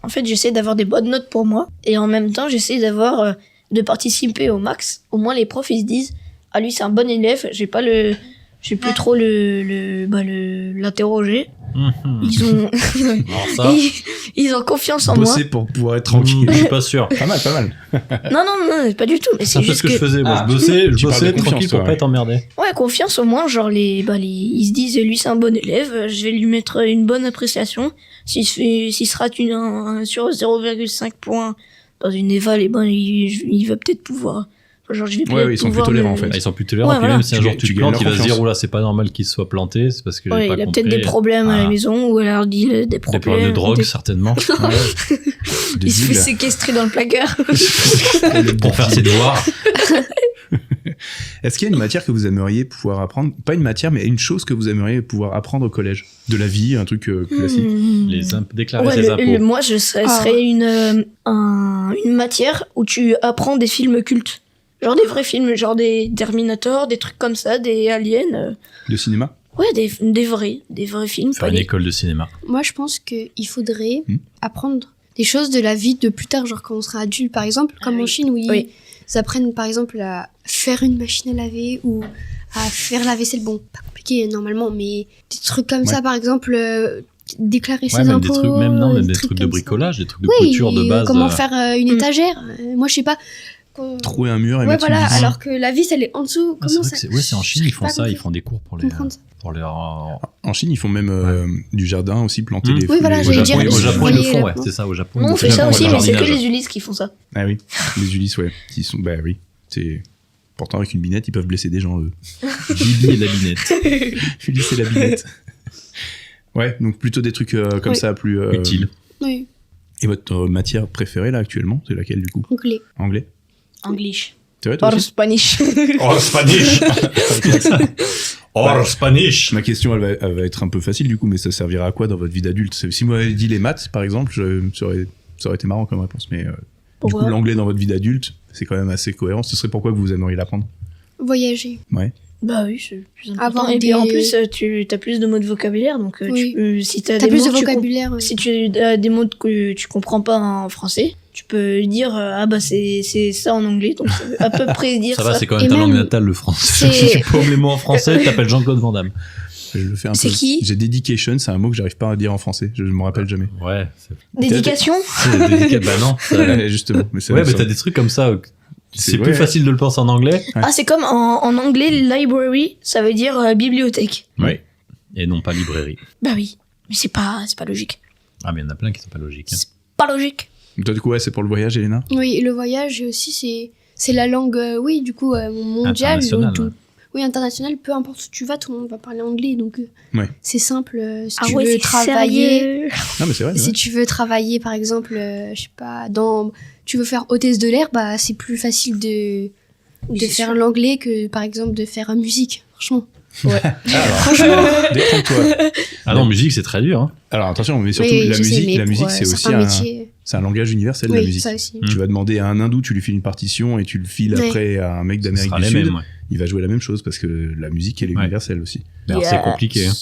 en fait, j'essaie d'avoir des bonnes notes pour moi, et en même temps, j'essaie de participer au max. Au moins, les profs, ils se disent, ah, lui, c'est un bon élève, j'ai plus trop l'interroger. Ils ont confiance en moi. Bosser pour pouvoir être tranquille. Je suis pas sûr. Pas mal. Non, pas du tout. Mais c'est un peu ce que je faisais. Moi, je bossais tranquille pour pas être emmerdé. Ouais, confiance au moins. Genre, ils se disent, lui, c'est un bon élève, je vais lui mettre une bonne appréciation. S'il se rate sur 0,5 points dans une éval, il va peut-être pouvoir. Genre, je vais ils sont plus tolérants en fait. Ils sont plus tolérants. Puis même si un jour tu te plantes, il va se dire, oh là, c'est pas normal qu'il se soit planté, c'est parce que j'ai pas compris. Il a peut-être des problèmes à la maison, ou alors des problèmes de drogue, certainement. Il se fait séquestrer dans le placard. Pour faire ses devoirs. Est-ce qu'il y a une matière que vous aimeriez pouvoir apprendre? Pas une matière, mais une chose que vous aimeriez pouvoir apprendre au collège? De la vie, un truc classique? Déclarer ses impôts. Moi, ce serait une matière où tu apprends des films cultes. Genre des vrais films, genre des Terminator, des trucs comme ça, des aliens. De cinéma? Ouais, des vrais films. Faire une école de cinéma. Moi, je pense qu'il faudrait apprendre des choses de la vie de plus tard, genre quand on sera adulte, par exemple, comme en Chine, où ils apprennent, par exemple, à faire une machine à laver ou à faire la vaisselle. Bon, pas compliqué normalement, mais des trucs comme ça, par exemple... déclarer ses impôts, même des trucs de bricolage, des trucs de couture de base. Comment faire une étagère. Moi, je sais pas... Trouver un mur et mettre voilà, une vis. alors que la vis, elle est en dessous. Comment ça... c'est en Chine, ils font ça, ils font des cours pour les... En Chine, ils font même du jardin aussi, planter les... Oui, voilà, j'allais dire... Au Japon, ils le font, c'est ça, au Japon. On fait ça aussi, mais c'est que les Ulysses qui font ça. Ah oui, les Ulysses, qui sont... Bah oui, c'est... Pourtant, avec une binette, ils peuvent blesser des gens, eux. Bibi et la binette. Ulysse et la binette. Ouais, donc plutôt des trucs comme ça, plus... utiles. Oui. Et votre matière préférée, là, actuellement, c'est laquelle, du coup? Anglais. English. C'est vrai, toi Or aussi? Spanish. Or Spanish. Or Spanish. Ma question, elle va être un peu facile, du coup, mais ça servira à quoi dans votre vie d'adulte? Si moi j'avais dit les maths, par exemple, ça aurait été marrant comme réponse, mais du coup, l'anglais dans votre vie d'adulte, c'est quand même assez cohérent. Ce serait pourquoi que vous aimeriez l'apprendre? Voyager. Ouais. Bah oui, c'est plus important. Et puis en plus, tu as plus de mots de vocabulaire, donc si t'as plus de vocabulaire, si tu as des mots que tu comprends pas en français, tu peux dire ah bah c'est ça en anglais, donc ça veut à peu près dire ça. Ça va, c'est quand même ta langue natale, le français. Si tu peux les mots en français, tu t'appelles Jean-Claude Van Damme. Je le fais un peu. C'est qui? J'ai dedication, c'est un mot que j'arrive pas à dire en français. Je me rappelle jamais. Ouais. Dédication? Bah non. Justement. Mais t'as des trucs comme ça. C'est plus facile de le penser en anglais. Ah, c'est comme en anglais, library, ça veut dire bibliothèque. Oui. Et non pas librairie. Bah oui, mais c'est pas logique. Ah, mais il y en a plein qui sont pas logiques. Hein. C'est pas logique. Toi, du coup, ouais, c'est pour le voyage, Elena? Oui, le voyage aussi, c'est la langue, oui, du coup, mondiale. Internationale, tout- ouais. Oui, internationale, peu importe où tu vas, tout le monde va parler anglais, donc Ouais. c'est simple. Si Ah tu ouais, veux c'est travailler, sérieux. Non, mais c'est vrai. si tu veux travailler, par exemple, je sais pas, tu veux faire hôtesse de l'air, bah c'est plus facile de c'est faire sûr. l'anglais que, par exemple, de faire musique. Franchement. Ouais. Franchement. Détrompe-toi. Ah non, musique, c'est très dur. Hein. Alors attention, mais surtout Oui, la je sais, musique, mais la pour, musique, c'est aussi certains métiers. c'est un langage universel, la Oui, musique. ça aussi. Tu vas demander à un hindou, tu lui files une partition et tu le files Ouais. après à un mec Ce d'Amérique sera du les Sud. mêmes, ouais. Il va jouer la même chose parce que la musique, elle est Ouais. universelle aussi. Mais alors, Yes. c'est compliqué. Hein.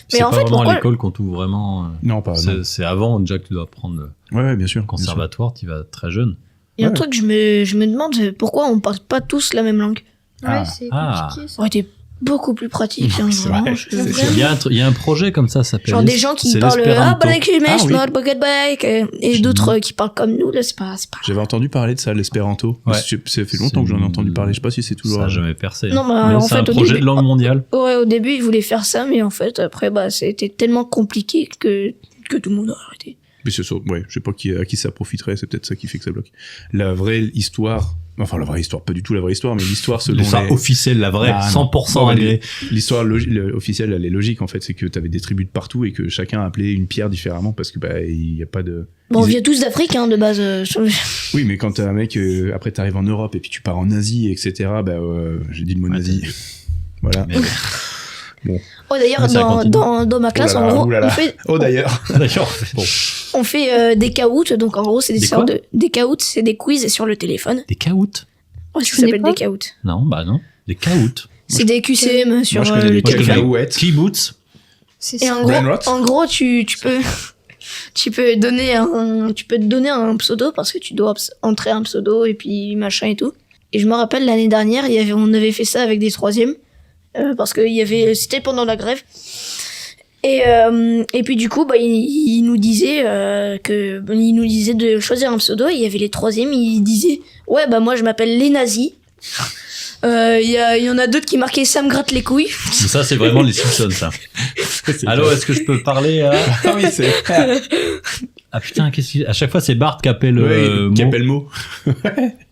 C'est en pas fait, vraiment pourquoi- à l'école qu'on t'ouvre vraiment. Non, pas. non. C'est avant déjà que tu dois apprendre le Ouais, bien sûr. conservatoire, tu vas très jeune. Il y a un Ouais. truc, je me demande pourquoi on parle pas tous la même langue. Ah. Ouais, c'est Ah. compliqué. Ça aurait été beaucoup plus pratique. hein, C'est vraiment, vrai, je- c'est sûr. Il y a un projet comme ça s'appelle. Genre des gens qui c'est parlent l'espéranto. et d'autres qui parlent comme nous, là, c'est pas. J'avais entendu parler de ça, l'espéranto. Ouais. Ça fait longtemps que j'en ai entendu parler. Je sais pas si c'est toujours. Ça n'a jamais percé. Non, hein. bah, Mais en c'est fait, un au projet début- de langue mondiale. Ouais, au début, ils voulaient faire ça, mais en fait, après, bah, c'était tellement compliqué que tout le monde a arrêté. Mais c'est sûr, ouais, je sais pas à qui ça profiterait, c'est peut-être ça qui fait que ça bloque. La vraie histoire, enfin la vraie histoire, pas du tout la vraie histoire, mais l'histoire selon L'histoire officielle, la vraie, Ah, non. 100% Ouais, agrée. L'histoire officielle, elle est logique en fait, c'est que t'avais des tribus de partout et que chacun appelait une pierre différemment parce que bah il y a pas de. Bon, on Ils- vient tous d'Afrique, hein, de base. Oui, mais quand t'as un mec, après t'arrives en Europe et puis tu pars en Asie, etc. Bah j'ai dit le mot nazi. Voilà. Mais- Oh, d'ailleurs, Ouais, ça continue. dans ma classe, Oh là là, en gros, oh là là. on fait, Oh d'ailleurs. D'ailleurs, bon. on fait des caouts. Donc, en gros, c'est des Des sortes quoi de. Des caouts, c'est des quiz sur le téléphone. Des caouts? Ouais, Je ça s'appelle connais des caouts. Non, bah non. Des caouts. C'est des QCM sur je connais le des téléphone. cacahuètes. Kibbutz. C'est Et ça. en Brain gros, rot. en gros, tu peux te donner un pseudo parce que tu dois entrer un pseudo et puis machin et tout. Et je me rappelle l'année dernière, on avait fait ça avec des troisièmes parce que c'était pendant la grève. Et puis du coup, bah, il nous disait de choisir un pseudo. Et il y avait les troisièmes, ils disaient ouais bah moi je m'appelle les nazis. Il y en a d'autres qui marquaient ça me gratte les couilles. Mais ça, c'est vraiment les Simpsons, ça. Allô, est-ce que je peux parler à... Ah oui, c'est. Ah putain, qu'est-ce qu'il... À chaque fois, c'est Bart qui appelle... Oui, qui Mo. appelle mot.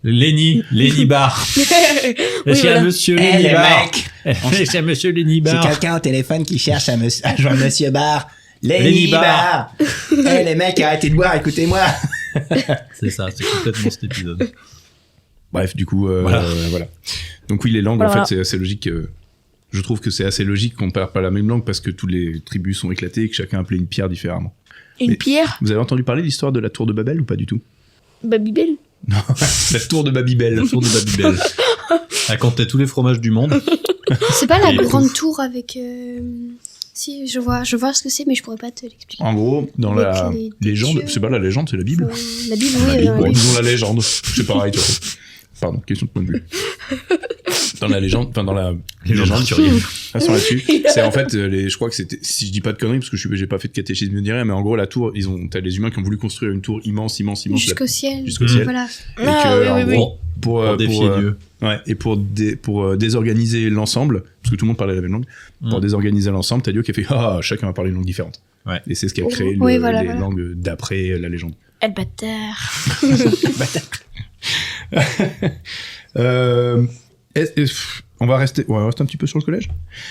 Lenny Bar. Est-ce qu'il y a voilà. monsieur Eh, Lenny les Bar mecs, Est-ce qu'il y a monsieur Lenny c'est Bar quelqu'un au téléphone qui cherche à joindre Monsieur Barr. Lenny Lenny Barr. Barr. Eh les mecs, arrêtez de boire, écoutez-moi. C'est ça, c'est complètement cet épisode. Bref, du coup, Voilà. voilà. Donc oui, les langues, Voilà. en fait, c'est assez logique. Je trouve que c'est assez logique qu'on parle pas la même langue parce que toutes les tribus sont éclatées et que chacun appelait une pierre différemment. Une Mais- pierre, Vous avez entendu parler de l'histoire de la tour de Babel ou pas du tout? Babybel. Non, la tour de Babybel. Le tour de Babybel. Elle comptait tous les fromages du monde. C'est pas la Et grande tour avec. Si, je vois ce que c'est, mais je pourrais pas te l'expliquer. En gros, dans Avec la les légende, dieux. c'est pas la légende, c'est la Bible. La Bible, La oui. Bible, bon, oui. disons la légende, c'est pareil, tu vois. Pardon, question de point de vue. Dans la légende, enfin dans la Légende arthurienne. Façon là-dessus, c'est en fait je crois que c'était, si je dis pas de conneries parce que j'ai pas fait de catéchisme ni rien, mais en gros la tour, t'as les humains qui ont voulu construire une tour immense, Jusqu'au ciel. jusqu'au ciel. Voilà. Et que, en gros, Pour défier Dieu. Ouais, et pour désorganiser l'ensemble, parce que tout le monde parlait la même langue, pour désorganiser l'ensemble, t'as Dieu qui a fait chacun va parler une langue différente. Ouais. Et c'est ce qui a créé Oui, voilà, les voilà. langues d'après la légende. El bâtard. On va rester un petit peu sur le collège.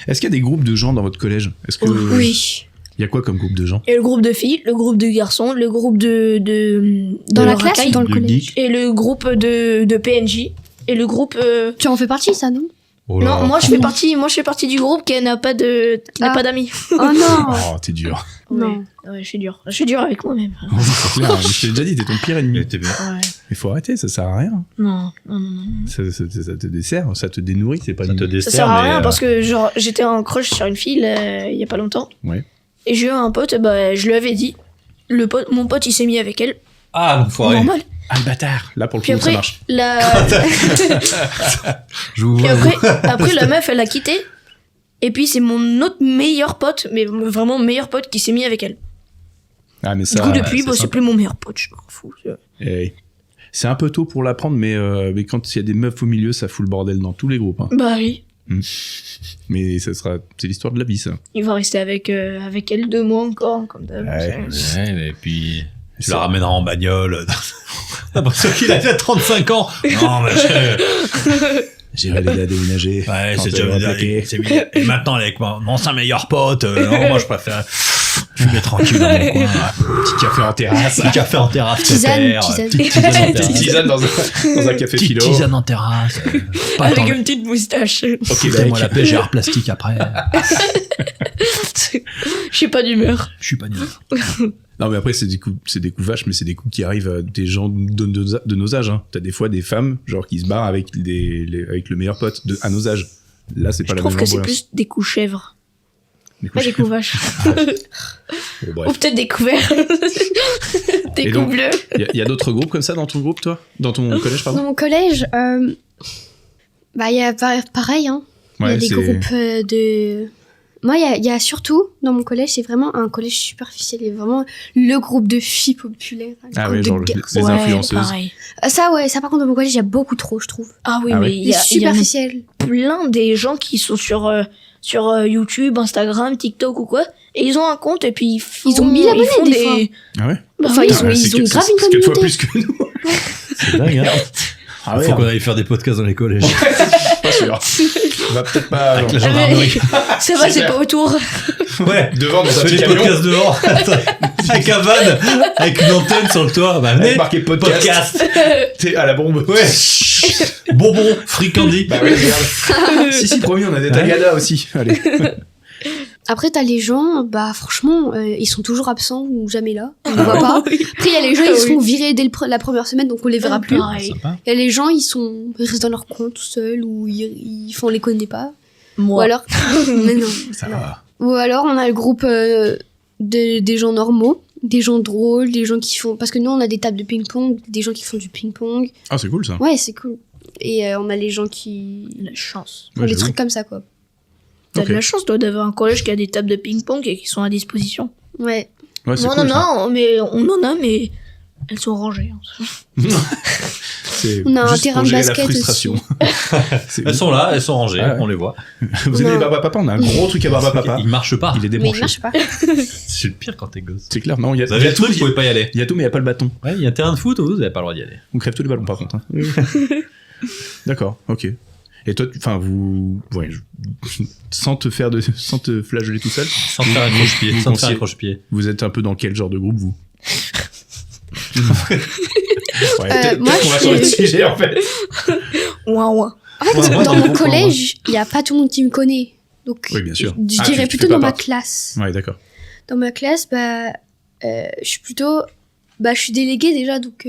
Est-ce qu'il y a des groupes de gens dans votre collège? Est-ce que Oui. il y a quoi comme groupe de gens? Et le groupe de filles, le groupe de garçons, le groupe de Dans de la classe racailles, ou dans le de collège geeks. et le groupe de PNJ et le groupe Tu en fais partie, ça, non Oh là. non, moi je fais partie du groupe qui n'a pas d'amis. Oh non Oh, t'es dur. Non. Ouais, je suis dur avec moi-même. C'est clair, mais je t'ai déjà dit, t'es ton pire ennemi. Mais t'es bien. Ouais. Mais faut arrêter, ça sert à rien. Non. Ça te dessert, ça te dénourrit, c'est pas Ça te une- dessert, Ça sert à mais, rien parce que genre j'étais en crush sur une fille il y a pas longtemps. Ouais. Et j'ai eu un pote, bah je lui avais dit. Mon pote il s'est mis avec elle. Ah, l'enfoiré. Normal. Ah, le bâtard. Là, pour le Puis coup, ça après, marche. Je vous Puis vois. après la meuf elle a quitté. Et puis c'est mon autre meilleur pote, mais vraiment meilleur pote qui s'est mis avec elle. Ah, mais Du ça. coup depuis, c'est bah, c'est sympa. plus mon meilleur pote, je m'en fous. Eh, c'est un peu tôt pour l'apprendre, mais quand il y a des meufs au milieu, ça fout le bordel dans tous les groupes. Hein. Bah oui. Mais c'est l'histoire de la vie, ça. Il va rester avec elle 2 mois encore, comme d'hab. Ouais, et puis tu la ramèneras en bagnole. T'as l'impression qu'il a déjà 35 ans. Non, mais j'irai l'aider à déménager. Ouais, c'est déjà bien. Et maintenant, avec mon ancien meilleur pote, non, moi je préfère fumer tranquille dans mon coin. Petit café en terrasse. Petit café en terrasse. Tisane. Tisane dans un café philo. Petite tisane en terrasse. Avec une petite moustache. Ok, fais-moi la pêche et art plastique après. Je suis pas d'humeur. Je suis pas d'humeur. Non, mais après, c'est des coups vaches, mais c'est des coups qui arrivent à des gens de nos âges. Hein. T'as des fois des femmes, genre, qui se barrent avec avec le meilleur pote à nos âges. Là, c'est pas la même Je trouve que c'est ambiance. plus des coups chèvres. Pas des coups vaches. Bon, bref. Ou peut-être des coups verts. Des Et coups donc, bleus. Il y a d'autres groupes comme ça dans ton groupe, toi? Dans ton collège, pardon? Dans mon collège, bah, il y a pareil, hein. Il y a des groupes de... Moi, il y a surtout, dans mon collège, c'est vraiment un collège superficiel. Il y a vraiment le groupe de filles populaires. Ah ouais, genre les influenceuses. Pareil. Ça, par contre, dans mon collège, il y a beaucoup trop, je trouve. Ah oui, Ah mais ouais. il y a superficiel. plein des gens qui sont sur YouTube, Instagram, TikTok ou quoi, et ils ont un compte et puis ils ont 1000 abonnés des fois. Ah ouais? Enfin, ils ont grave une C'est 4 fois communauté. plus que nous. C'est dingue, hein. Ah ouais, Faut qu'on aille faire des podcasts dans les collèges. pas sûr. On va peut-être pas... Avec la gendarmerie. Ça va, c'est pas autour. Ouais, devant dans un fais petit des camion. podcasts dehors. Avec un van, avec une antenne sur le toit. Bah, venez. Avec marqué podcast. T'es à la bombe. Ouais. Bonbon, fricandis. Bah oui, regarde. si, promis, on a des tagadas aussi. Allez. Après, t'as les gens, bah franchement, ils sont toujours absents ou jamais là. On les voit pas. Après, il y a les gens, ils seront virés dès la première semaine, donc on les verra plus. Pareil. Il y a les gens, ils restent dans leur coin tout seuls ou on les connaît pas. Moi. Ou alors, mais non. Ça va. Ou alors, on a le groupe des gens normaux, des gens drôles, des gens qui font, parce que nous, on a des tables de ping-pong, des gens qui font du ping-pong. Ah, c'est cool ça. Ouais, c'est cool. Et on a les gens qui, La chance. font Ouais, des j'avoue. trucs comme ça, quoi. T'as Ok. de la chance, toi, d'avoir un collège qui a des tables de ping-pong et qui sont à disposition. Ouais. Ouais, c'est Non, cool, ça. non, mais on en a, mais elles sont rangées. C'est On a un juste terrain pour de gérer basket la frustration. Elles sont là, elles sont rangées, Ouais. on les voit. Vous avez Non. les Barba Papa, on a un gros truc à Barba Papa. Il marche pas. Il est Mais il débranché. marche pas. C'est le pire quand t'es gosse. C'est clair, non, il y a Vous avez le tout, truc, vous pouvez pas y aller. il y a tout, mais il n'y a pas le bâton. Ouais, il y a un terrain de foot, vous avez pas le droit d'y aller. On crève tous les ballons par contre. Hein. D'accord, ok. Et toi, enfin, ouais, sans te flageller tout seul, Sans te faire un croche-pied. vous Sans te faire un conseillez- croche-pied. vous êtes un peu dans quel genre de groupe, vous? Ouais, moi, peut-être qu'on va je sur le suis- sujet, en fait. Ouin, ouin. En fait, Ouais, moi, dans je mon comprends, collège, il y a pas tout le monde qui me connaît. Donc, Oui, bien sûr. je Ah, dirais tu plutôt fais pas dans ma partie. classe. Ouais, d'accord. Dans ma classe, bah, je suis plutôt, bah, je suis déléguée déjà, donc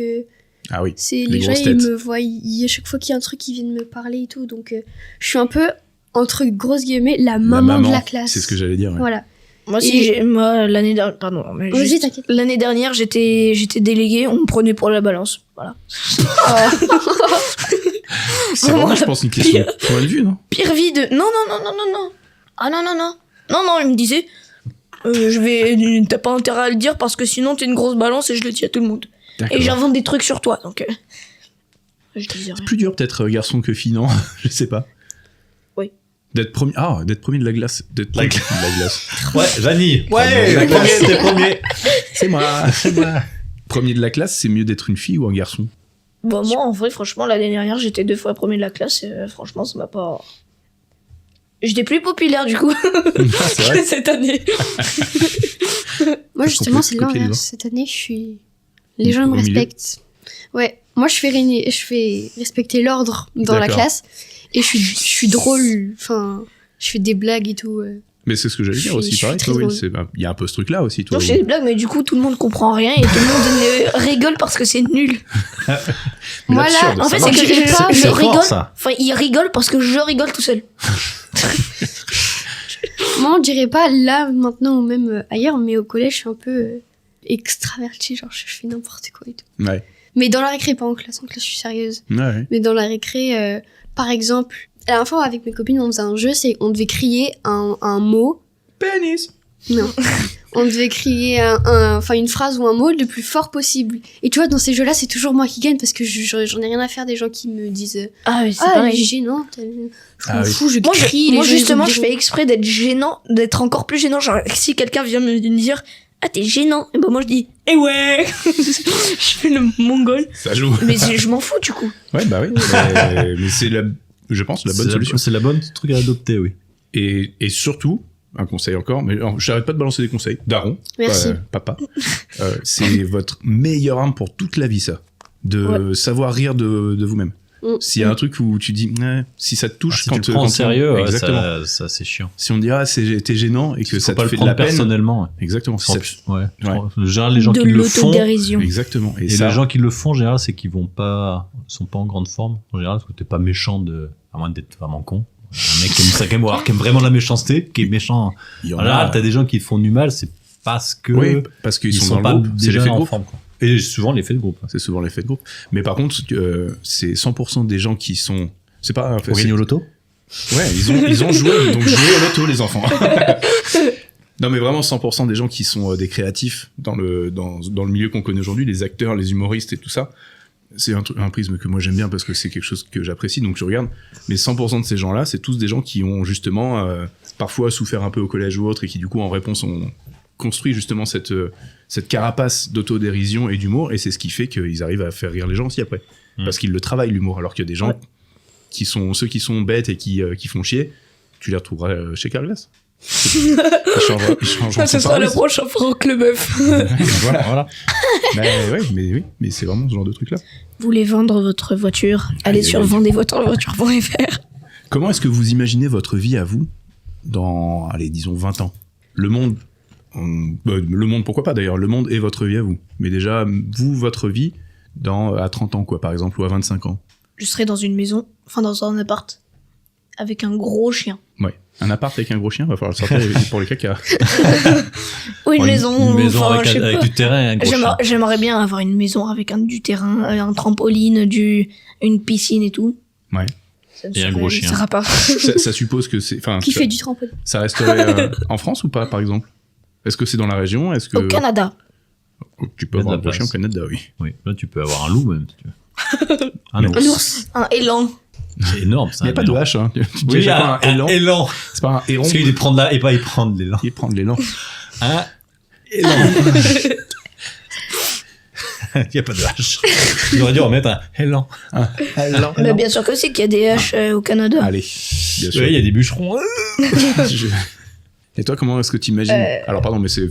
Ah oui. c'est Les les gens grosses ils têtes. me voient, à chaque fois qu'il y a un truc, ils viennent me parler et tout, donc je suis un peu entre grosses guillemets la maman de la classe. C'est ce que j'allais dire. Ouais. Voilà. Moi, Et- moi, l'année dernière, pardon, mais Vas-y, juste- t'inquiète. l'année dernière, j'étais déléguée, on me prenait pour la balance. Voilà. C'est vraiment, je pense, une question Pire. de point de vue, non? Pire vie de. Non. Ah non. Non, il me disait, t'as pas intérêt à le dire parce que sinon t'es une grosse balance et je le dis à tout le monde. D'accord. Et j'invente des trucs sur toi, donc. Je disais rien. Plus dur peut-être garçon que fille, non? Je sais pas. Oui. D'être premier de la glace. D'être La premier de la glace. Ouais, Vanille. Ouais, t'es la classe. premier, t'es premier. C'est moi. Premier de la classe, c'est mieux d'être une fille ou un garçon? Bah, moi, en vrai, franchement, l'année dernière, j'étais 2 fois premier de la classe et franchement, ça m'a pas. J'étais plus populaire du coup C'est vrai. cette année. Moi, justement, c'est copier les l'inverse. doigts. Cette année, les gens me Au milieu. respectent. Ouais. Moi, je fais respecter l'ordre dans la D'accord. classe et je suis drôle. Enfin, je fais des blagues et tout. Mais c'est ce que j'allais Je dire suis- aussi, je suis pareil. très Toi, Will, drôle. il y a un peu ce truc-là aussi, toi. Non, je fais des blagues, mais du coup, tout le monde comprend rien et tout le monde rigole parce que c'est nul. Mais Voilà, l'absurde, En ça fait, marche. c'est que marche. je C'est fort, rigole. ça. Enfin, il rigole parce que je rigole tout seul. Moi, on dirait pas là, maintenant, ou même ailleurs, mais au collège, je suis un peu extravertie. Genre, je fais n'importe quoi et tout. Ouais. Mais dans la récré, pas en classe. En classe, je suis sérieuse. Ouais. Mais dans la récré, par exemple, la dernière fois avec mes copines, on faisait un jeu, c'est on devait crier un mot. Pénis. Non. On devait crier une phrase ou un mot le plus fort possible. Et tu vois, dans ces jeux-là, c'est toujours moi qui gagne parce que j'en ai rien à faire des gens qui me disent Ah, mais c'est elle pareil. est gênante. Je m'en oui. fous, je Moi, crie. moi les gens, justement, ils je oublient. fais exprès d'être gênant, d'être encore plus gênant. Genre, si quelqu'un vient me dire ah, t'es gênant, et ben moi je dis eh ouais. Je fais le mongol. Ça joue. Mais je m'en fous du coup. Ouais, bah oui. Mais c'est je pense la bonne solution. C'est la bonne truc à adopter, oui. Et surtout, un conseil encore, mais j'arrête pas de balancer des conseils. Daron, Merci. papa, c'est votre meilleure arme pour toute la vie, ça. De savoir rire de vous-même. S'il y a un truc où tu dis, si ça te touche Si quand tu le prends quand au sérieux, ouais, exactement. ça c'est chiant. Si on te dit, t'es gênant et que ça te Faut pas fait le de la prendre peine. personnellement. Exactement. Si En ça plus, ouais. Ouais. En général, les gens De qui le font. l'autodérision. Exactement. Et ça, les gens qui le font, en général, c'est qu'ils sont pas en grande forme. En général, parce que t'es pas méchant à moins d'être vraiment con. Un mec qui aime vraiment la méchanceté, qui est méchant. il y en En général, a. t'as des gens qui font du mal, c'est parce que. Oui, parce qu'ils ils sont dans pas le groupe. C'est déjà l'effet de en groupe. forme, quoi. Et souvent l'effet de groupe. C'est souvent l'effet de groupe. Mais par contre, c'est 100% des gens qui sont. C'est pas. Pour gagner au loto. Ouais, ils ont joué, donc joué au loto, les enfants. Non, mais vraiment 100% des gens qui sont des créatifs dans le milieu qu'on connaît aujourd'hui, les acteurs, les humoristes et tout ça. C'est un prisme que moi j'aime bien parce que c'est quelque chose que j'apprécie, donc je regarde. Mais 100% de ces gens-là, c'est tous des gens qui ont justement parfois souffert un peu au collège ou autre et qui du coup en réponse ont construit justement cette carapace d'autodérision et d'humour, et c'est ce qui fait qu'ils arrivent à faire rire les gens aussi après. Parce qu'ils le travaillent l'humour, alors qu'il y a des gens qui sont ceux qui sont bêtes et qui font chier, tu les retrouveras chez Carglass. Ils changeront Ça sans sera le pare-brise. prochain Franck Leboeuf. voilà. Mais c'est vraiment ce genre de truc-là. Vous voulez vendre votre voiture? Allez sur vendezvotrevoiture.fr. Comment est-ce que vous imaginez votre vie à vous dans, allez, disons 20 ans? Le monde, pourquoi pas d'ailleurs, le monde et votre vie à vous. Mais déjà, vous, votre vie à 30 ans, quoi, par exemple, ou à 25 ans. Je serai dans une maison, enfin dans un appart, avec un gros chien. Ouais. Un appart avec un gros chien, va falloir le sortir pour les cacas. Ou une maison, Une maison enfin, je sais avec pas. du terrain et un gros chien. J'aimerais bien avoir une maison avec du terrain, un trampoline, une piscine et tout. Ouais. Ça ne Et un serait- gros chien. Ça sera pas. Ça suppose que c'est, enfin, Qui fait du trampoline. ça resterait en France ou pas, par exemple? Est-ce que c'est dans la région? Est-ce que Au Canada. tu peux avoir un Canada, gros chien au Canada, oui. Oui, là tu peux avoir un loup même si tu veux. Un Mais- ours. Un ours. Un élan. C'est énorme ça. Il n'y a pas de hache, hein. Tu dis Oui, chaque fois un élan. élan. C'est pas un héron. Parce qu'il prend de là et pas il prend de l'élan. Il prend de l'élan. Un élan. Il n'y a pas de hache. J'aurais dû remettre un élan. Élan. Mais bien sûr que c'est qu'il y a des haches au Canada. Allez, bien sûr. Oui, il y a des bûcherons. Je- Et toi, comment est-ce que tu imagines Alors, pardon, mais c'est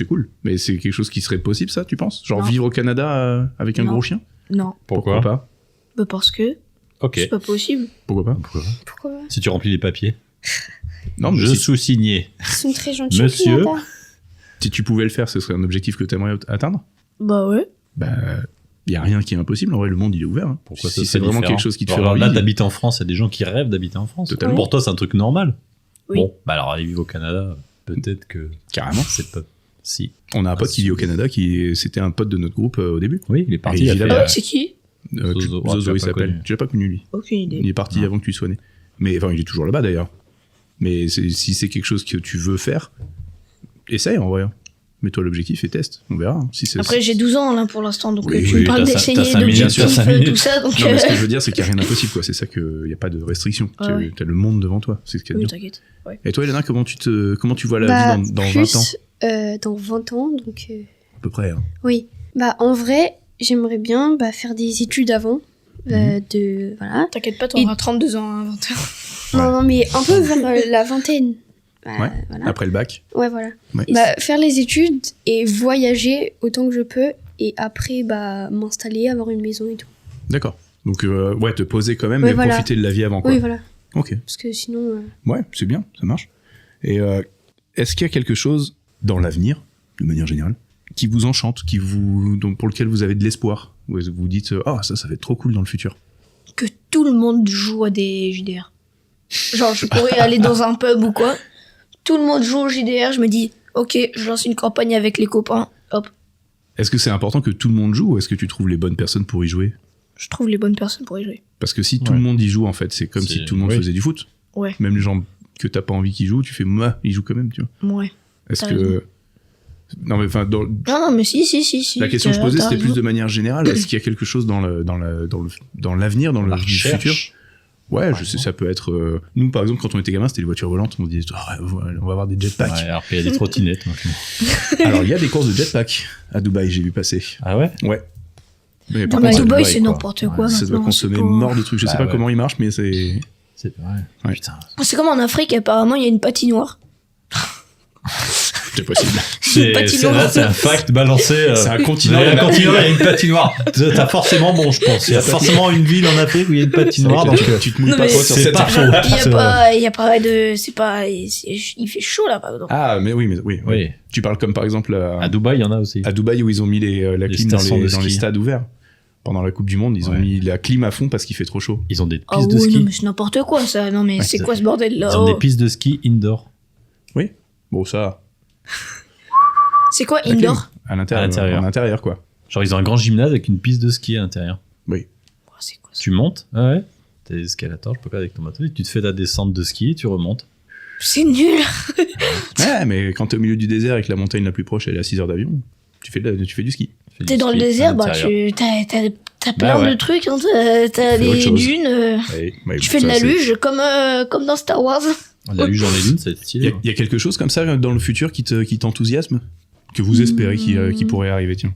cool. Mais c'est quelque chose qui serait possible, ça, tu penses? Genre Non. vivre au Canada avec un Non. gros chien? Non. Pourquoi pas? Bah parce que Ok. c'est pas possible. Pourquoi pas? Pourquoi pas? Si tu remplis les papiers. Non, mais Je si, sous-signais. Ils sont très gentils. au Monsieur. Canada. si tu pouvais le faire, ce serait un objectif que tu aimerais atteindre? Bah ouais. Bah, il y a rien qui est impossible. En vrai, le monde, il est ouvert. Hein. Pourquoi si ça c'est serait vraiment différent? quelque chose qui te fait Alors envie. là, t'habites en France, il y a des gens qui rêvent d'habiter en France. Totalement. Pour toi, c'est un truc normal. Oui. Bon, bah alors, aller vivre au Canada, peut-être que. Carrément. C'est pas. Si. On a un pote qui vit au Canada, c'était un pote de notre groupe au début. Oui, il est parti. Et il a il fait- a- Ah, c'est qui? Zozo. Ah, tu Zozo, l'as il pas s'appelle. connu. Tu l'as pas connu, lui. Aucune idée. Il est parti Non. avant que tu sois né. Mais enfin, il est toujours là-bas d'ailleurs. Mais si c'est quelque chose que tu veux faire, essaye en vrai. Mets-toi l'objectif et teste. On verra. hein. Si c'est- Après, j'ai 12 ans là pour l'instant, donc Oui, tu oui, me parles t'as d'essayer, cinq minutes, d'objectifs, t'as 5 minutes. tout ça, donc. Non, mais ce que je veux dire, c'est qu'il n'y a rien d'impossible, quoi. C'est ça qu'il n'y a pas de restriction. Ah ouais. Tu as le monde devant toi. C'est ce qu'il y a de Oui, bien. t'inquiète. Ouais. Et toi, Elena, comment tu vois la Bah, vie dans plus, 20 ans? Dans 20 ans, donc. À peu près. Hein. Oui. Bah, en vrai, j'aimerais bien faire des études avant. Voilà. T'inquiète pas, t'auras 32 ans à 20 ans. Non, mais un peu vers la vingtaine. Bah, Ouais. Voilà. Après le bac. Ouais, voilà. Ouais. Bah, faire les études et voyager autant que je peux. Et après, m'installer, avoir une maison et tout. D'accord. Donc, ouais, te poser quand même, Ouais, mais voilà. profiter de la vie avant, quoi. Oui, voilà. Ok. Parce que sinon. Ouais, c'est bien, ça marche. Et est-ce qu'il y a quelque chose dans l'avenir, de manière générale, qui vous enchante, pour lequel vous avez de l'espoir? Où vous vous dites, ça va être trop cool dans le futur. Que tout le monde joue à des JDR. Genre, je pourrais aller dans un pub ou quoi. Tout le monde joue au JDR, je me dis, ok, je lance une campagne avec les copains, hop. Est-ce que c'est important que tout le monde joue ou est-ce que tu trouves les bonnes personnes pour y jouer? Je trouve les bonnes personnes pour y jouer. Parce que si tout le monde y joue, en fait, c'est comme si tout le monde faisait du foot. Ouais. Même les gens que t'as pas envie qu'il joue, tu fais moi, il joue quand même, tu vois. Ouais. Est-ce T'as que raison. non mais enfin Non, mais si. la question que je posais t'as c'était plus raison. de manière générale. Est-ce qu'il y a quelque chose dans l'avenir, dans le futur? Ouais, je sais, ça peut être. Nous, par exemple, quand on était gamin, c'était les voitures volantes. On se disait, on va avoir des jetpacks. Ouais, alors qu'il y a des trottinettes maintenant. Alors, il y a des courses de jetpack à Dubaï, j'ai vu passer. Ah ouais? Ouais. Mais Non, mais Dubaï, c'est n'importe quoi. Ça doit maintenant, consommer c'est pas- mort de trucs. Je sais Bah pas ouais. comment il marche, mais c'est. C'est vrai. Ouais. Putain. C'est comme en Afrique, apparemment, il y a une patinoire. C'est possible. Là, c'est un fact balancé. C'est un continent. Il y a une patinoire. T'as forcément, bon, je pense. Il y a forcément une ville en Afrique où il y a une patinoire. Donc, tu te mouilles Non, pas mais trop sur c'est cette pas faux. Il y a pas de. C'est pas. Il fait chaud là, par exemple. Ah, mais oui. Oui. Tu parles comme par exemple À Dubaï, il y en a aussi. à Dubaï où ils ont mis la Les clim dans stations de dans les ski. stades ouverts. Pendant la Coupe du Monde, ils ont Ouais. mis la clim à fond parce qu'il fait trop chaud. Ils ont des pistes Ah de ouais, ski. non, mais c'est n'importe quoi ça. Non, mais Ouais, c'est c'est- quoi ce bordel là? Ils ont des pistes de ski indoor. Oui. Bon, ça. C'est quoi la clim. indoor? À l'intérieur. En intérieur, quoi. Genre, ils ont un grand gymnase avec une piste de ski à l'intérieur. Oui. Oh, c'est quoi ça? Tu montes, ouais. T'as des escalators, je peux pas avec ton bateau. Tu te fais ta descente de ski et tu remontes. C'est nul. Ouais, mais quand t'es au milieu du désert et que la montagne la plus proche elle est à 6 heures d'avion, tu fais du ski. Tu fais T'es du dans le ski à désert, bah l'intérieur. t'as plein ouais. de trucs. Hein, t'as fais autre les chose. dunes. Ouais, mais Tu bon, fais de ça, la c'est- luge comme dans Star Wars. La luge dans les dunes, ça va être Il stylé. y a quelque chose comme ça dans le futur qui t'enthousiasme, que vous espérez qui pourrait arriver, tiens.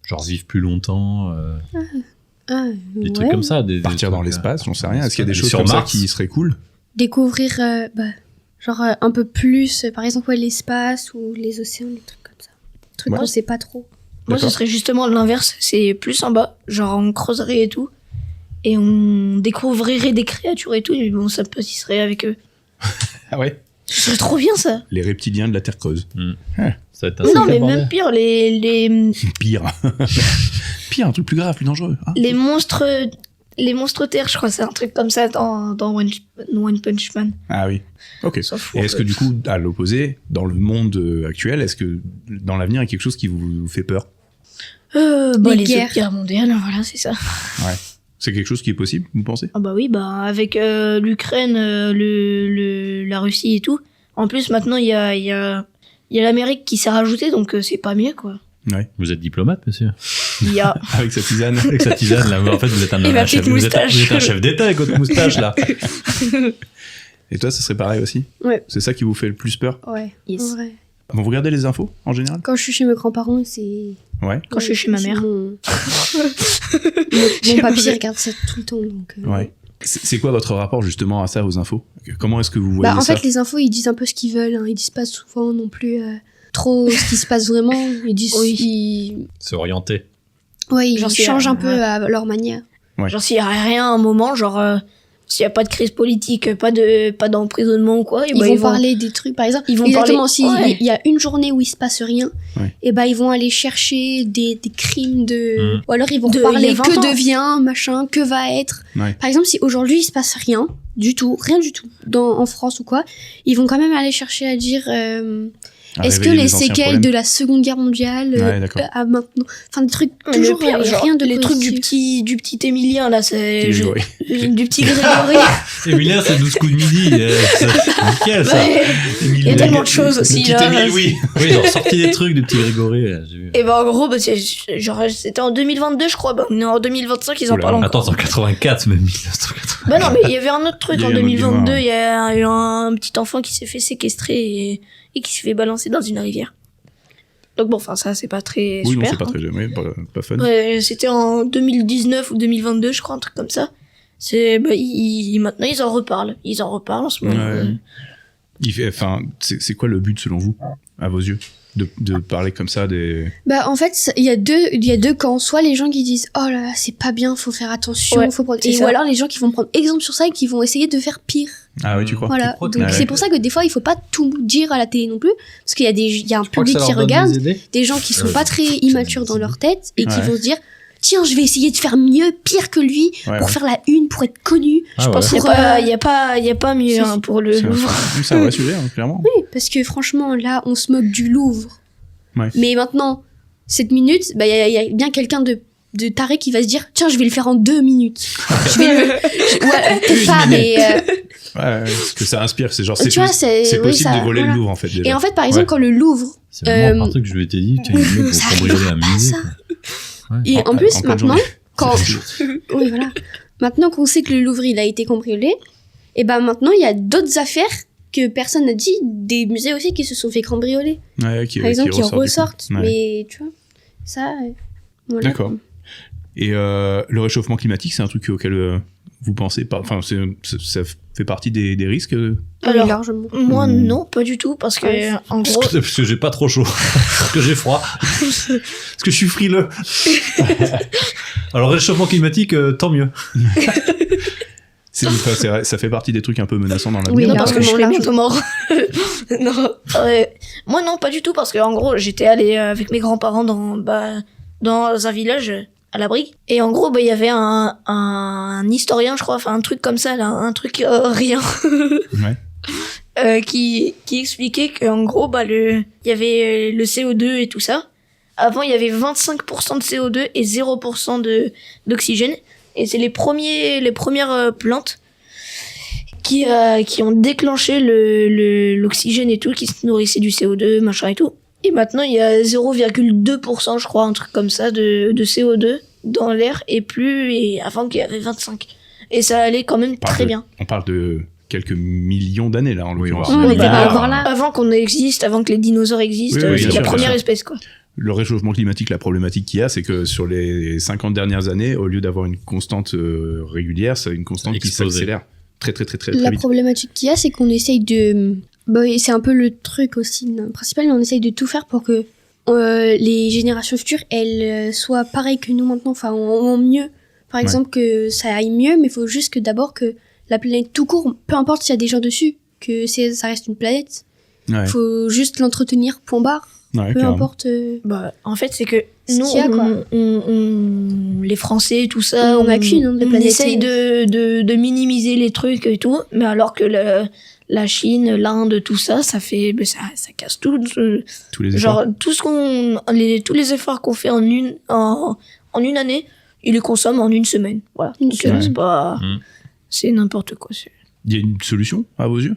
Genre vivre plus longtemps, Ah, des ouais. trucs comme ça. Partir dans l'espace, j'en sais rien. Est-ce qu'il y a des Aller choses sur comme ça Mars. qui seraient cool? Découvrir, genre un peu plus, par exemple, ouais, l'espace ou les océans, des trucs comme ça. Des trucs Ouais. qu'on sait pas trop. Moi, ce D'accord. serait justement l'inverse. C'est plus en bas. Genre, on creuserait et tout. Et on découvrirait des créatures et tout. Et bon, ça serait avec eux. Ah ouais. Ce serait trop bien, ça. Les reptiliens de la Terre creuse. Ça va être un Non, sacré mais bordel. même pire, les Pire. Pire, un truc plus grave, plus dangereux. Hein. les monstres terres, je crois. C'est un truc comme ça dans One Punch Man. Ah oui. Ok. S'en fout, Et en est-ce fait. que du coup, à l'opposé, dans le monde actuel, est-ce que dans l'avenir, il y a quelque chose qui vous fait peur? Les guerres. guerres mondiales, voilà, c'est ça. Ouais. C'est quelque chose qui est possible, vous pensez? Ah bah oui, bah avec l'Ukraine, la Russie et tout. En plus, maintenant, il y a l'Amérique qui s'est rajoutée, donc c'est pas mieux, quoi. Ouais. Vous êtes diplomate, monsieur? Il y a... Avec sa tisane. Avec sa tisane, là. En fait, vous êtes un Et ma chef, petite moustache. vous êtes un chef d'État avec votre moustache, là. Et toi, ce serait pareil aussi? Ouais. C'est ça qui vous fait le plus peur? Ouais. Yes. En vrai. Vous regardez les infos, en général? Quand je suis chez mes grands-parents, c'est. Ouais. Quand je suis chez ma mère. Mon papy regarde ça tout le temps. Donc, Ouais. C'est quoi votre rapport justement à ça, aux infos? Comment est-ce que vous voyez Bah, en ça? fait, les infos, ils disent un peu ce qu'ils veulent. Hein. Ils disent pas souvent non plus trop ce qui se passe vraiment. Ils disent. Oui. C'est orienté. Ouais, ils Genre, s'il y a- changent un peu ouais. à leur manière. Ouais. Genre, s'il y a rien à un moment, genre, s'il y a pas de crise politique, pas d'emprisonnement ou quoi, et Ils bah, vont parler des trucs, par exemple. Ils vont exactement, parler- s'il ouais. y a une journée où il se passe rien, Ouais. et bah, ils vont aller chercher des crimes de. Mm. Ou alors, ils vont De- il y parler a 20 que ans. devient, machin, que va être. Ouais. Par exemple, si aujourd'hui il se passe rien du tout, rien du tout, en France ou quoi, ils vont quand même aller chercher à dire. À Est-ce que réveiller les anciens séquelles problèmes. de la Seconde Guerre mondiale Ouais, d'accord. à maintenant, enfin des trucs Le toujours pire, genre, rien de les trucs positif. du petit Émilien, là, c'est... Petit Grégory. Du petit Grégory. Emilien, c'est 12 coups de midi. C'est nickel, ça. Ouais. Il y a tellement de choses aussi, Le petit là. Émile, oui. Oui, ils ont sorti des trucs du petit Grégory. J'ai vu. Et bah, en gros, bah, genre, c'était en 2022, je crois. Bah, on est en 2025, ils en Oula. parlent encore. Attends, c'est en 84, même 1984. Bah non, mais il y avait un autre truc Il y a en eu un autre 2022. gamin, Il y a eu un petit enfant qui s'est fait séquestrer et qui s'est fait balancer dans une rivière. Donc bon, enfin, ça, c'est pas très Oui, super. non, c'est pas hein. très jamais, pas fun. Ouais, c'était en 2019 ou 2022, je crois, un truc comme ça. Bah, maintenant, ils en reparlent. Ils en reparlent en ce moment. Ouais. Enfin, c'est quoi le but selon vous, à vos yeux, de parler comme ça des... Bah en fait, il y a deux camps. Soit les gens qui disent oh là là c'est pas bien, faut faire attention, Ouais, faut prendre... c'est et ça. ou alors les gens qui vont prendre exemple sur ça et qui vont essayer de faire pire. Ah oui, tu crois? Voilà. crois que- Donc Ah ouais. c'est pour ça que des fois il faut pas tout dire à la télé non plus, parce qu'il y a il y a un Je crois que public ça qui leur donne regarde, des idées. des gens qui sont Ouais. pas très immatures dans leur tête et qui Ouais. vont se dire tiens je vais essayer de faire mieux, pire que lui Ouais, pour ouais. faire la une, pour être connu. Ah Je pense ouais. qu'il y a pas mieux Si, hein, pour le C'est un- Louvre. c'est un vrai sujet, hein, clairement. Oui, parce que franchement là on se moque du Louvre. Ouais. Mais maintenant 7 minutes, bah il y a bien quelqu'un de taré qui va se dire tiens je vais le faire en 2 minutes. Je vais le... ouais, peut-être pas mais Ouais, ce que ça inspire, c'est genre, Tu vois, c'est c'est oui, possible ça, de voler voilà. le Louvre, en fait, déjà. Et en fait, par exemple, quand le Louvre. C'est vraiment un truc que je m'étais dit, tiens, il Ça faut cambrioler un arrive pas, musée. ça. quoi. Ouais. Et en plus, pleine maintenant, journée. quand. C'est Oui, voilà. Maintenant qu'on sait que le Louvre, il a été cambriolé, et ben maintenant, il y a d'autres affaires que personne n'a dit, des musées aussi qui se sont fait cambrioler. Ouais, Par exemple, qui ressort, du coup. ressortent. Ouais. Mais tu vois, ça. Voilà. D'accord. Et le réchauffement climatique, c'est un truc auquel vous pensez pas. Enfin, ça fait partie des risques. Alors, largement. moi, non, pas du tout, parce que, en gros, Parce que j'ai pas trop chaud. Parce que j'ai froid. Parce que je suis frileux. Alors, réchauffement climatique, tant mieux. C'est vrai, ça fait partie des trucs un peu menaçants dans l'avenir. Oui, non, parce que je serais largement. bientôt mort. Non, moi, non, pas du tout, parce que, en gros, j'étais allée avec mes grands-parents dans un village à la Brigue. Et en gros, il y avait un historien, je crois, enfin, un truc comme ça, là, un truc rien. Ouais. Qui expliquait qu'en gros, il y avait le CO2 et tout ça. Avant, il y avait 25% de CO2 et 0% d'oxygène. Et c'est les premières plantes qui ont déclenché l'oxygène et tout, qui se nourrissaient du CO2, machin et tout. Et maintenant, il y a 0,2%, je crois, un truc comme ça, de CO2 dans l'air, et avant qu'il y avait 25. Et ça allait quand même très bien. On parle de quelques millions d'années, là, en l'occurrence. On était pas encore là. Avant qu'on existe, avant que les dinosaures existent, Oui, c'est bien la sûr, première bien sûr. espèce, quoi. Le réchauffement climatique, la problématique qu'il y a, c'est que sur les 50 dernières années, au lieu d'avoir une constante régulière, c'est une constante qui Explosé. s'accélère très La vite. problématique qu'il y a, c'est qu'on essaye de. Et c'est un peu le truc aussi principal, mais on essaye de tout faire pour que les générations futures, elles soient pareilles que nous maintenant, enfin, en mieux. Par exemple, que ça aille mieux, mais il faut juste que d'abord que la planète tout court, peu importe s'il y a des gens dessus, que ça reste une planète. Ouais. Faut juste l'entretenir, point barre. Ouais, Peu carrément. importe. En fait, c'est que Ce nous, qu'il y a, quoi. les Français, tout ça, On a qu'une, hein, de on planète. essaye de minimiser les trucs et tout, mais alors que la Chine, l'Inde, tout ça, ça casse tout. Tous les efforts. Genre, tous les efforts qu'on fait en une année, ils les consomment en une semaine. Voilà. Une Donc, semaine. c'est pas, c'est n'importe quoi. Il y a une solution à vos yeux?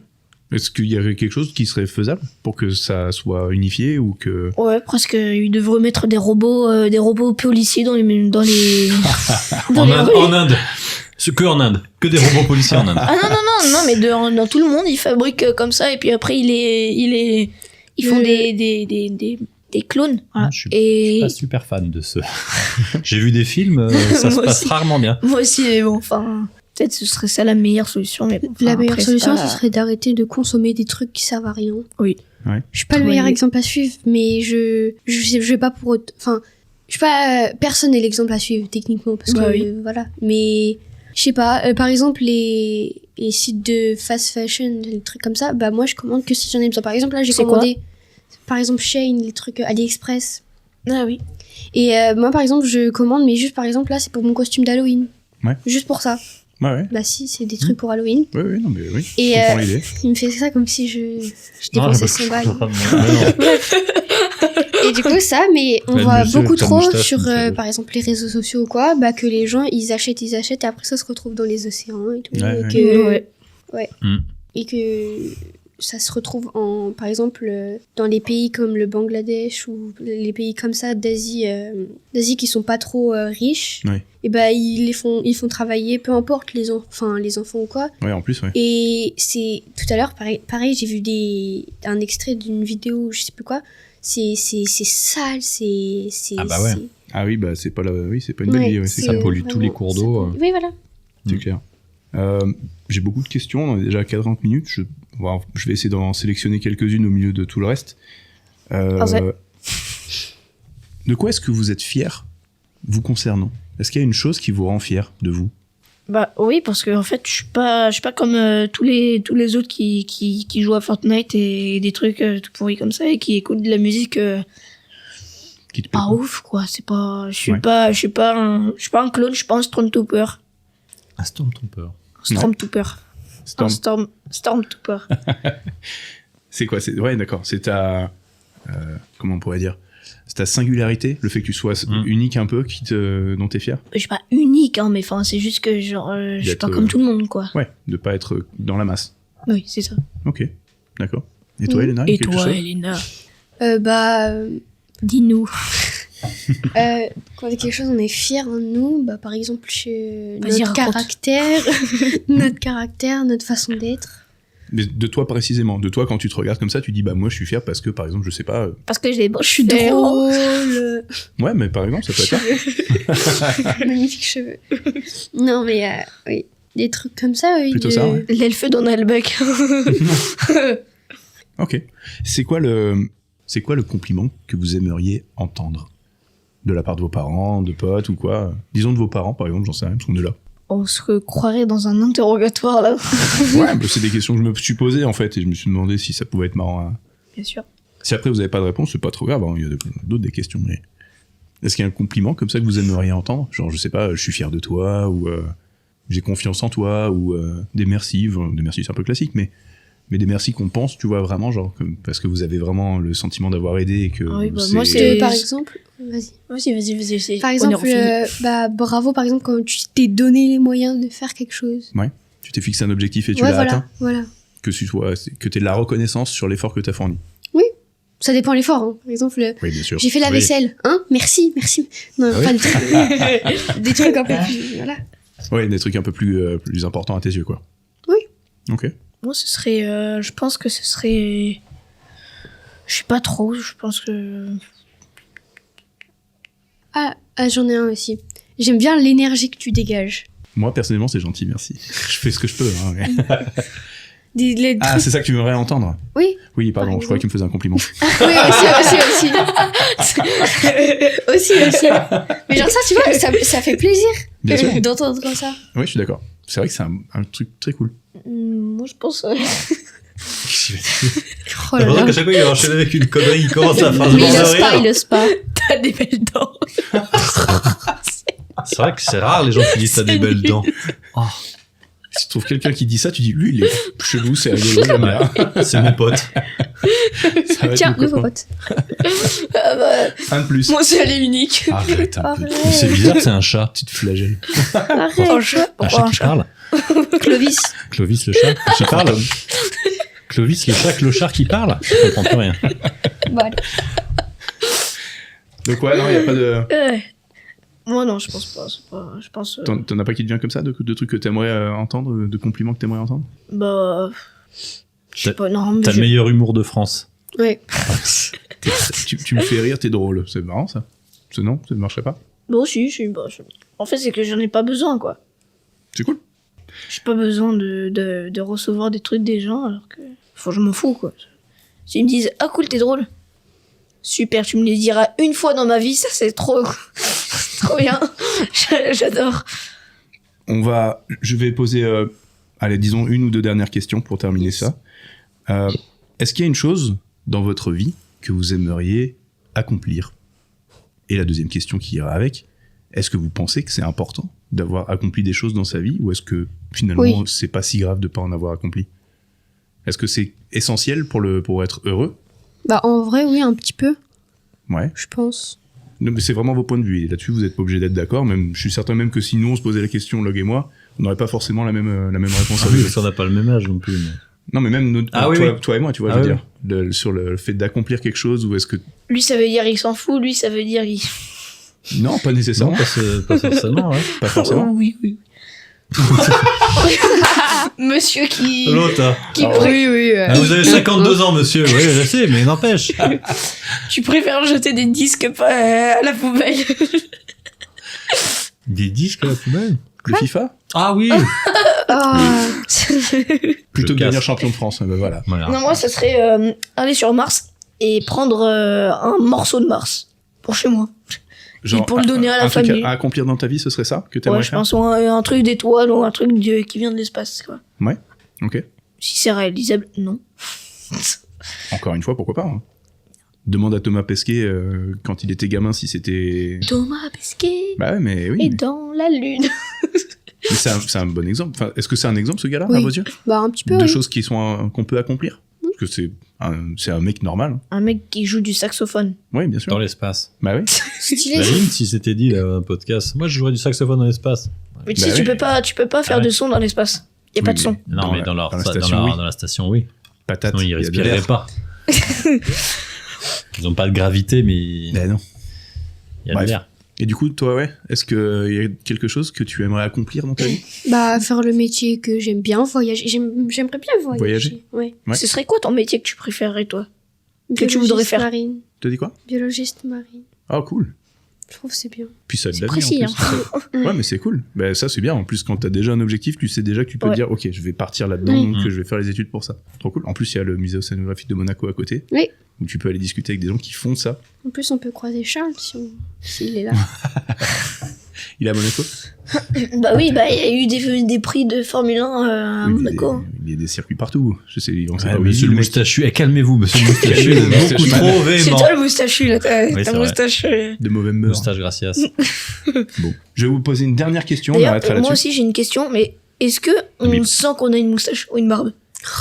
Est-ce qu'il y aurait quelque chose qui serait faisable pour que ça soit unifié ou que... Ouais, presque. Ils devraient mettre des robots policiers dans les dans En les Inde, rues. en Inde. Que en Inde. Que des robots policiers en Inde. Ah non, mais dans tout le monde, ils fabriquent comme ça, et puis après, ils font des clones. Voilà. Je suis pas super fan de ce. J'ai vu des films, ça se Moi passe aussi. rarement bien. Moi aussi, mais bon, enfin, peut-être ce serait ça la meilleure solution. Mais bon, La enfin, meilleure après, solution, c'est pas- ce serait d'arrêter de consommer des trucs qui servent à rien. Oui. Ouais. Je suis pas le Ouais. meilleur exemple à suivre, mais je vais pas pour enfin, je suis pas personne n'est l'exemple à suivre techniquement parce Bah que oui. voilà, mais je sais pas, par exemple les sites de fast fashion, des trucs comme ça, bah moi je commande que si j'en ai besoin. Par exemple là, j'ai C'est quoi commandé par exemple Shein, les trucs AliExpress. Ah oui. Et moi par exemple, je commande mais juste par exemple là, c'est pour mon costume d'Halloween. Ouais. Juste pour ça. Ouais. Bah si, c'est des trucs pour Halloween. Oui, non, mais oui. Et je comprends l'idée. il me fait ça comme si je Non, dépensais bah, 100 balles. non. Et du coup, ça, mais on Là, voit monsieur, beaucoup ta trop moustache, sur, ça me fait- par exemple, les réseaux sociaux ou quoi, bah, que les gens, ils achètent, et après ça se retrouve dans les océans et tout. Ouais, et ouais. que, Ouais. Et que ça se retrouve par exemple, dans les pays comme le Bangladesh ou les pays comme ça d'Asie qui sont pas trop riches. Ouais. Et bah, ils font travailler, peu importe les enfants ou quoi. Ouais, en plus, ouais. Et c'est tout à l'heure, pareil, j'ai vu un extrait d'une vidéo, je sais plus quoi. C'est sale, c'est. Ah bah ouais. Ah oui, bah c'est pas une belle Ouais, idée. Ouais, c'est c'est Ça clair. pollue tous les cours d'eau. Oui, voilà. C'est clair. J'ai beaucoup de questions, on est déjà à 40 minutes. Je vais essayer d'en sélectionner quelques-unes au milieu de tout le reste. De quoi est-ce que vous êtes fier, vous concernant? Est-ce qu'il y a une chose qui vous rend fier de vous? Bah oui, parce que en fait, je suis pas comme tous les autres qui jouent à Fortnite et des trucs tout pourris comme ça et qui écoutent de la musique Qui te plaît pas pas ouf quoi. C'est pas, je suis Ouais. pas un clone, je suis pas un Stormtrooper. Un Stormtrooper. Stormtrooper. C'est quoi? Ouais, d'accord. C'est ta... comment on pourrait dire? c'est ta singularité, le fait que tu sois unique un peu, dont t'es fier? Je suis pas unique, hein, mais enfin, c'est juste que genre, je suis pas comme tout le monde, quoi. Ouais, de pas être dans la masse. Oui, c'est ça. Ok, d'accord. Et toi, Elena? Et toi, Elena? Dis-nous. Quand on est quelque chose, on est fier en nous. Bah, par exemple, Vas-y, notre caractère, notre façon d'être. Mais de toi précisément, de toi quand tu te regardes comme ça, tu dis bah moi je suis fier parce que par exemple je sais pas. Parce que je suis drôle. Ouais, mais par exemple ça peut être ça. Magnifiques cheveux. Non mais oui, des trucs comme ça. Oui, plutôt ça. Ouais. L'elfe Donald Buck. Ok. C'est quoi le compliment que vous aimeriez entendre de la part de vos parents, de potes ou quoi? Disons de vos parents par exemple, j'en sais rien parce qu'on est là. On se croirait dans un interrogatoire là. Ouais, bah, c'est des questions que je me suis posées en fait et je me suis demandé si ça pouvait être marrant. Hein. Bien sûr. Si après vous avez pas de réponse, c'est pas trop grave, hein. Il y a d'autres des questions. Mais est-ce qu'il y a un compliment comme ça que vous aimeriez entendre? Genre, je sais pas, je suis fier de toi ou j'ai confiance en toi ou des merci. Des merci, c'est un peu classique, mais des merci qu'on pense, tu vois, vraiment, genre, parce que vous avez vraiment le sentiment d'avoir aidé et que. Oui, bah, moi, c'est. Par exemple. Vas-y. Vas-y. Par exemple, bravo, par exemple, quand tu t'es donné les moyens de faire quelque chose. Ouais. Tu t'es fixé un objectif et tu l'as atteint. Voilà. Que t'aies de la reconnaissance sur l'effort que t'as fourni. Oui. Ça dépend de l'effort, hein. Par exemple, oui, bien sûr. J'ai fait la vaisselle. Hein? Merci. Non, pas des trucs. Des trucs un peu plus. Voilà. Ouais, des trucs un peu plus importants à tes yeux, quoi. Oui. Ok. Moi, ce serait. Je pense que ce serait. Je sais pas trop, je pense que. Ah, j'en ai un aussi. J'aime bien l'énergie que tu dégages. Moi, personnellement, c'est gentil, merci. Je fais ce que je peux. Hein, mais... c'est ça que tu voudrais entendre? Oui. Oui, pardon, je croyais que tu me faisais un compliment. Oui, aussi. aussi. Mais genre ça, tu vois, ça fait plaisir d'entendre ça. Oui, je suis d'accord. C'est vrai que c'est un truc très cool. Moi, je pense... Oh là là. Qu'à chaque fois, il va enchaîner avec une connerie, il commence à faire il ose pas. T'as des belles dents. C'est vrai que c'est rare les gens qui disent t'as des belles dents. Oh. Si tu trouves quelqu'un qui dit ça, tu dis lui, il est chelou, c'est rigolo, j'aime bien. C'est mon pote. Tiens, nouveau pote. Un de plus. Moi, c'est elle est unique. Arrête un peu. C'est bizarre, c'est un chat. Petite flagelle. Arrête. Un chat qui parle. Clovis le chat qui parle. Clovis le chat clochard qui parle. Je comprends plus rien. Voilà. Donc ouais, non, il y a pas de... Moi non, je pense pas. Je pense. T'en as pas qui te vient comme ça, de trucs que t'aimerais entendre, de compliments que t'aimerais entendre? Bah, je sais pas. Non, mais t'as le meilleur humour de France. Ouais. tu me fais rire, t'es drôle. C'est marrant ça. Non, ça ne marcherait pas. Bon, si. En fait, c'est que j'en ai pas besoin, quoi. C'est cool. J'ai pas besoin de recevoir des trucs des gens, alors que. Faut je m'en fous, quoi. S'ils me disent ah cool, t'es drôle. Super, tu me les diras une fois dans ma vie, ça c'est trop. Trop bien, j'adore. Je vais poser, disons une ou deux dernières questions pour terminer ça. Est-ce qu'il y a une chose dans votre vie que vous aimeriez accomplir? Et la deuxième question qui ira avec, est-ce que vous pensez que c'est important d'avoir accompli des choses dans sa vie, ou est-ce que finalement c'est pas si grave de pas en avoir accompli? Est-ce que c'est essentiel pour être heureux? Bah en vrai oui, un petit peu. Ouais. Je pense. Non, mais c'est vraiment vos points de vue. Et là-dessus, vous n'êtes pas obligé d'être d'accord. Même, je suis certain même que si nous, on se posait la question, Log et moi, on n'aurait pas forcément la même réponse. Oui, parce qu'on n'a pas le même âge non plus. Mais... Non, mais même toi et moi, tu vois, je veux dire. Sur le fait d'accomplir quelque chose, ou est-ce que... Lui, ça veut dire il s'en fout. Lui, ça veut dire il... Non, pas nécessairement. Non, pas forcément. Ouais. Pas forcément. Oui. Monsieur qui... L'autre. Oui. Vous avez 52 ans, monsieur. Oui, je sais, mais n'empêche. Tu préfères jeter des disques à la poubelle? Des disques à la poubelle? Le FIFA? Ah oui. Plutôt que devenir champion de France. Ben voilà. Non, moi, ça serait aller sur Mars et prendre un morceau de Mars pour chez moi. Genre, et pour le donner à la famille. Un truc à accomplir dans ta vie, ce serait ça que t'aimerais faire? Je pense un truc d'étoile ou un truc qui vient de l'espace, quoi. Ouais, ok. Si c'est réalisable, non. Encore une fois, pourquoi pas, hein. Demande à Thomas Pesquet, quand il était gamin, si c'était... Thomas Pesquet. Bah ouais, mais oui. Et dans la lune. Mais c'est un bon exemple. Enfin, est-ce que c'est un exemple, ce gars-là, à vos yeux? Bah un petit peu. De choses qu'on peut accomplir? Oui, que c'est un mec normal. Un mec qui joue du saxophone. Oui, bien sûr. Dans l'espace. Bah oui. Stylé. Imagine si c'était dit là, un podcast. Moi, je jouerais du saxophone dans l'espace. Mais tu sais, tu peux pas faire Ah ouais. de son dans l'espace. Y a pas de son. Non, mais dans la station, oui. Patate. Sinon, ils il y a de respireraient l'air. pas. Ils ont pas de gravité, mais Ben non. il y a Bref. de l'air. Et du coup, toi, ouais, est-ce qu'il y a quelque chose que tu aimerais accomplir dans ta vie? Bah, faire le métier que j'aime bien, voyager. J'aimerais bien voyager. Voyager. Ouais. Ouais. Ce serait quoi ton métier que tu préférerais, toi? Que tu voudrais Biologiste faire? marine. T'as dit quoi? Biologiste marine. Ah, cool. Je trouve que c'est bien. Puis ça a de C'est l'avenir, précis, en plus. Ouais, mais c'est cool. Ben, ça, c'est bien. En plus, quand t'as déjà un objectif, tu sais déjà que tu peux Ouais. te dire, ok, je vais partir là-dedans, Oui. donc je vais faire les études pour ça. Trop cool. En plus, il y a le musée océanographique de Monaco à côté, Oui. où tu peux aller discuter avec des gens qui font ça. En plus, on peut croiser Charles s'il est là. Il est à Monaco? Bah oui, bah il y a eu des prix de Formule 1 à Oui, Monaco. Il y a des circuits partout. Je sais, on sait Ouais, pas où monsieur il est, le mec. moustachu, calmez-vous, monsieur le moustachu, Calmez-vous, beaucoup moustachu. trop C'est véhément. toi le moustachu, là, t'as Oui, c'est ta vrai. moustache. De mauvais mœurs. Moustache gracias. Bon. Je vais vous poser une dernière question, on D'ailleurs, arrêtera moi là-dessus. aussi j'ai une question, mais est-ce que on sent qu'on a une moustache ou une barbe?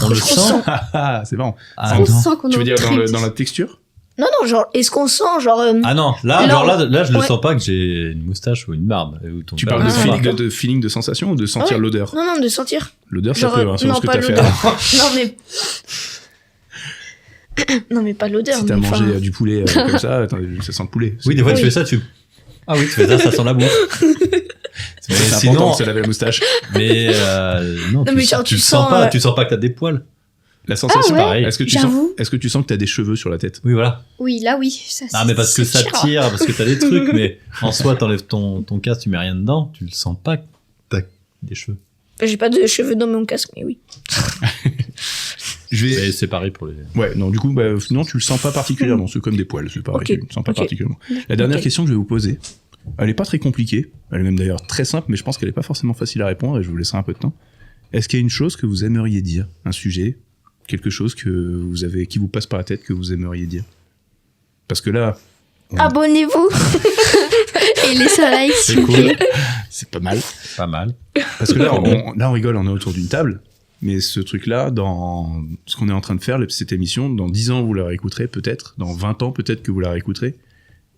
On le Je sent. ressens. Ah, c'est marrant. Ah On non. sent qu'on est Tu veux en dire train dans la texture? Non, non, genre, est-ce qu'on sent, genre... Ah non, là, Non. genre là, je le Ouais. sens pas que j'ai une moustache ou une barbe. Ou ton Tu père parles le de, sent feeling, pas. de feeling de sensation ou de sentir Ouais. l'odeur? Non, non, de sentir. L'odeur, ça Genre, peut, hein, selon non, ce que pas t'as fait l'odeur. avant. Non, mais... non, mais pas l'odeur. Si t'as mais mangé enfin- du poulet comme ça, attends, ça sent le poulet. Oui, des fois tu Oui. fais ça, tu. Ah oui, tu fais ça sent la bouffe. C'est sinon- important de se laver la moustache. Mais non, Non, mais genre, tu tu sens sens, pas, tu sens pas que t'as des poils. La sensation, Ah ouais, pareil. est-ce que j'avoue. tu sens que t'as des cheveux sur la tête? Oui, voilà. Oui, là, oui. Ça, Ah, mais parce que ça tire. tire, parce que t'as des trucs, mais en soi, t'enlèves ton casque, tu mets rien dedans, tu le sens pas que t'as des cheveux. J'ai pas de cheveux dans mon casque, mais oui. Je vais... Et c'est pareil pour les. Ouais, non, du coup, bah, non, tu le sens pas particulièrement. C'est comme des poils, c'est pareil. Ok, Tu le sens pas ok. particulièrement. La dernière Ok. question que je vais vous poser, elle est pas très compliquée. Elle est même d'ailleurs très simple, mais je pense qu'elle est pas forcément facile à répondre et je vous laisserai un peu de temps. Est-ce qu'il y a une chose que vous aimeriez dire? Un sujet? Quelque chose que vous avez, qui vous passe par la tête que vous aimeriez dire? Parce que là, Abonnez-vous. Et laissez un like, s'il C'est vous cool. plaît. c'est pas mal. Pas mal. Parce que là, on rigole, on est autour d'une table. Mais ce truc-là, dans ce qu'on est en train de faire, cette émission, dans 10 ans, vous la réécouterez peut-être. Dans 20 ans, peut-être que vous la réécouterez.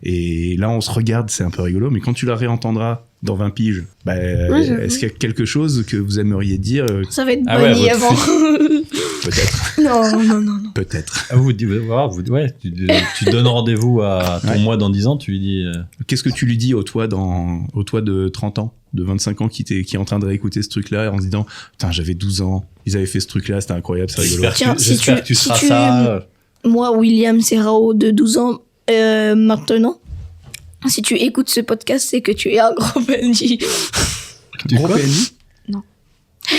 Et là, on se regarde, c'est un peu rigolo. Mais quand tu la réentendras dans 20 piges, bah, j'avoue. est-ce qu'il y a quelque chose que vous aimeriez dire? Ça va être Ah ouais, banni votre avant. Peut-être. Non, non, non, non. Peut-être. Ah, ouais, tu donnes rendez-vous à ton Ouais. moi dans 10 ans, tu lui dis. Qu'est-ce que tu lui dis au toi de 30 ans, de 25 ans qui est en train de réécouter ce truc-là en se disant, putain, j'avais 12 ans, ils avaient fait ce truc-là, c'était incroyable, c'est rigolo. J'espère Tiens, que, si j'espère tu- que tu si seras tu- ça. Moi, William Serrao, de 12 ans, maintenant, si tu écoutes ce podcast, c'est que tu es un gros bandit. Gros quoi PNJ?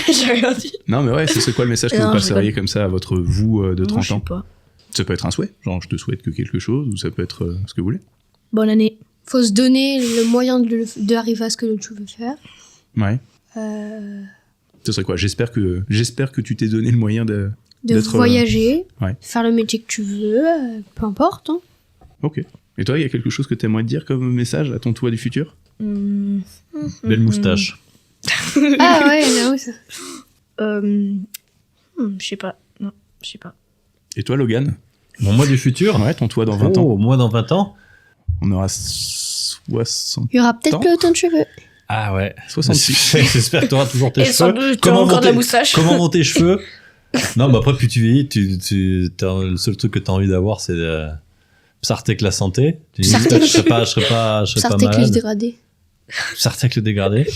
J'ai rien dit. Non, mais ouais, c'est quoi le message que Non, vous je passeriez comme ça à votre vous de Non, 30 je sais ans? pas. Ça peut être un souhait, genre je te souhaite que quelque chose, ou ça peut être ce que vous voulez. Bonne année. Faut se donner le moyen d'arriver à ce que tu veux faire. Ouais. Euh, Ce serait quoi? J'espère que tu t'es donné le moyen de d'être, voyager, ouais. faire le métier que tu veux, peu importe. Hein. Ok. Et toi, il y a quelque chose que tu aimerais dire comme message à ton toi du futur? Belle moustache. Ah ouais, là, ça. Je sais pas. Non, je sais pas. Et toi, Logan? Mon moi du futur. Ouais, ton toi dans 20 ans. Oh, moi dans 20 ans. On aura 60... Il y aura peut-être Tant. plus autant de cheveux. Ah ouais. 66. J'espère que tu auras toujours tes Et sans cheveux. doute, tu as encore de la moustache. Comment vont tes cheveux? Non, mais après, plus tu vieillis, le seul truc que tu as envie d'avoir, c'est de Psartek la santé. Tu dis, Psartek. je serais pas Sartek les malade. dégradés. Psartek le dégradé.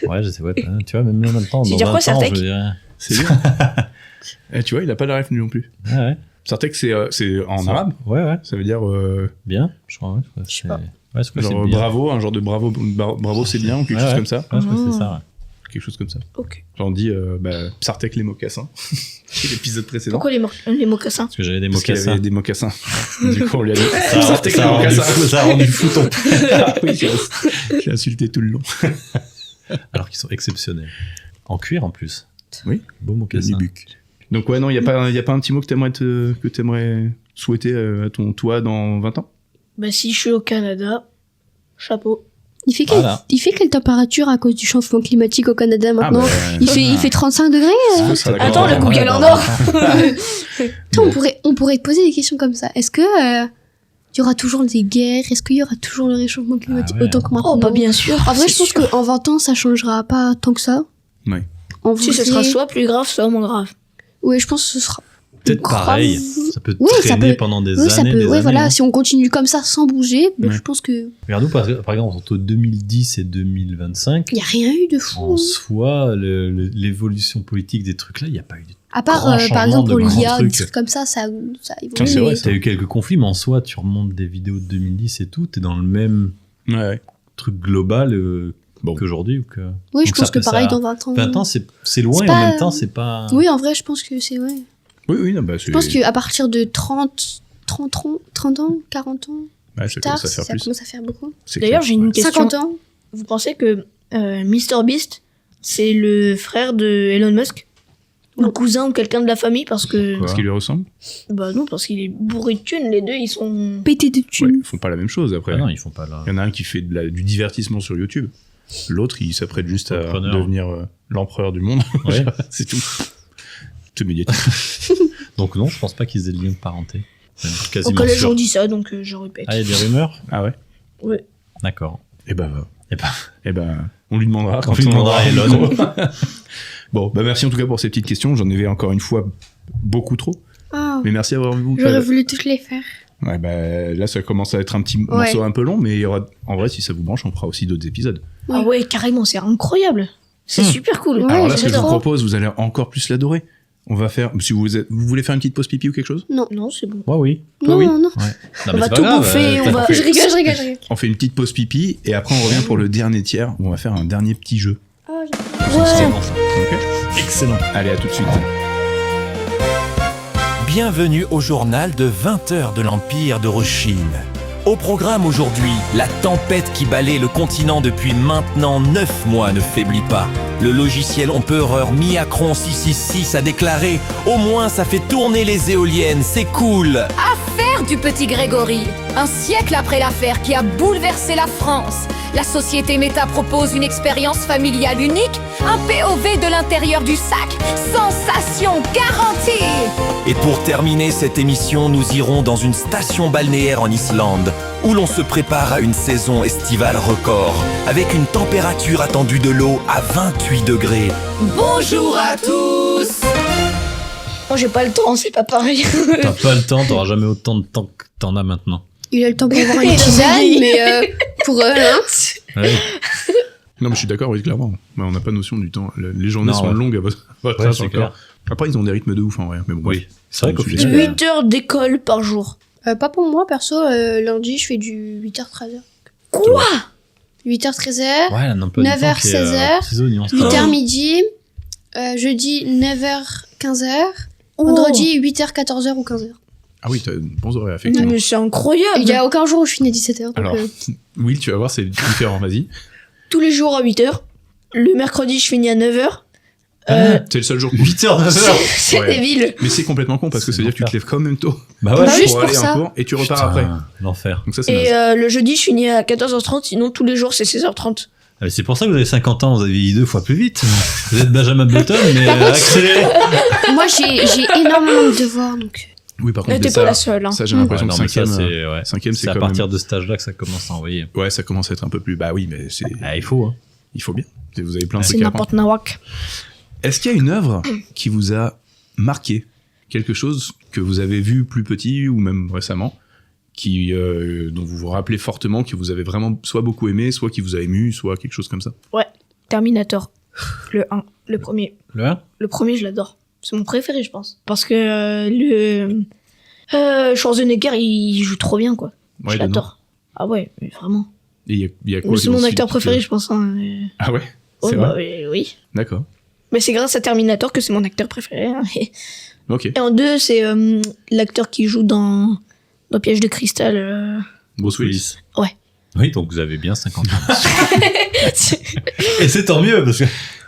Ouais, je sais, ouais, tu vois, même en même temps, C'est dans dire 20 quoi, ans, Sartek je dirais. C'est bien. Et tu vois, il a pas la ref non plus. Ah ouais. Sartek, c'est en Ça- arabe. Ouais, ouais. Ça veut dire Bien, je crois. Ouais, je crois que c'est- ouais, je crois que genre c'est bien. bravo, un genre de bravo c'est bien ou quelque Ouais, chose ouais. comme ça. Ouais, je crois que c'est ça, ouais. Quelque chose comme ça. Ok. Genre on dit Psartek les mocassins. C'est l'épisode précédent. Pourquoi les mocassins? Parce que j'avais des Parce qu'il y mocassins. avait des mocassins. Du coup, on lui a dit Ça a Psartek les rendu mocassins. fou- ça a rendu fou ton. Ah oui, j'ai insulté tout le long. Alors qu'ils sont exceptionnels. En cuir en plus. Oui. Beau mocassin. Nubuck. Donc ouais, non, il y a pas un petit mot que t'aimerais souhaiter à ton toi dans 20 ans? Bah, si je suis au Canada, chapeau. Il fait, il fait quelle température à cause du changement climatique au Canada maintenant? Il fait 35 degrés. Attends, le Google en or. Attends, on pourrait te poser des questions comme ça. Est-ce que il y aura toujours des guerres? Est-ce qu'il y aura toujours le réchauffement climatique autant que maintenant? Oh, bah bien sûr. En vrai, je pense qu'en 20 ans, ça changera pas tant que ça. Ouais. Si ce sera soit plus grave, soit moins grave. Oui, je pense que ce sera peut-être grave. pareil. Ça peut traîner pendant des années. Des années, voilà. hein. Si on continue comme ça sans bouger, je pense que. Regarde-nous, par exemple, entre 2010 et 2025. Il n'y a rien eu de fou. En soi, l'évolution politique des trucs là, il n'y a pas eu de. À part, par exemple, pour l'IA, des trucs comme ça évolue. C'est vrai, t'as eu quelques conflits, mais en soi, tu remontes des vidéos de 2010 et tout, t'es dans le même truc global qu'aujourd'hui. Oui, je pense que pareil, dans 20 ans. 20 ans, c'est loin et en même temps, c'est pas. Oui, en vrai, je pense que c'est vrai. Oui, non, bah, je pense qu'à partir de 30 ans, 40 ans, plus tard, ça commence à faire beaucoup. D'ailleurs, j'ai une question. 50 ans. Vous pensez que MrBeast, c'est le frère de Elon Musk? Le cousin ou quelqu'un de la famille? Parce qu'il lui ressemble? Bah non, parce qu'il est bourré de thunes. Les deux, ils sont pétés de thunes. Ils font pas la même chose après. Non, ils font pas là. Il y en a un qui fait du divertissement sur YouTube. L'autre, il s'apprête juste à devenir l'empereur du monde. Ouais. C'est tout. Tout médiatique. Donc non, je pense pas qu'ils aient de lien de parenté. Au collège, on dit ça, donc je répète. Ah, il y a des rumeurs? Ah ouais? Ouais. D'accord. Et ben, on lui demandera. On lui demandera à Elon. Bon, bah merci en tout cas pour ces petites questions. J'en avais encore une fois beaucoup trop. Oh. Mais merci d'avoir vu. J'aurais voulu toutes les faire. Ouais, bah là, ça commence à être un petit morceau un peu long, mais il y aura, en vrai, si ça vous branche, on fera aussi d'autres épisodes. Ah ouais, carrément, c'est incroyable. C'est super cool. Alors là, ce que je vous propose, vous allez encore plus l'adorer. On va faire, si vous voulez faire une petite pause pipi ou quelque chose? Non, c'est bon. Ouais, oui. Toi, oui. Non. Ouais. On va tout bouffer, on va... Je rigole. On fait une petite pause pipi, et après on revient pour le dernier tiers, où on va faire un dernier petit jeu. Excellent. Allez, à tout de suite. Bienvenue au journal de 20h de l'Empire de Rochine. Au programme aujourd'hui, la tempête qui balaie le continent depuis maintenant 9 mois ne faiblit pas. Le logiciel empereur Miacron 666 a déclaré « Au moins ça fait tourner les éoliennes, c'est cool !» Affaire du petit Grégory. Un siècle après l'affaire qui a bouleversé la France, la société Meta propose une expérience familiale unique, un POV de l'intérieur du sac, sensation garantie. Et pour terminer cette émission, nous irons dans une station balnéaire en Islande, où l'on se prépare à une saison estivale record, avec une température attendue de l'eau à 28 degrés. Bonjour à tous. Moi, j'ai pas le temps, c'est pas pareil. T'as pas le temps, t'auras jamais autant de temps que t'en as maintenant. Il a le temps pour avoir une tisane, mais pour eux, hein. Ouais. Non, mais je suis d'accord, oui, clairement. Mais on n'a pas notion du temps. Les journées sont longues à votre âge c'est encore. clair. Après, ils ont des rythmes de ouf en vrai. Mais bon, oui. C'est vrai qu'au final. 8 heures d'école par jour. Pas pour moi, perso. Lundi, je fais du 8h-13h. Quoi? 8h-13h. Ouais, 9h-16h. 8h midi. Jeudi, 9h-15h. Vendredi, 8h-14h ou 15h. Ah oui, t'as une bonne oreille, effectivement. Mais c'est incroyable. Il y a aucun jour où je finis à 17h. Alors, Will, tu vas voir, c'est différent, vas-y. Tous les jours à 8h. Le mercredi, je finis à 9h. C'est le seul jour. 8h, 9h. C'est débile. Mais c'est complètement con parce que ça veut dire que tu te lèves quand même tôt. Bah ouais, juste pour pour aller ça. en cours et tu repars après. L'enfer. Donc ça, c'est Et naze. le jeudi, je finis à 14h30. Sinon, tous les jours, c'est 16h30. C'est pour ça que vous avez 50 ans, vous avez vieilli 2 fois plus vite. Vous êtes Benjamin Button, mais accéléré. Moi, j'ai énormément de devoirs, donc... Oui, par contre, T'es pas la seule. Hein. Ça, j'ai l'impression que cinquième, c'est quand à même... partir de cet âge-là que ça commence à envoyer. Ouais, ça commence à être un peu plus... Bah oui, mais c'est... il faut, hein. Il faut bien. Vous avez plein de C'est trucs à n'importe nawak. Est-ce qu'il y a une œuvre qui vous a marqué? Quelque chose que vous avez vu plus petit ou même récemment, dont vous vous rappelez fortement, que vous avez vraiment soit beaucoup aimé, soit qui vous a ému, soit quelque chose comme ça? Ouais, Terminator. Le 1, le premier. Le 1? Le premier, je l'adore. C'est mon préféré, je pense. Parce que Schwarzenegger, il joue trop bien, quoi. Ouais, je l'adore. Ah ouais, mais vraiment. Et il y a quoi? C'est mon acteur préféré, je pense. Hein. Ah ouais? Oh, C'est bah, vrai? oui. D'accord. Mais c'est grâce à Terminator que c'est mon acteur préféré. Hein. Ok. Et en 2, c'est l'acteur qui joue dans Piège de cristal. Bruce Willis. Ouais. Oui, donc vous avez bien 50 ans. Et c'est tant mieux, parce que...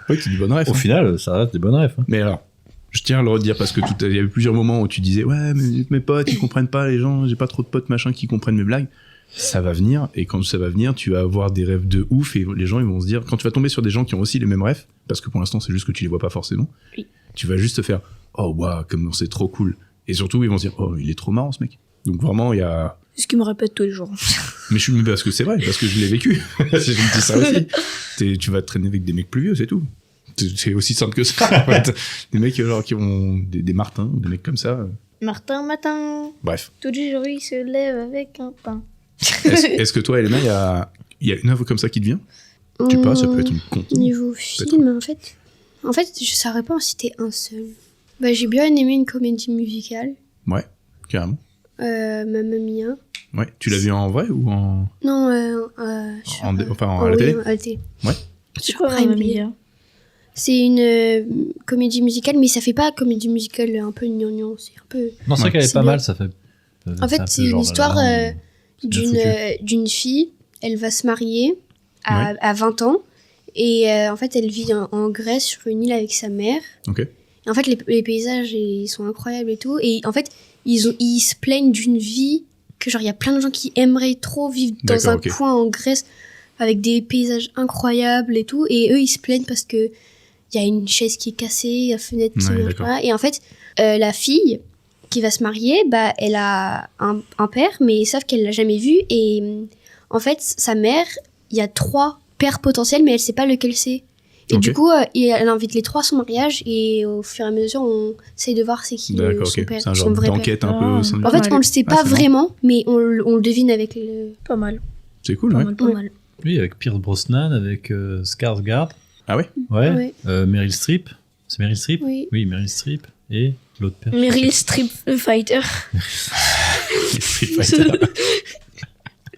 Oui, c'est du bon rêve. Au final, ça reste des bonnes rêves. Hein. Mais alors, je tiens à le redire parce que il y avait plusieurs moments où tu disais « Ouais, mais mes potes, ils comprennent pas les gens, j'ai pas trop de potes machin qui comprennent mes blagues. » ça va venir, et quand ça va venir, tu vas avoir des rêves de ouf, et les gens ils vont se dire, quand tu vas tomber sur des gens qui ont aussi les mêmes rêves, parce que pour l'instant c'est juste que tu les vois pas forcément, Oui. tu vas juste te faire oh waouh, comme c'est trop cool, et surtout ils vont se dire oh il est trop marrant ce mec. Donc vraiment il y a... C'est ce qu'il me répète tous les jours. Mais parce que c'est vrai, parce que je l'ai vécu. Je me dis ça aussi. Tu vas te traîner avec des mecs plus vieux, c'est tout. C'est aussi simple que ça. En fait. Des mecs genre qui ont des Martins, des mecs comme ça. Martin matin. Bref. Tous les jours il se lève avec un pain. Est-ce que toi, Elena, il y a une œuvre comme ça qui te vient? Je sais pas, ça peut être une conte. Niveau film, en fait, je saurais pas en citer un seul. Bah, j'ai bien aimé une comédie musicale. Ouais, carrément. Mamma Mia. Ouais, tu l'as vu en vrai ou en... Non, à la télé? À la télé. Ouais. C'est quoi Mamma Mia? C'est une comédie musicale, mais ça fait pas comédie musicale un peu gnangnan, c'est un peu... Non, c'est vrai qu'elle est pas mal, ça fait... En fait, c'est une histoire d'une fille, elle va se marier à 20 ans, et en fait, elle vit en Grèce sur une île avec sa mère. Ok. Et en fait, les paysages, ils sont incroyables et tout, et en fait, ils se plaignent d'une vie que genre, il y a plein de gens qui aimeraient trop vivre dans un coin en Grèce, avec des paysages incroyables et tout, et eux, ils se plaignent parce que il y a une chaise qui est cassée, la fenêtre qui voilà. Et en fait, la fille qui va se marier, bah, elle a un père, mais sauf qu'elle l'a jamais vu. Et en fait, sa mère, il y a 3 pères potentiels, mais elle sait pas lequel c'est. Et du coup, elle invite les 3 à son mariage, et au fur et à mesure, on essaye de voir c'est qui son père, c'est un genre d'enquête un peu. En fait, on le sait pas vraiment, mais on le devine avec le... Pas mal. C'est cool, ouais. Pas mal. Oui, avec Pierce Brosnan, avec Skarsgård. Ah ouais? Ouais. Meryl Streep. C'est Meryl Streep? Oui. Oui, Meryl Streep. Et l'autre père. Meryl Streep Fighter.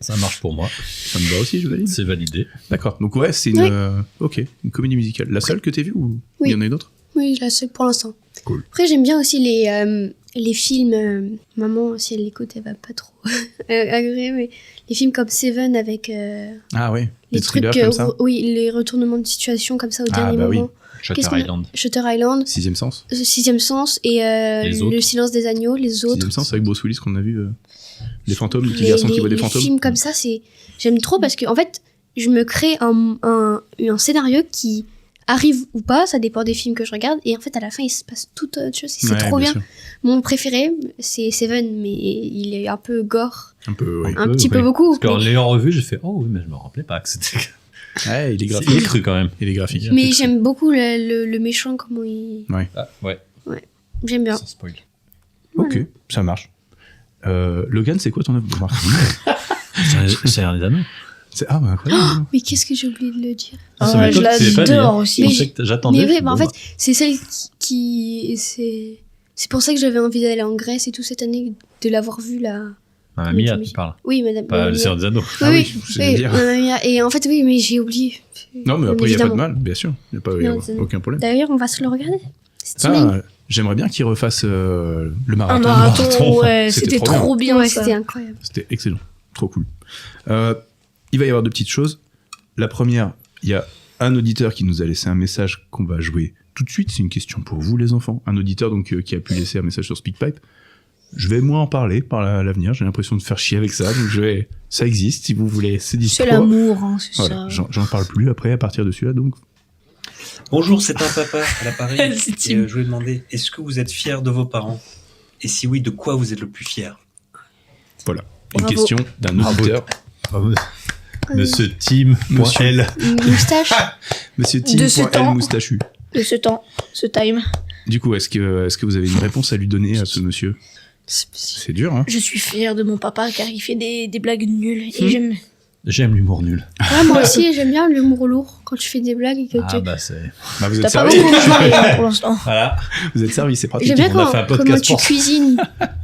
Ça marche pour moi. Ça me va aussi, je valide. C'est validé. D'accord. Donc ouais, c'est une... une comédie musicale. La seule que t'aies vue ou il y en a une autre? Oui, la seule pour l'instant. Cool. Après, j'aime bien aussi les films... maman, si elle l'écoute, elle va pas trop agréer, mais les films comme Seven avec... ah ouais, les thrillers trucs, comme ça. Oui, les retournements de situation comme ça au dernier moment. Oui. Shutter Island. Shutter Island. Sixième Sens. Sixième Sens et Le Silence des agneaux, les autres. Sixième Sens avec Bruce Willis qu'on a vu. Les fantômes, les petits garçons qui voient des fantômes. Les films comme ça, j'aime trop parce que en fait, je me crée un scénario qui arrive ou pas, ça dépend des films que je regarde, et en fait à la fin il se passe toute autre chose, c'est trop bien. Sûr. Mon préféré c'est Seven, mais il est un peu gore. Un peu, oui. Un petit peu beaucoup. Parce qu'en l'ayant revu, j'ai fait oh oui, mais je me rappelais pas que c'était... Ouais, il est graphique. Il est cru quand même. Il est graphique. Mais j'aime beaucoup le méchant, comment il... Ouais. Ah, ouais. J'aime bien. Sans spoil. Ok, ça marche. Logan, c'est quoi ton œuvre de marketing? C'est un des anneaux. Ah, bah incroyable. Mais qu'est-ce que j'ai oublié de le dire? Je l'adore aussi. J'attendais. Mais en fait, c'est celle qui c'est pour ça que j'avais envie d'aller en Grèce et tout cette année, de l'avoir vue là. Mamma Mia, tu parles. Oui, madame. Pas le Seigneur des Anneaux. Oui, Mamma Mia. Et en fait, oui, mais j'ai oublié. Non, mais après, il n'y a pas de mal, bien sûr. Il n'y a aucun problème. D'ailleurs, on va se le regarder. J'aimerais bien qu'il refasse le marathon. Un marathon, ouais, c'était trop bien. Ouais, c'était incroyable. C'était excellent, trop cool. Il va y avoir 2 petites choses. La première, il y a un auditeur qui nous a laissé un message qu'on va jouer tout de suite. C'est une question pour vous, les enfants. Un auditeur donc qui a pu laisser un message sur SpeakPipe. Je vais moins en parler par l'avenir. J'ai l'impression de faire chier avec ça. Donc ça existe si vous voulez. C'est dispo. C'est l'amour, hein, c'est voilà, ça. J'en parle plus après à partir de celui-là. Donc. Bonjour, c'est un papa à l'appareil. Et je voulais demander, est-ce que vous êtes fier de vos parents? Et si oui, de quoi vous êtes le plus fier? Voilà, une question d'un auditeur. Monsieur Tim.L. Moustache. Monsieur Tim.L. Moustachu. De ce temps, ce time. Du coup, est-ce que vous avez une réponse à lui donner à ce monsieur? C'est dur, hein. Je suis fier de mon papa car il fait des blagues nulles et j'aime l'humour nul. Ouais, moi aussi, j'aime bien l'humour lourd quand tu fais des blagues et que vous êtes servi. T'as pas beaucoup parlé pour l'instant. Voilà. Vous êtes servi, c'est pratique. J'aime bien comment tu cuisines.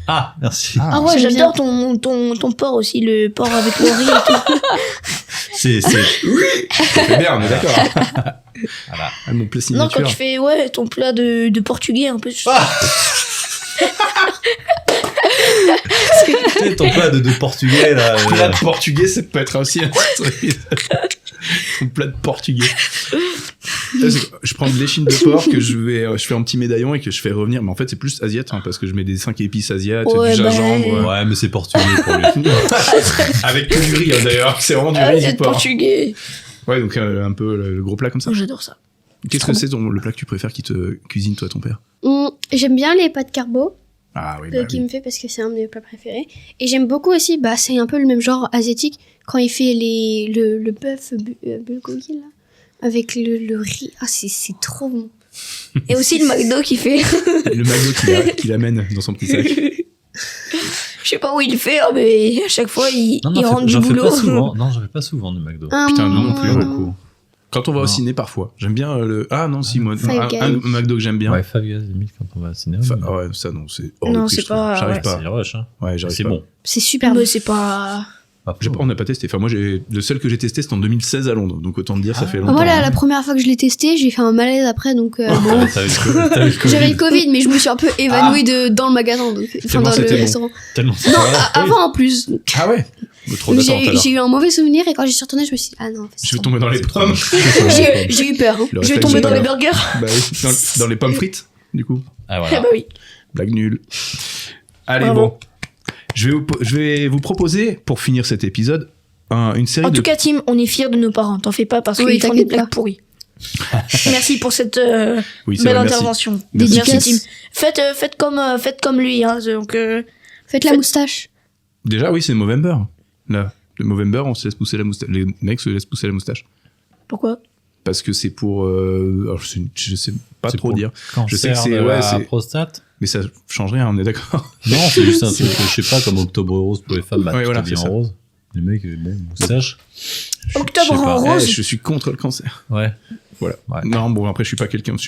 Ah, merci. Ah ouais, j'adore ton porc aussi, le porc avec le riz et tout. C'est... Oui. Ça fait bien, on est d'accord. Voilà. Mon plat signature. Non, quand tu fais ton plat de portugais un peu. Ton plat de portugais là. Plat de portugais, ça peut être aussi un truc. Ton plat de portugais. Je prends de l'échine de porc que je fais en petit médaillon et que je fais revenir. Mais en fait, c'est plus asiate, hein, parce que je mets des 5 épices asiates, Ouais, du gingembre. Ouais, mais c'est portugais pour lui. Avec que du riz, hein, d'ailleurs. C'est vraiment du Ah, riz c'est du porc. portugais. Ouais, donc un peu le gros plat comme ça. J'adore ça. Qu'est-ce que c'est le plat que tu préfères qui te cuisine, toi, ton père? J'aime bien les pâtes carbo. Ah oui, Qu'il me fait parce que c'est un de mes plats préférés. Et j'aime beaucoup aussi, c'est un peu le même genre asiatique, quand il fait le bœuf bulgogi, là, avec le riz. Ah, c'est trop bon. Et aussi le McDo qui fait. Le McDo qui l'amène dans son petit sac. Je sais pas où il le fait, hein, mais à chaque fois, il rentre du j'en fais boulot. pas souvent. Non, j'en fais pas souvent de McDo. Putain, non plus. Pour le coup. Quand on va au ciné, parfois. J'aime bien le... Ah non, si, moi, un McDo que j'aime bien. Ouais, Five Guys, limite, quand on va au ciné. Ouais, ça, non, c'est... Non, c'est pas... J'arrive ouais. pas. C'est rush, hein. Ouais, j'arrive C'est pas. bon. C'est super Mais bon. c'est pas... On n'a pas testé. Enfin, moi, le seul que j'ai testé, c'était en 2016 à Londres. Donc, autant te dire, ça fait longtemps. Moi, la première fois que je l'ai testé, j'ai fait un malaise après, donc bon. J'avais le Covid, mais je me suis un peu évanouie dans le magasin, donc, enfin dans le restaurant. Tellement Non, avant en plus. Ah ouais. Trop d'attente, alors. J'ai eu un mauvais souvenir et quand j'y suis retournée, je me suis dit, ah non. Je vais tomber dans les pommes. J'ai eu peur. Hein. Le Je vais réflexe tomber dans les peur. burgers. Bah oui, dans les pommes frites, du coup. Ah Ah voilà. bah oui. Blague nulle. Allez, Bravo. bon. Je vais vous proposer, pour finir cet épisode, une série En de... tout cas, Tim, on est fiers de nos parents. T'en fais pas parce Oui, qu'ils font des t'inquiète blagues pas. pourries. Merci pour cette Oui, c'est belle vrai, merci. intervention. Merci. Merci, Tim. Faites comme lui. Hein, donc, Faites la moustache. Déjà, oui, c'est Movember. Là, le Movember, on se laisse pousser la moustache. Les mecs se laissent pousser la moustache. Pourquoi? Parce que c'est pour... alors, je sais pas trop dire. Je sais que Cancer c'est... de Ouais, la c'est... prostate. Mais ça change rien, on est d'accord. Non, c'est juste un truc, je sais pas, comme Octobre Rose pour les femmes, bah, Ouais, tout voilà, habillé c'est en ça. rose. Les mecs, bon, moustache. Octobre Je sais pas. en rose. Je suis contre le cancer. Ouais. Voilà. Ouais. Non, bon, après, je suis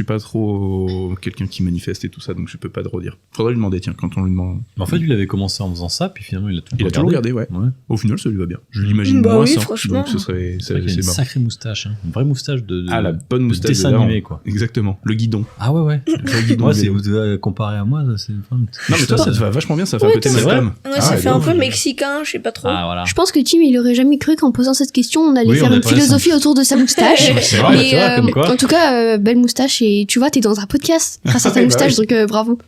pas trop quelqu'un qui manifeste et tout ça, donc je peux pas trop dire. Faudrait lui demander, tiens, quand on lui demande. Mais en fait, il avait commencé en faisant ça, puis finalement, il a Il a toujours gardé, ouais. Au final, ça lui va bien. Je l'imagine Bah moins oui, sans, franchement. donc ce serait, C'est vrai qu'il a une marrant. sacrée moustache, hein. Une vraie moustache de Ah, la bonne moustache dessin de daron. animé, quoi. Exactement. Le guidon. Ah ouais. Le vrai guidon. Moi, de c'est vélo. comparé à moi, c'est une femme. Non, mais toi, ça te va vachement bien, ça fait un Ouais, côté c'est Malcolm. Ouais, ça fait un peu mexicain, je sais pas trop. Ah voilà. Je pense que Tim, il aurait jamais cru qu'en posant cette question, on allait Oui, faire on a une parlé de philosophie autour de sa moustache. C'est vrai, Mais, tu vois, comme quoi. en tout cas, belle moustache et tu vois, t'es dans un podcast grâce à ta Bah moustache, oui. donc bravo.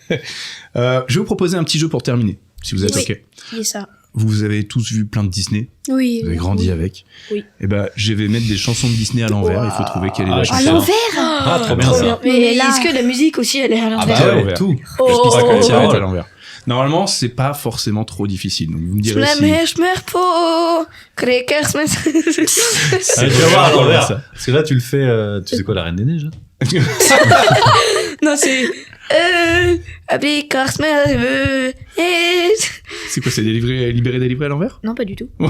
Je vais vous proposer un petit jeu pour terminer, si vous êtes Oui. OK. C'est ça. Vous avez tous vu plein de Disney, Oui. vous avez grandi oui. avec. Oui. Et ben, je vais mettre des chansons de Disney à l'envers, il faut trouver quelle est la Ah, chanson. À l'envers. Ah, trop bien ça. Mais là- est-ce que la musique aussi, elle est à Ah l'envers? bah à ouais, l'envers. tout. Oh, Je pense oh, qu'elle tient oh. à l'envers. Normalement, c'est pas forcément trop difficile. Donc vous me direz si... po, crackers, Ah, tu vas voir à l'envers. Parce que là, tu le fais, tu sais quoi, la Reine des Neiges, là? Non, c'est... Avec Carsman, C'est quoi, c'est libéré délivré à l'envers? Non, pas du tout. Tu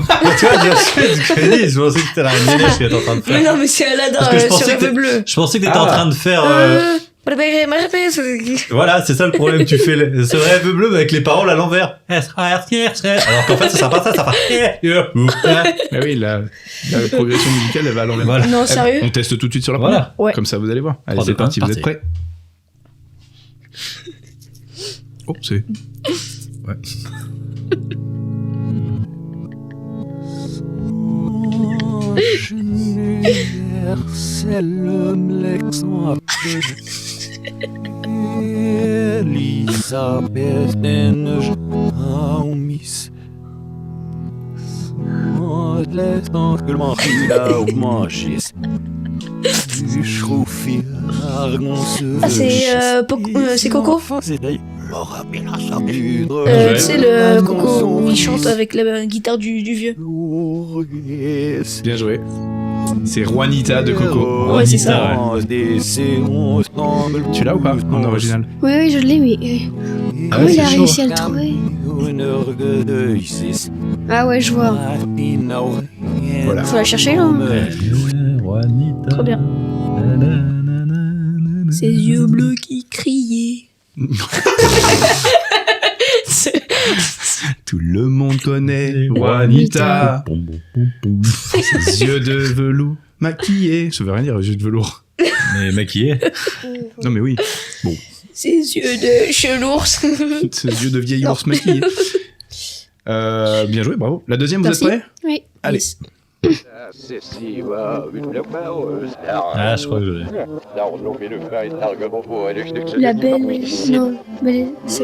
vois, bien sûr, du crédit, je pensais que c'était la Reine des Neiges que t'étais en train de Mais faire. non, mais c'est Aladdin Parce que je sur pensais que Rêve bleu. Je pensais que t'étais en train de faire... Voilà, c'est ça le problème, tu fais ce rêve bleu mais avec les paroles à l'envers. Alors qu'en fait, ça sert pas ça, ça fait... Ah oui, la progression musicale, elle va à l'envers. Voilà. Non, sérieux? On teste tout de suite sur la Voilà. première. Ouais. Comme ça, vous allez voir. Allez, 3, c'est 2, parti, 1, vous êtes prêts? Oh, c'est... Ouais. Ah, c'est Coco? Tu sais, le Coco où il chante avec la guitare du vieux. Bien joué. C'est Juanita de Coco. Ouais, c'est ça. Tu l'as ou pas en original? Oui, je l'ai, mais comment il a réussi à le trouver? Ah ouais, je vois. Voilà. Faut la chercher, là. Trop bien. Ses yeux bleus qui criaient. Tout le monde connaît Juanita. Ses yeux de velours maquillés. Ça veut rien dire, yeux de velours. Mais maquillé. Non mais oui. Bon. Ses yeux de chelours. Ses yeux de vieil ours maquillé. Bien joué, bravo. La deuxième, vous Merci. êtes prêts? Oui. Allez. Yes. Ah, je crois que je l'ai. La belle. Non, mais c'est.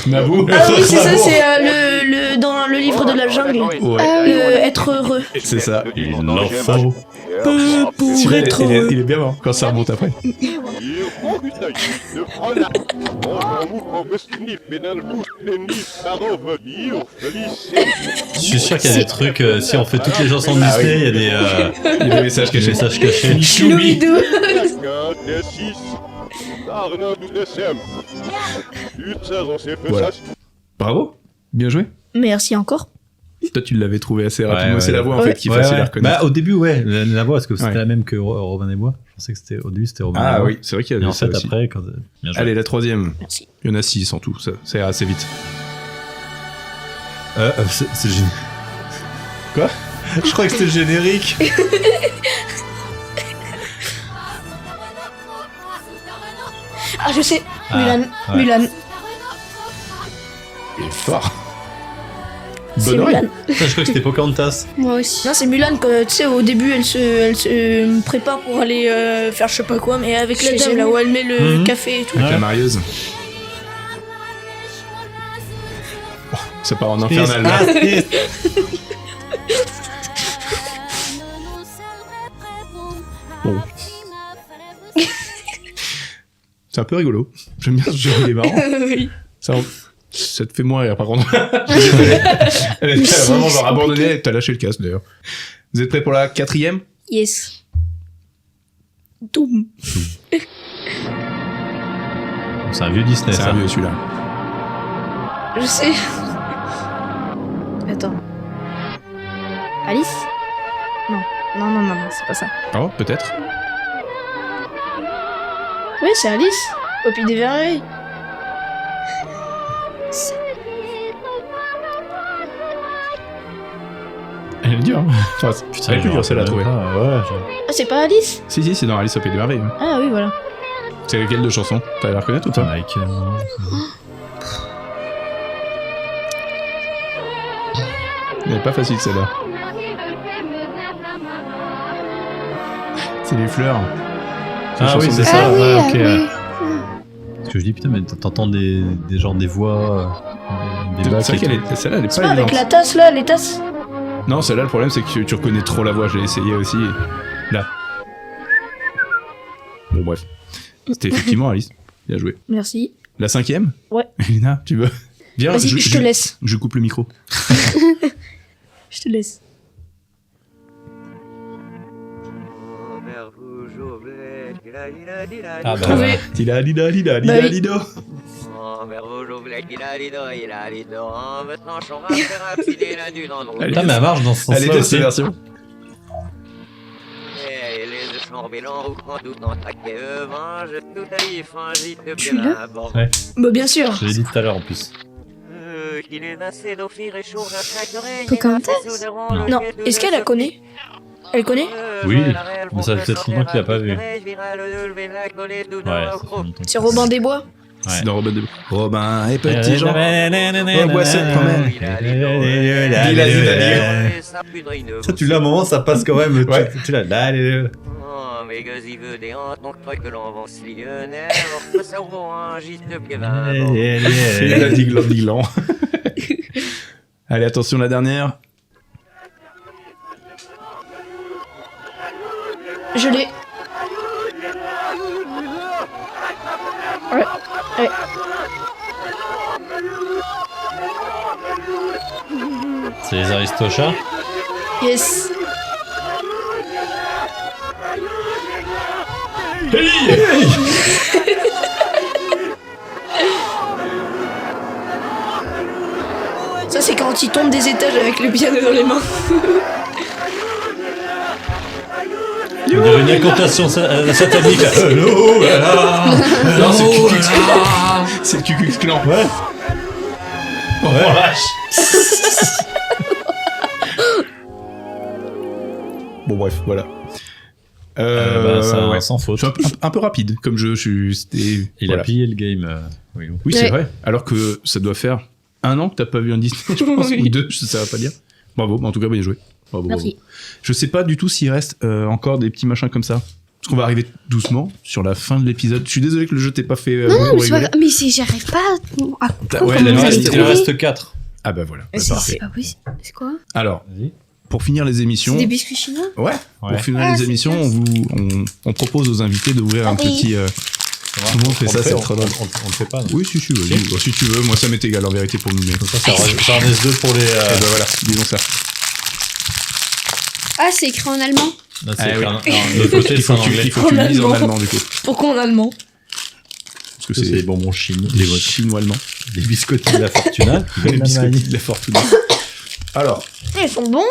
Naboo. Ah oui, c'est ça, c'est dans le livre de la jungle. Ouais. Être heureux. C'est ça. Il en faut. Pour Celui-là, être il heureux. est bien mort quand ça remonte après. Je suis sûr qu'il y a des trucs, si on fait toutes les chansons de Ah Disney, oui. il y a des, Il y a des messages cachés. Scooby-Doo. Voilà. Bravo. Bien joué. Merci encore. Toi, tu l'avais trouvé assez rapidement. Ouais, c'est la voix en ouais. fait qui est facile à reconnaître. Bah, au début, ouais, la voix, parce que c'était Ouais. la même que Robin des Bois. Je pensais que c'était, au début, c'était Robin des Ah Bois. oui, c'est vrai qu'il y a Et en ça fait, aussi. après, quand. Bien joué. Allez, la troisième. Merci. Il y en a 6 en tout. Ça ira assez vite. C'est génial. Quoi? Je crois que c'était le générique. Ah, je sais. Ah, Mulan. ouais. Mulan. Il est fort. C'est Bonne oreille. Mulan. Je crois que c'était Pocahontas. Moi aussi. Non, c'est Mulan, tu sais, au début, elle se prépare pour aller faire je sais pas quoi, mais avec la C'est dame, génial. là où elle met le Mhm. café et tout. Avec la marieuse. Oh, ça part en infernal là. Bon. C'est un peu rigolo. J'aime bien ce jeu, il est marrant. Oui. Ça te fait moins rire par contre. Je suis désolé. Elle a vraiment genre abandonné, t'as lâché le casque d'ailleurs. Vous êtes prêts pour la quatrième? Yes. Doum. C'est un vieux Disney, C'est ça. un vieux celui-là. Je sais. Attends. Alice? Non. Non, c'est pas ça. Oh, peut-être. Oui, c'est Alice. Au Pays des Merveilles. Elle est dure. Enfin, Putain, elle est plus dure celle à trouver. Ouais, Ah, c'est pas Alice? Si, c'est dans Alice au Pays des Merveilles. Ouais. Ah oui, voilà. C'est laquelle de chanson? T'as la reconnaître ou pas? Michael. Elle est pas facile celle-là. C'est les fleurs. C'est une Ah chanson oui, c'est des- ça. Ah oui, ouais, ah ok. oui. Parce que je dis, putain, mais t'entends des genres des voix. Des bacs C'est vrai et qu'elle tout. est, celle-là, elle est C'est pas pas avec évidente. la tasse, là, les tasses? Non, celle-là, le problème, c'est que tu reconnais trop la voix. J'ai essayé aussi. Là. Bon, bref. C'était effectivement Alice. Bien joué. Merci. La cinquième? Ouais. Elina, tu veux? Viens, Vas-y, je te laisse. Je coupe le micro. Je te laisse. Ah bah, Trouvé. Lila, lila, lila, Bah lila, oui. lido. putain, mais elle marche dans ce sens-là. Elle était aussi. cette version. Tu l'as? Ouais, Bah, bien sûr. je l'ai dit tout à l'heure en plus. Pocahontas? Non, est-ce qu'elle la connaît? Elle connaît? Oui, mais ça fait peut-être longtemps qu'il l'a pas vu. Ouais, ça fait longtemps. C'est Robin des Bois? C'est dans Robin des Bois. Robin et petit Jean. Oh, boisson quand même. Ça, tu l'as un moment, ça passe quand même. Ouais. Tu l'as. Et la diglan, diglan. Allez, attention, la dernière. Je l'ai. Ouais. Ouais. C'est les Aristochats. Yes. Ça, c'est quand il tombe des étages avec le piano dans les mains. On dirait une incantation satanique. Non, c'est le Ku Klux Klan. C'est le Ku Klux Klan. Ouais. Oh, vache. Bon, bref, voilà. Ça, ouais. sans faute. Je suis un peu rapide comme jeu. Il voilà. a pillé le game. Oui, c'est Ouais. vrai. Alors que ça doit faire 1 an que t'as pas vu un Disney, je pense, ou 2, ça va pas dire. Bravo, en tout cas, bien joué. Bravo, Merci. bravo. Je sais pas du tout s'il reste encore des petits machins comme ça. Parce qu'on va arriver doucement sur la fin de l'épisode. Je suis désolé que le jeu t'ait pas fait. Non, pour mais, rigoler. j'arrive pas à comprendre. Ouais, comment vous avez il trouvé. reste 4. Ah bah voilà, Mais bah, c'est parfait. pas possible. C'est quoi? Alors, pour finir les émissions. C'est des biscuits chinois? Ouais. Pour finir Ah, les c'est émissions, on propose aux invités d'ouvrir un Ah oui. petit. Souvent on fait ça, c'est on très drôle. le fait pas. Non. Oui, si tu veux. Bon, si tu veux, moi ça m'est égal en vérité pour nous. Mais... Ça en S2 pour les. Eh ben voilà, disons ça. Ah, c'est écrit en allemand? Non, Ah, c'est oui. le côté, Il c'est en faut anglais. que tu le lises en allemand du coup. Pourquoi en allemand? Parce que c'est les bonbons chinois. Les chinois-allemands. Les biscottis de la Fortuna. Les biscottis de la Fortuna. Alors, Ils sont bons.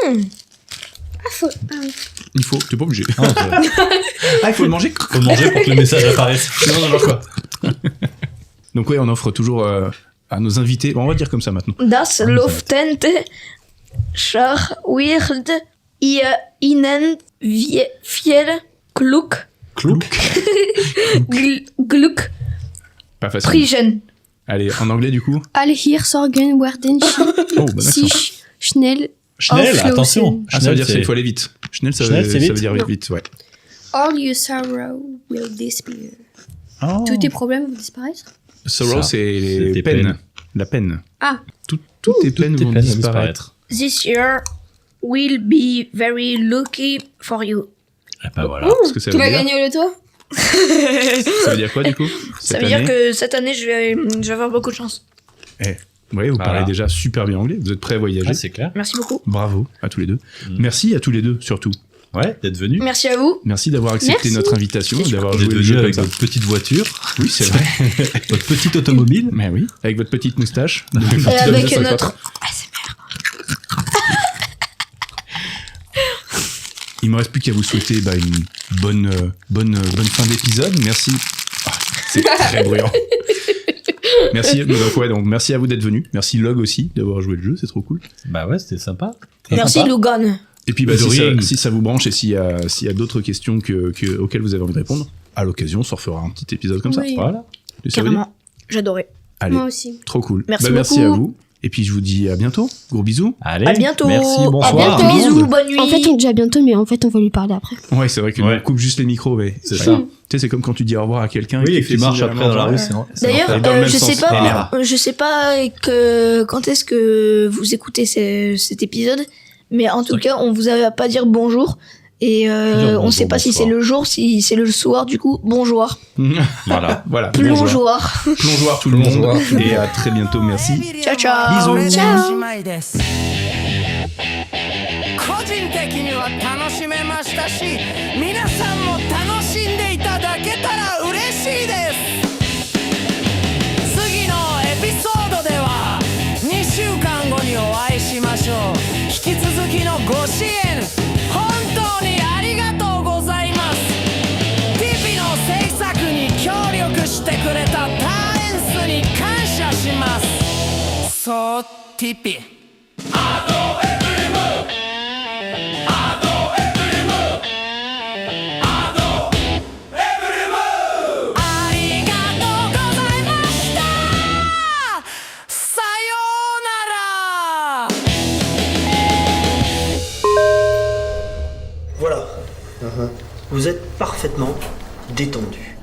il faut, t'es pas obligé. Ah, il faut le manger. Faut le manger pour que le message apparaisse. Non, non, quoi. Donc ouais, on offre toujours à nos invités. Bon, on va dire comme ça maintenant. Das Luftente Schar wird ihr Ihnen viel Glück Glück Pas facile. Prigen. Allez, en anglais du coup. Alle hier sorgen werden Oh, bah, sich d'accord. schnell Schnell, auflösen. attention. Ah, ça veut dire qu'il faut aller vite. Schnell, ça Schnell, veut c'est vite. dire vite, ouais. All your sorrow will disappear. Oh. Tous tes problèmes vont disparaître? Sorrow, Ça, c'est c'est les tes peines. peines. La peine. Ah. Toutes tes peines vont disparaître. This year will be very lucky for you. Ah bah voilà. Parce que ça Tu veut vas dire. gagner au loto? Ça veut dire quoi du coup? Ça veut dire que cette année, je vais avoir beaucoup de chance. Oui, vous Voilà. parlez déjà super bien anglais. Vous êtes prêts à voyager. Ah, c'est clair. Merci beaucoup. Bravo à tous les deux. Merci à tous les deux surtout. Ouais, d'être venu. Merci à vous. Merci d'avoir accepté Merci. notre invitation, d'avoir D'être joué le venu jeu comme avec ça. votre petite voiture. Oui, c'est vrai. Votre petite automobile. Mais oui, avec votre petite moustache. Et avec notre... Il me reste plus qu'à vous souhaiter une bonne fin d'épisode. Merci. Ah, c'est très bruyant. Merci. Donc merci à vous d'être venus. Merci Log aussi d'avoir joué le jeu, c'est trop cool. Bah ouais, c'était sympa. Merci Logan. Et puis De rien. si ça vous branche et s'il y a d'autres questions auxquelles vous avez envie de répondre, à l'occasion, on se refera un petit épisode comme Oui. ça. Voilà. Ça veut dire Carrément. J'adorais. Allez, Moi aussi. trop cool. Merci merci beaucoup. à vous. Et puis je vous dis à bientôt. Gros bisous. Allez. À bientôt. Merci, À bonsoir. bientôt. Tout le Bisous, monde. bonne nuit. En fait, on dit à bientôt, mais en fait, on va lui parler après. Ouais, c'est vrai que Ouais. on coupe juste les micros, mais C'est ça. Tu sais, c'est comme quand tu dis au revoir à quelqu'un Oui, et fait qui marche signe après dans la genre, rue, c'est non. D'ailleurs, Et dans le même je sais sens. pas, quand est-ce que vous écoutez cet épisode, mais en tout cas, on vous a pas dire bonjour. Et bonjour, on sait pas si c'est bonsoir. le jour, si c'est le soir, du coup, bonjour. Voilà. Voilà. Plongeoir. Plongeoir tout le monde. Et à très bientôt. Merci. Ciao, ciao. Bisous. Ciao. 個人的には楽しめましたし、皆さんも楽しんでいただけたら嬉しいです。次のエピソードでは2週間後にお会いしましょう。引き続きのご支援本当にありがとうございます。ティピの制作に協力してくれたターエンスに感謝します。そう、ティピ。Voilà. Vous êtes parfaitement détendu.